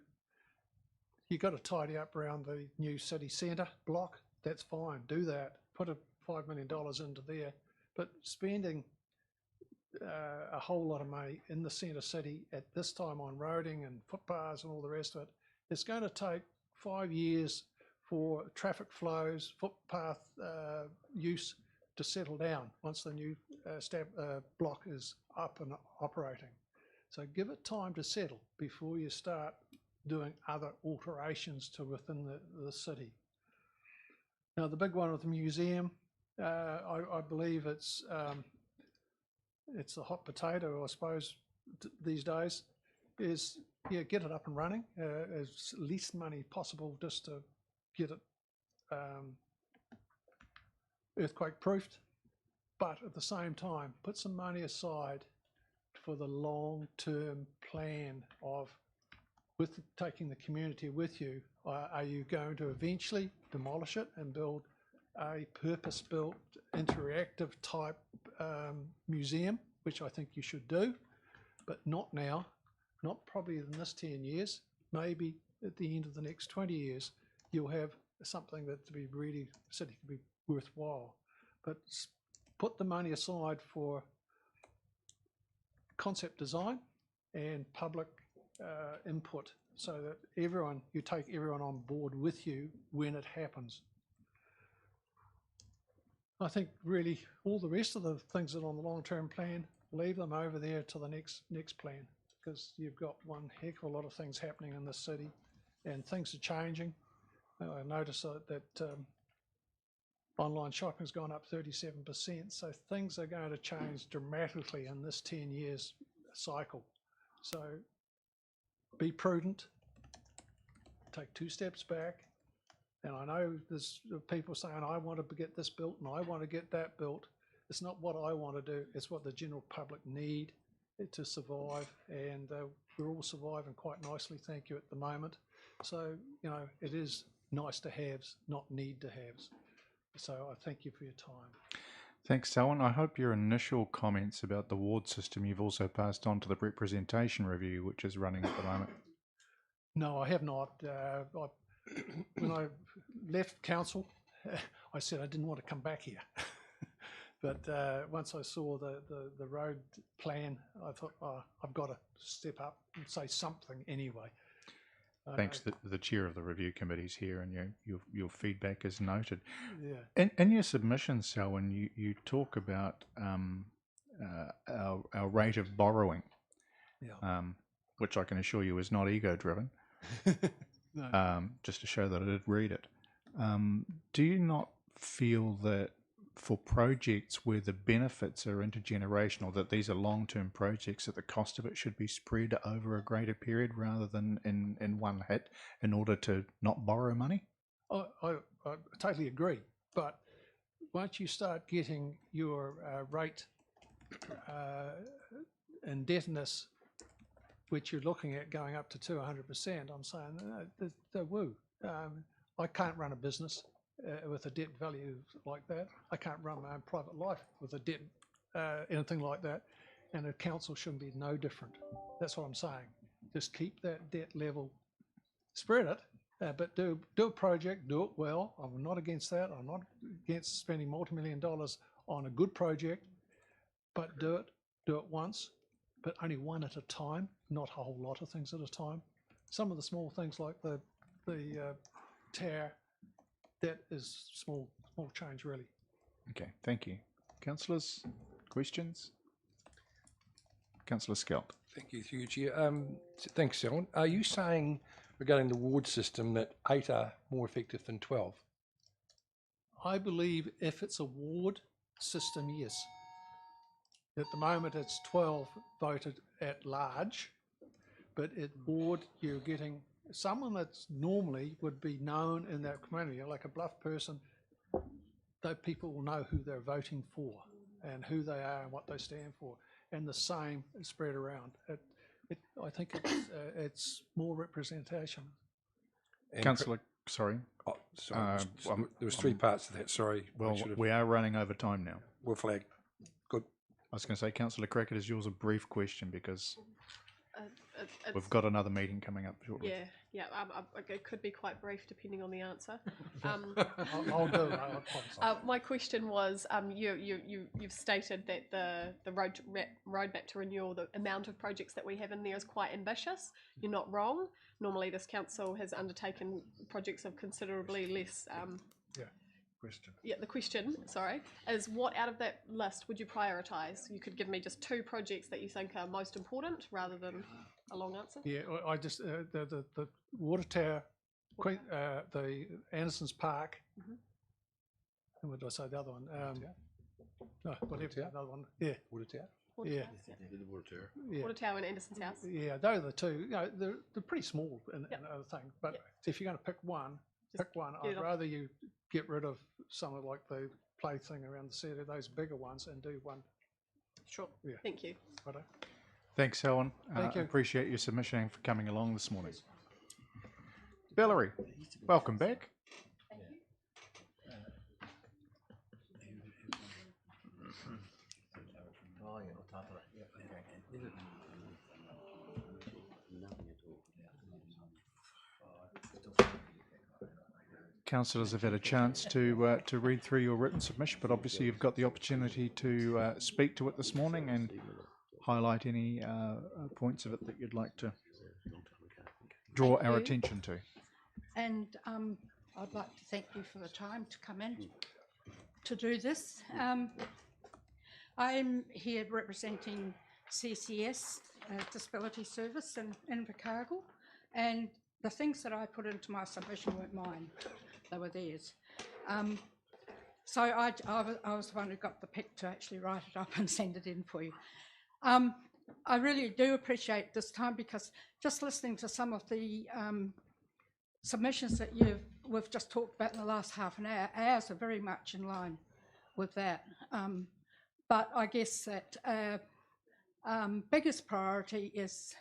You've got to tidy up around the new city centre block, that's fine, do that. Put $5 million into there, but spending a whole lot of money in the centre city at this time on roading and footpaths and all the rest of it, it's going to take 5 years for traffic flows, footpath use to settle down once the new block is up and operating. So give it time to settle before you start doing other alterations to within the city. Now the big one with the museum, I believe it's the hot potato, I suppose, these days, is get it up and running as least money possible just to get it earthquake proofed, but at the same time put some money aside for the long-term plan of taking the community with you. Are you going to eventually demolish it and build a purpose-built interactive type museum, which I think you should do, but not now, not probably in this 10 years, maybe at the end of the next 20 years, you'll have something that to be really city could be worthwhile. But put the money aside for concept design and public input so that you take everyone on board with you when it happens. I think really all the rest of the things that are on the long-term plan, leave them over there to the next plan, because you've got one heck of a lot of things happening in this city and things are changing. I noticed that online shopping's gone up 37%, so things are going to change dramatically in this 10 years cycle. So be prudent, take 2 steps back. And I know there's people saying, I want to get this built and I want to get that built. It's not what I want to do, it's what the general public need to survive. And we're all surviving quite nicely, thank you, at the moment. So, it is nice to haves, not need to haves. So I thank you for your time. Thanks, Selwyn. I hope your initial comments about the ward system you've also passed on to the representation review, which is running at the moment. No, I have not. When I left council, I said I didn't want to come back here. But once I saw the road plan, I thought, I've got to step up and say something anyway. Thanks. The chair of the review committee is here, and your feedback is noted. Yeah. In your submission, Selwyn, you talk about our rate of borrowing, which I can assure you is not ego-driven. No. Just to show that I did read it. Do you not feel that for projects where the benefits are intergenerational, that these are long-term projects, that the cost of it should be spread over a greater period rather than in one hit in order to not borrow money? I totally agree. But once you start getting your rate indebtedness, which you're looking at going up to 200%, I'm saying, woo. I can't run a business with a debt value like that. I can't run my own private life with a debt, anything like that. And a council shouldn't be no different. That's what I'm saying. Just keep that debt level, spread it, but do a project, do it well. I'm not against that. I'm not against spending multi-million dollars on a good project, but do it once, but only one at a time, not a whole lot of things at a time. Some of the small things like the tower, that is small change really. Okay, thank you. Councillors, questions? Councillor Scalp. Thank you, through you, Chair. Thanks, Selwyn. Are you saying regarding the ward system that 8 are more effective than 12? I believe if it's a ward system, yes. At the moment it's 12 voted at large, but at ward you're getting someone that's normally would be known in that community, like a Bluff person, that people will know who they're voting for and who they are and what they stand for, and the same is spread around. I think it's more representation. Councillor, sorry. Oh, sorry. There was 3 parts to that, sorry. Well, we are running over time now. We'll flag. Good. I was going to say, Councillor Crackett, is yours a brief question because It's- we've got another meeting coming up shortly. Yeah. It could be quite brief depending on the answer. I'll do it. I promise. My question was, you've stated that the roadmap to renewal, the amount of projects that we have in there is quite ambitious. You're not wrong. Normally, this council has undertaken projects of considerably less. Question. Yeah, the question, sorry, is what out of that list would you prioritise? You could give me just 2 projects that you think are most important rather than a long answer. Yeah, I just the water tower, the Anderson's Park. And what did I say? The other one. No, whatever. Another one. Yeah. Water tower. Yeah. The water tower. Yeah. Water tower and Anderson's house. Yeah, those are the two. You know, they're pretty small and other thing. But if you're going to pick one, get it I'd off. rather you get rid of some of like the play thing around the city, those bigger ones, and do one. Sure. Yeah. Thank you. Righto. Thanks, Helen. Thank you. Appreciate your submission and for coming along this morning. Valerie, welcome back. Councillors have had a chance to read through your written submission, but obviously you've got the opportunity to speak to it this morning and highlight any points of it that you'd like to draw Thank our you. attention to. And I'd like to thank you for the time to come in to do this. I'm here representing CCS, Disability Service in Invercargill, and the things that I put into my submission weren't mine, they were theirs. So I was the one who got the pick to actually write it up and send it in for you. I really do appreciate this time because just listening to some of the submissions that we've just talked about in the last half an hour, ours are very much in line with that. But I guess that biggest priority is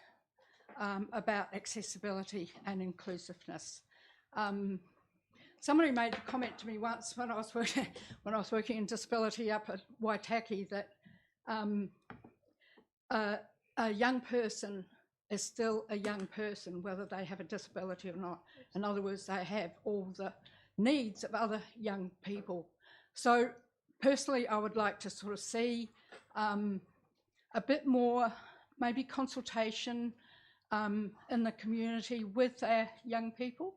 about accessibility and inclusiveness. Somebody made a comment to me once when I was working in disability up at Waitaki that a young person is still a young person, whether they have a disability or not. In other words, they have all the needs of other young people. So personally, I would like to sort of see a bit more maybe consultation in the community with our young people.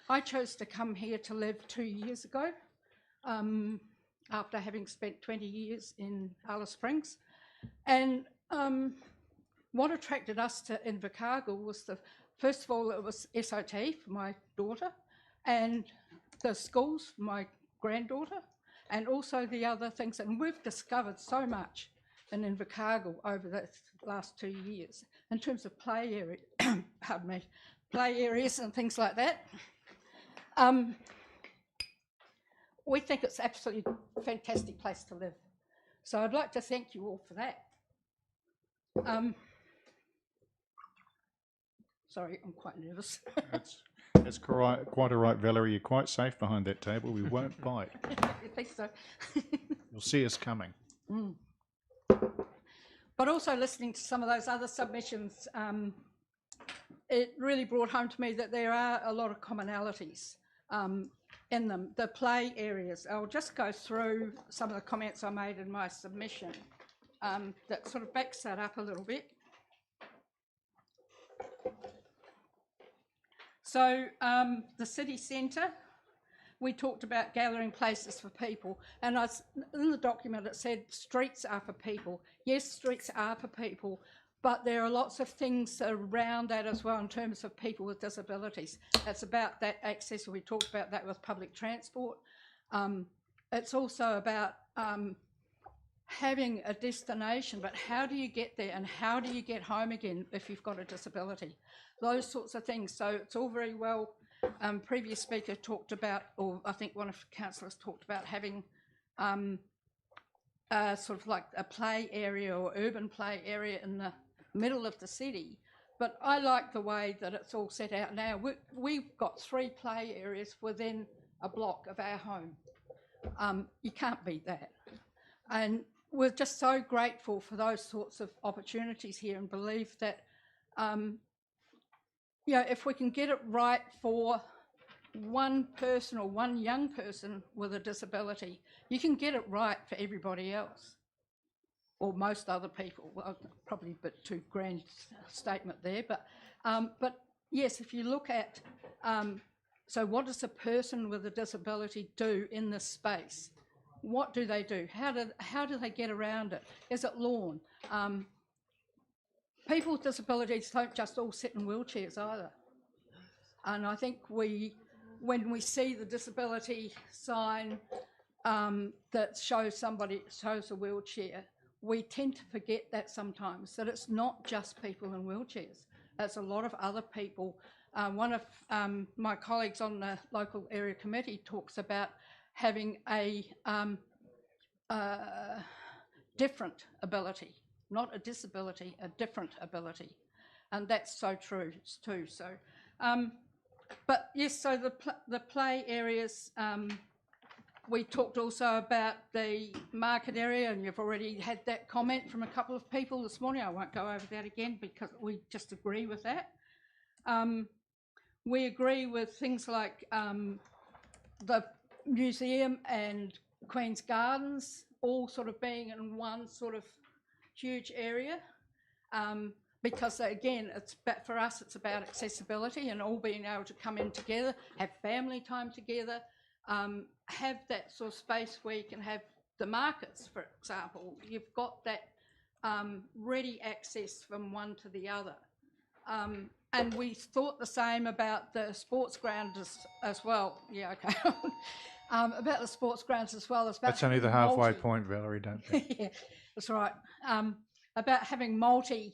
I chose to come here to live 2 years ago after having spent 20 years in Alice Springs. And what attracted us to Invercargill was first of all, it was SOT for my daughter and the schools for my granddaughter and also the other things. And we've discovered so much in Invercargill over the last 2 years in terms of play area, pardon me, play areas and things like that. We think it's absolutely a fantastic place to live. So I'd like to thank you all for that. Sorry, I'm quite nervous. That's quite all right, Valerie. You're quite safe behind that table. We won't bite. You think so? You'll see us coming. Mm. But also listening to some of those other submissions, it really brought home to me that there are a lot of commonalities in them. The play areas, I'll just go through some of the comments I made in my submission that sort of backs that up a little bit. So the city centre, we talked about gathering places for people, and in the document it said streets are for people. Yes, streets are for people, but there are lots of things around that as well in terms of people with disabilities. It's about that access, we talked about that with public transport. It's also about having a destination, but how do you get there and how do you get home again if you've got a disability? Those sorts of things. So it's all very well. Previous speaker talked about, or I think one of the councillors talked about having sort of like a play area or urban play area in the middle of the city. But I like the way that it's all set out now. We've got 3 play areas within a block of our home. You can't beat that. And we're just so grateful for those sorts of opportunities here, and believe that, if we can get it right for one person or one young person with a disability, you can get it right for everybody else, or most other people. Well, probably a bit too grand statement there, but yes, if you look at, so what does a person with a disability do in this space? What do they do? How do they get around it? Is it lawn? People with disabilities don't just all sit in wheelchairs either. And I think when we see the disability sign that shows a wheelchair, we tend to forget that sometimes, that it's not just people in wheelchairs. It's a lot of other people. One of my colleagues on the local area committee talks about having a different ability, not a disability, a different ability. And that's so true too. So, but yes, so the play areas, we talked also about the market area, and you've already had that comment from a couple of people this morning. I won't go over that again because we just agree with that. We agree with things like the museum and Queen's Gardens all sort of being in one sort of huge area, because again, for us it's about accessibility and all being able to come in together, have family time together, have that sort of space where you can have the markets, for example. You've got that ready access from one to the other. And we thought the same about the sports ground as well. Yeah, okay. About the sports grounds as well. That's only the halfway point, Valerie, don't you? Yeah, that's right. About having multi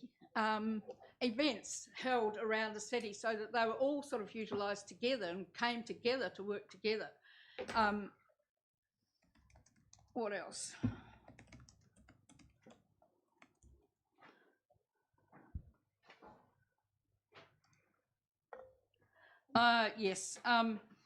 events held around the city so that they were all sort of utilised together and came together to work together. What else? Yes,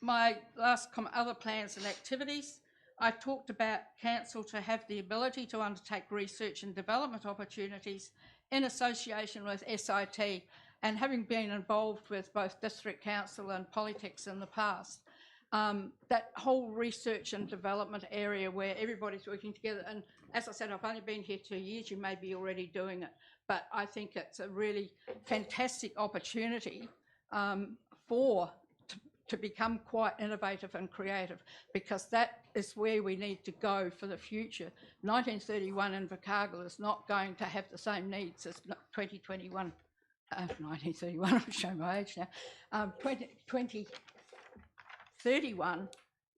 my last comment, other plans and activities. I talked about council to have the ability to undertake research and development opportunities in association with SIT, and having been involved with both district council and politics in the past, that whole research and development area where everybody's working together. And as I said, I've only been here 2 years, you may be already doing it, but I think it's a really fantastic opportunity to become quite innovative and creative, because that is where we need to go for the future. 1931 Invercargill is not going to have the same needs as 2021. 1931, I'm showing my age now. 2031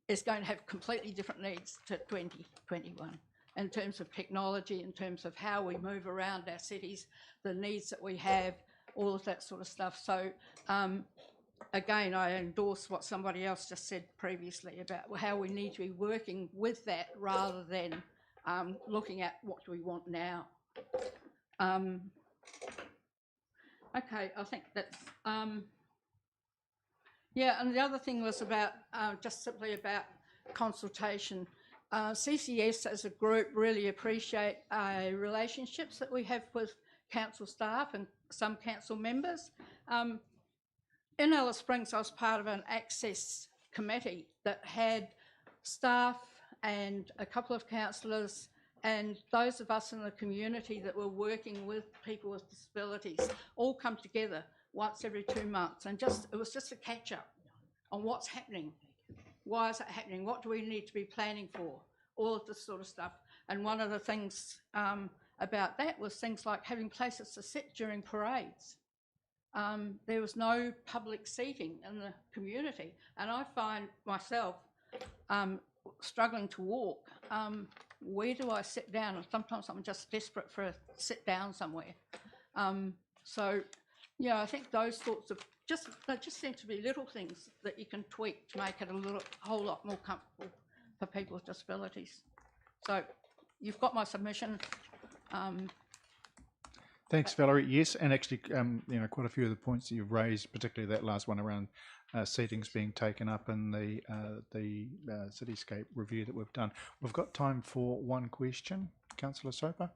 is going to have completely different needs to 2021 in terms of technology, in terms of how we move around our cities, the needs that we have, all of that sort of stuff. So again, I endorse what somebody else just said previously about how we need to be working with that rather than looking at what do we want now. Okay, I think that's, yeah, and the other thing was about, just simply about consultation. CCS as a group really appreciate relationships that we have with council staff and some council members. In Alice Springs, I was part of an access committee that had staff and a couple of councillors and those of us in the community that were working with people with disabilities all come together once every 2 months, and it was just a catch up on what's happening, why is it happening, what do we need to be planning for, all of this sort of stuff. And one of the things about that was things like having places to sit during parades. There was no public seating in the community, and I find myself struggling to walk. Where do I sit down? And sometimes I'm just desperate for a sit down somewhere. So, yeah, I think those sorts of they just seem to be little things that you can tweak to make it a whole lot more comfortable for people with disabilities. So, you've got my submission. Thanks, Valerie. Yes, and actually, quite a few of the points that you've raised, particularly that last one around seatings being taken up in the cityscape review that we've done. We've got time for one question. Councillor Soper?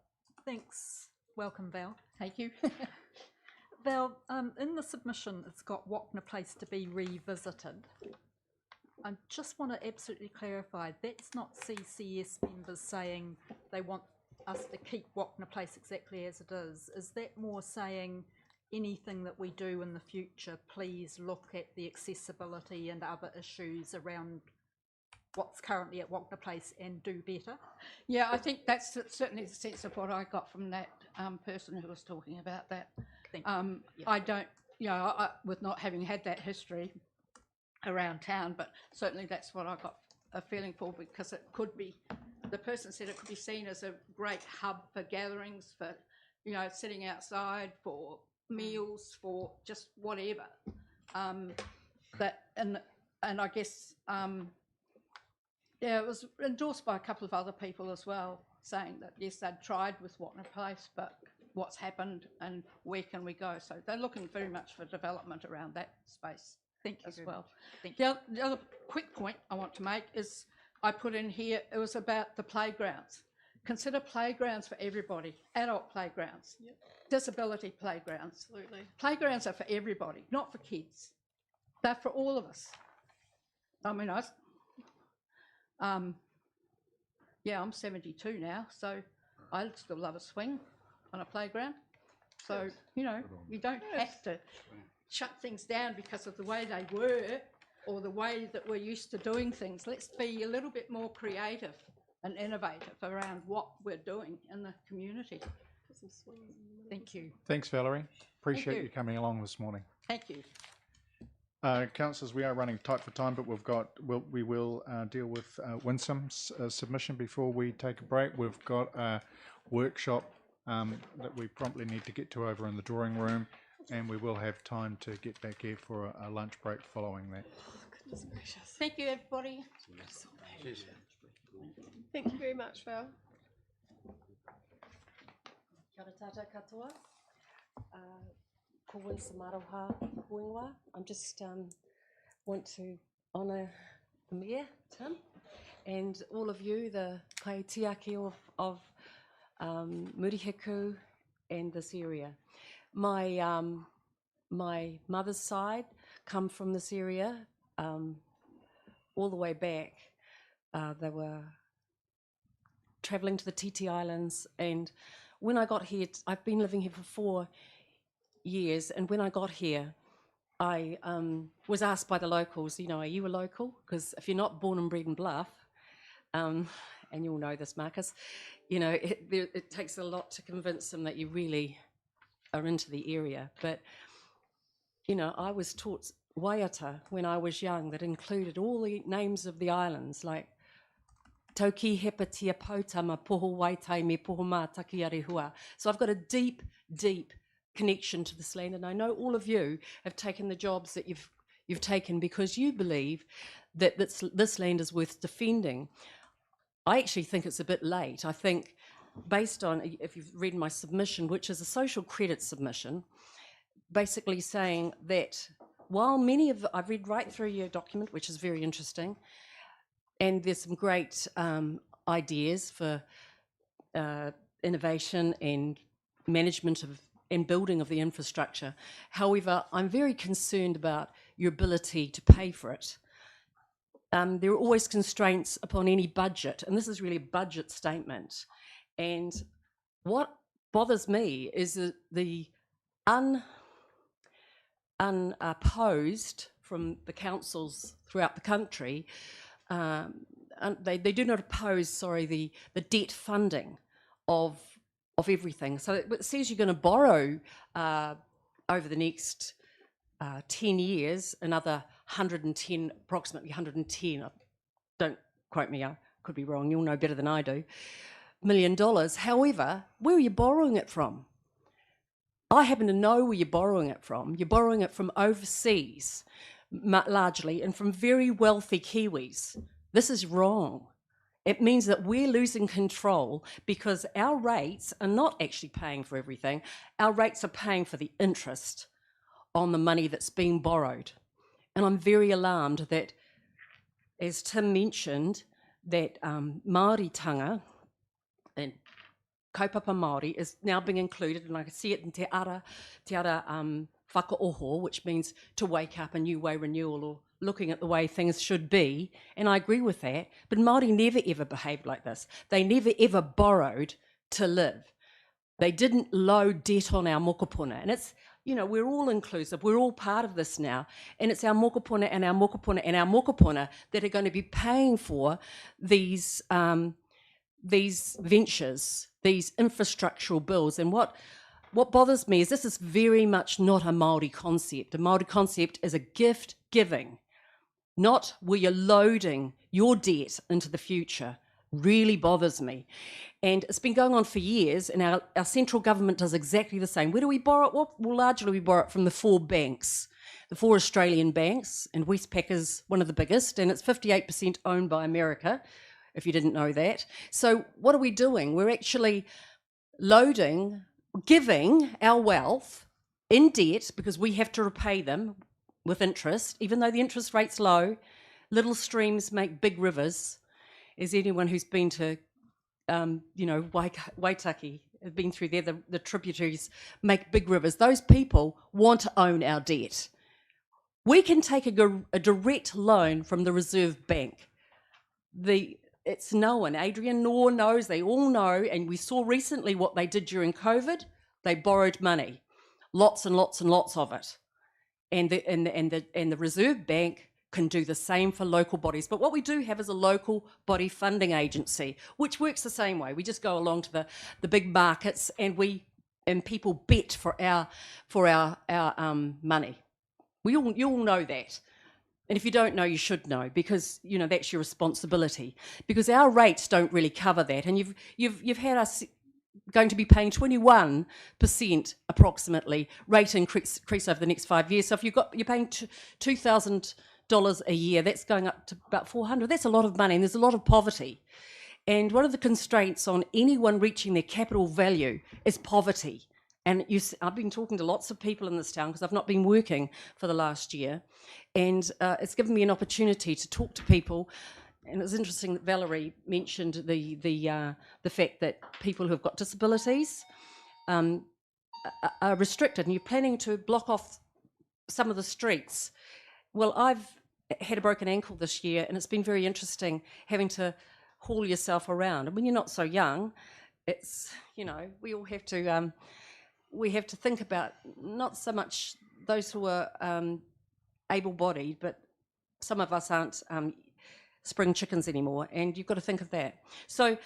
Thanks. Welcome, Val. Thank you. Val, in the submission, it's got Wapna Place to be revisited. I just want to absolutely clarify, that's not CCS members saying they want us to keep Wapna Place exactly as it is. Is that more saying anything that we do in the future, please look at the accessibility and other issues around what's currently at Wapna Place and do better? Yeah, I think that's certainly the sense of what I got from that person who was talking about that. I don't, you know, with not having had that history around town, but certainly that's what I got a feeling for, because it could be, the person said it could be seen as a great hub for gatherings, for, you know, sitting outside, for meals, for just whatever. That and I guess yeah, it was endorsed by a couple of other people as well, saying that yes, they'd tried with Wapna Place, but what's happened and where can we go? So they're looking very much for development around that space. Thank you as very well. much. Thank The other quick point I want to make is I put in here, it was about the playgrounds. Consider playgrounds for everybody, adult playgrounds, disability playgrounds. Absolutely. Playgrounds are for everybody, not for kids. They're for all of us. I mean, yeah, I'm 72 now, so I still love a swing on a playground. So, you know, you don't have to shut things down because of the way they were or the way that we're used to doing things. Let's be a little bit more creative and innovative around what we're doing in the community. Thank you. Thanks, Valerie. Appreciate you. you coming along this morning. Thank you. Councillors, we are running tight for time, but we will deal with Winsome's submission before we take a break. We've got a workshop that we promptly need to get to over in the drawing room, and we will have time to get back here for a lunch break following that. Goodness gracious. Thank you, everybody. Thank you very much, Val. Kia ora tātou katoa. Ko Winsome Aroha Huingwa. I just want to honour the Mayor, Tim, and all of you, the kaitiaki of Murihiku and this area. My mother's side come from this area all the way back. They were travelling to the Titi Islands, and when I got here, I've been living here for 4 years, and when I got here, I was asked by the locals, you know, are you a local? Because if you're not born and bred in Bluff, and you'll know this, Marcus, you know, it takes a lot to convince them that you really are into the area. But, you know, I was taught waiata when I was young that included all the names of the islands, like Tauki Hepatia Potama, Poho Waitai me Poho Mā Taki Arehua. So I've got a deep, deep connection to this land, and I know all of you have taken the jobs that you've taken because you believe that this land is worth defending. I actually think it's a bit late. I think, based on, if you've read my submission, which is a social credit submission, basically saying that while I've read right through your document, which is very interesting, and there's some great ideas for innovation and management and building of the infrastructure. However, I'm very concerned about your ability to pay for it. There are always constraints upon any budget, and this is really a budget statement. And what bothers me is the unopposed from the councils throughout the country. They do not oppose, the debt funding of everything. So it says you're going to borrow over the next 10 years, another 110, approximately 110, don't quote me, I could be wrong, you'll know better than I do, $1 million. However, where are you borrowing it from? I happen to know where you're borrowing it from. You're borrowing it from overseas, largely, and from very wealthy Kiwis. This is wrong. It means that we're losing control because our rates are not actually paying for everything. Our rates are paying for the interest on the money that's being borrowed. And I'm very alarmed that, as Tim mentioned, that Māoritanga, and kaupapa Māori is now being included, and I can see it in te ara whakaoho, which means to wake up, a new way renewal, or looking at the way things should be, and I agree with that, but Māori never ever behaved like this. They never ever borrowed to live. They didn't load debt on our mokopuna, and it's, you know, we're all inclusive, we're all part of this now, and it's our mokopuna and our mokopuna and our mokopuna that are going to be paying for these ventures, these infrastructural bills. And what bothers me is this is very much not a Māori concept. A Māori concept is a gift giving, not where you're loading your debt into the future. Really bothers me. And it's been going on for years, and our central government does exactly the same. Where do we borrow it? Well, largely we borrow it from the 4 banks, the 4 Australian banks, and Westpac is one of the biggest, and it's 58% owned by America, if you didn't know that. So what are we doing? We're actually loading, giving our wealth in debt because we have to repay them with interest, even though the interest rate's low. Little streams make big rivers. As anyone who's been to, Waitaki, has been through there, the tributaries make big rivers. Those people want to own our debt. We can take a direct loan from the Reserve Bank. It's known. Adrian Noor knows, they all know, and we saw recently what they did during COVID. They borrowed money, lots and lots and lots of it. And the Reserve Bank can do the same for local bodies. But what we do have is a local body funding agency, which works the same way. We just go along to the big markets and people bet for our money. You all know that. And if you don't know, you should know, because that's your responsibility. Because our rates don't really cover that, and you've had us going to be paying 21% approximately rate increase over the next 5 years. So if you're paying $2,000 a year, that's going up to about $400. That's a lot of money, and there's a lot of poverty. And one of the constraints on anyone reaching their capital value is poverty. And I've been talking to lots of people in this town because I've not been working for the last year, and it's given me an opportunity to talk to people. And it was interesting that Valerie mentioned the fact that people who have got disabilities are restricted, and you're planning to block off some of the streets. Well, I've had a broken ankle this year, and it's been very interesting having to haul yourself around. And when you're not so young, it's, we all have to we have to think about not so much those who are able-bodied, but some of us aren't spring chickens anymore, and you've got to think of that. So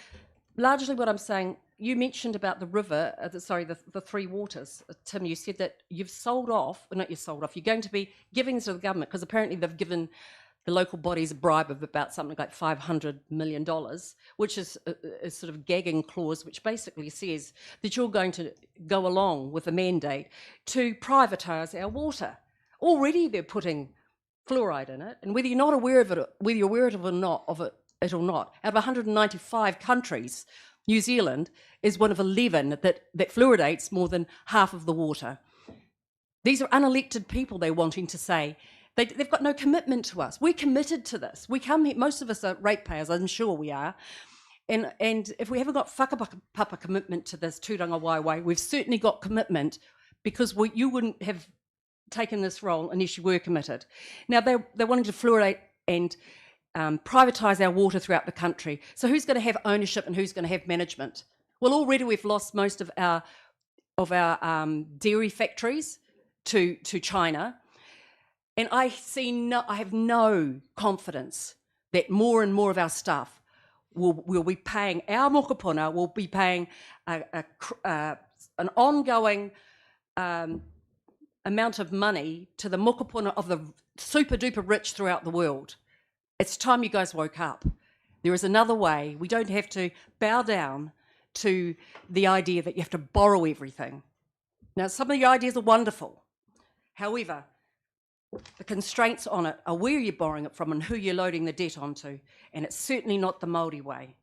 largely what I'm saying, you mentioned about the river, the 3 waters. Tim, you said that you're going to be giving to the government, because apparently they've given the local bodies a bribe of about something like $500 million, which is a sort of gagging clause, which basically says that you're going to go along with a mandate to privatise our water. Already they're putting fluoride in it, and whether you're not aware of it, whether you're aware of it or not, out of 195 countries, New Zealand is one of 11 that fluoridates more than half of the water. These are unelected people they're wanting to say. They've got no commitment to us. We're committed to this. We come here, most of us are ratepayers, I'm sure we are. And if we haven't got whakapapa commitment to this tūranga waiwai, we've certainly got commitment, because you wouldn't have taken this role unless you were committed. Now, they're wanting to fluoridate and privatise our water throughout the country. So who's going to have ownership and who's going to have management? Well, already we've lost most of our dairy factories to China. And I have no confidence that more and more of our staff will be paying, our mokopuna will be paying an ongoing amount of money to the mokopuna of the super duper rich throughout the world. It's time you guys woke up. There is another way. We don't have to bow down to the idea that you have to borrow everything. Now, some of the ideas are wonderful. However, the constraints on it are where you're borrowing it from and who you're loading the debt onto, and it's certainly not the Māori way.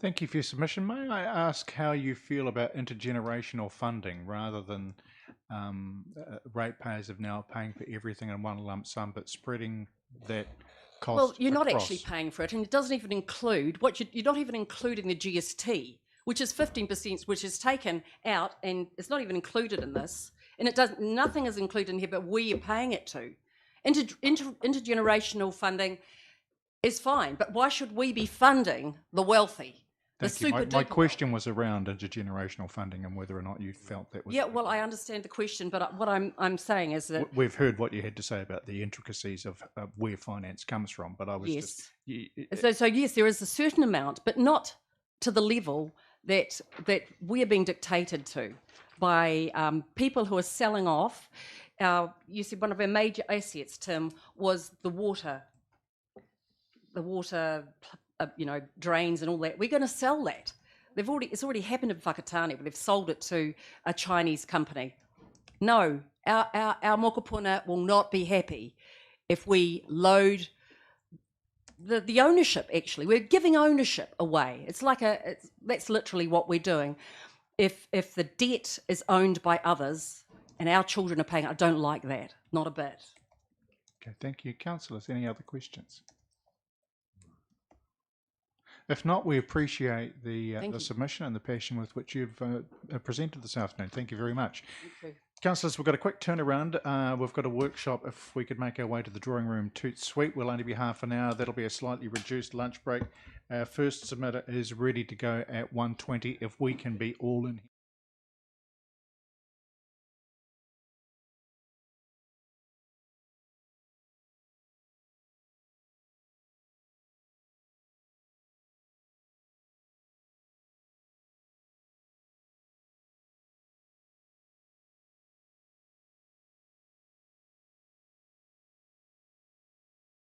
Thank you for your submission. May I ask how you feel about intergenerational funding, rather than ratepayers are now paying for everything in one lump sum, but spreading that cost Well, you're not across. actually paying for it, and it doesn't even include you're not even including the GST, which is 15%, which is taken out, and it's not even included in this. And nothing is included in here, but where you're paying it to. Intergenerational funding is fine, but why should we be funding the wealthy? Thank you. My question was around intergenerational funding and whether or not you felt that was. Yeah, well, I understand the question, but what I'm saying is that we've heard what you had to say about the intricacies of where finance comes from, but I was just. So yes, there is a certain amount, but not to the level that we are being dictated to by people who are selling off. You said one of our major assets, Tim, was the water. Drains and all that. We're going to sell that. It's already happened in Whakatane, but they've sold it to a Chinese company. No, our mokopuna will not be happy if we load the ownership. Actually, we're giving ownership away. That's literally what we're doing. If the debt is owned by others and our children are paying, I don't like that. Not a bit. Okay, thank you, councillors. Any other questions? If not, we appreciate the submission and the passion with which you've presented this afternoon. Thank you very much. Thank you. Councillors, we've got a quick turnaround. We've got a workshop. If we could make our way to the drawing room Toot Suite, we'll only be half an hour. That'll be a slightly reduced lunch break. Our first submitter is ready to go at 1:20. If we can be all in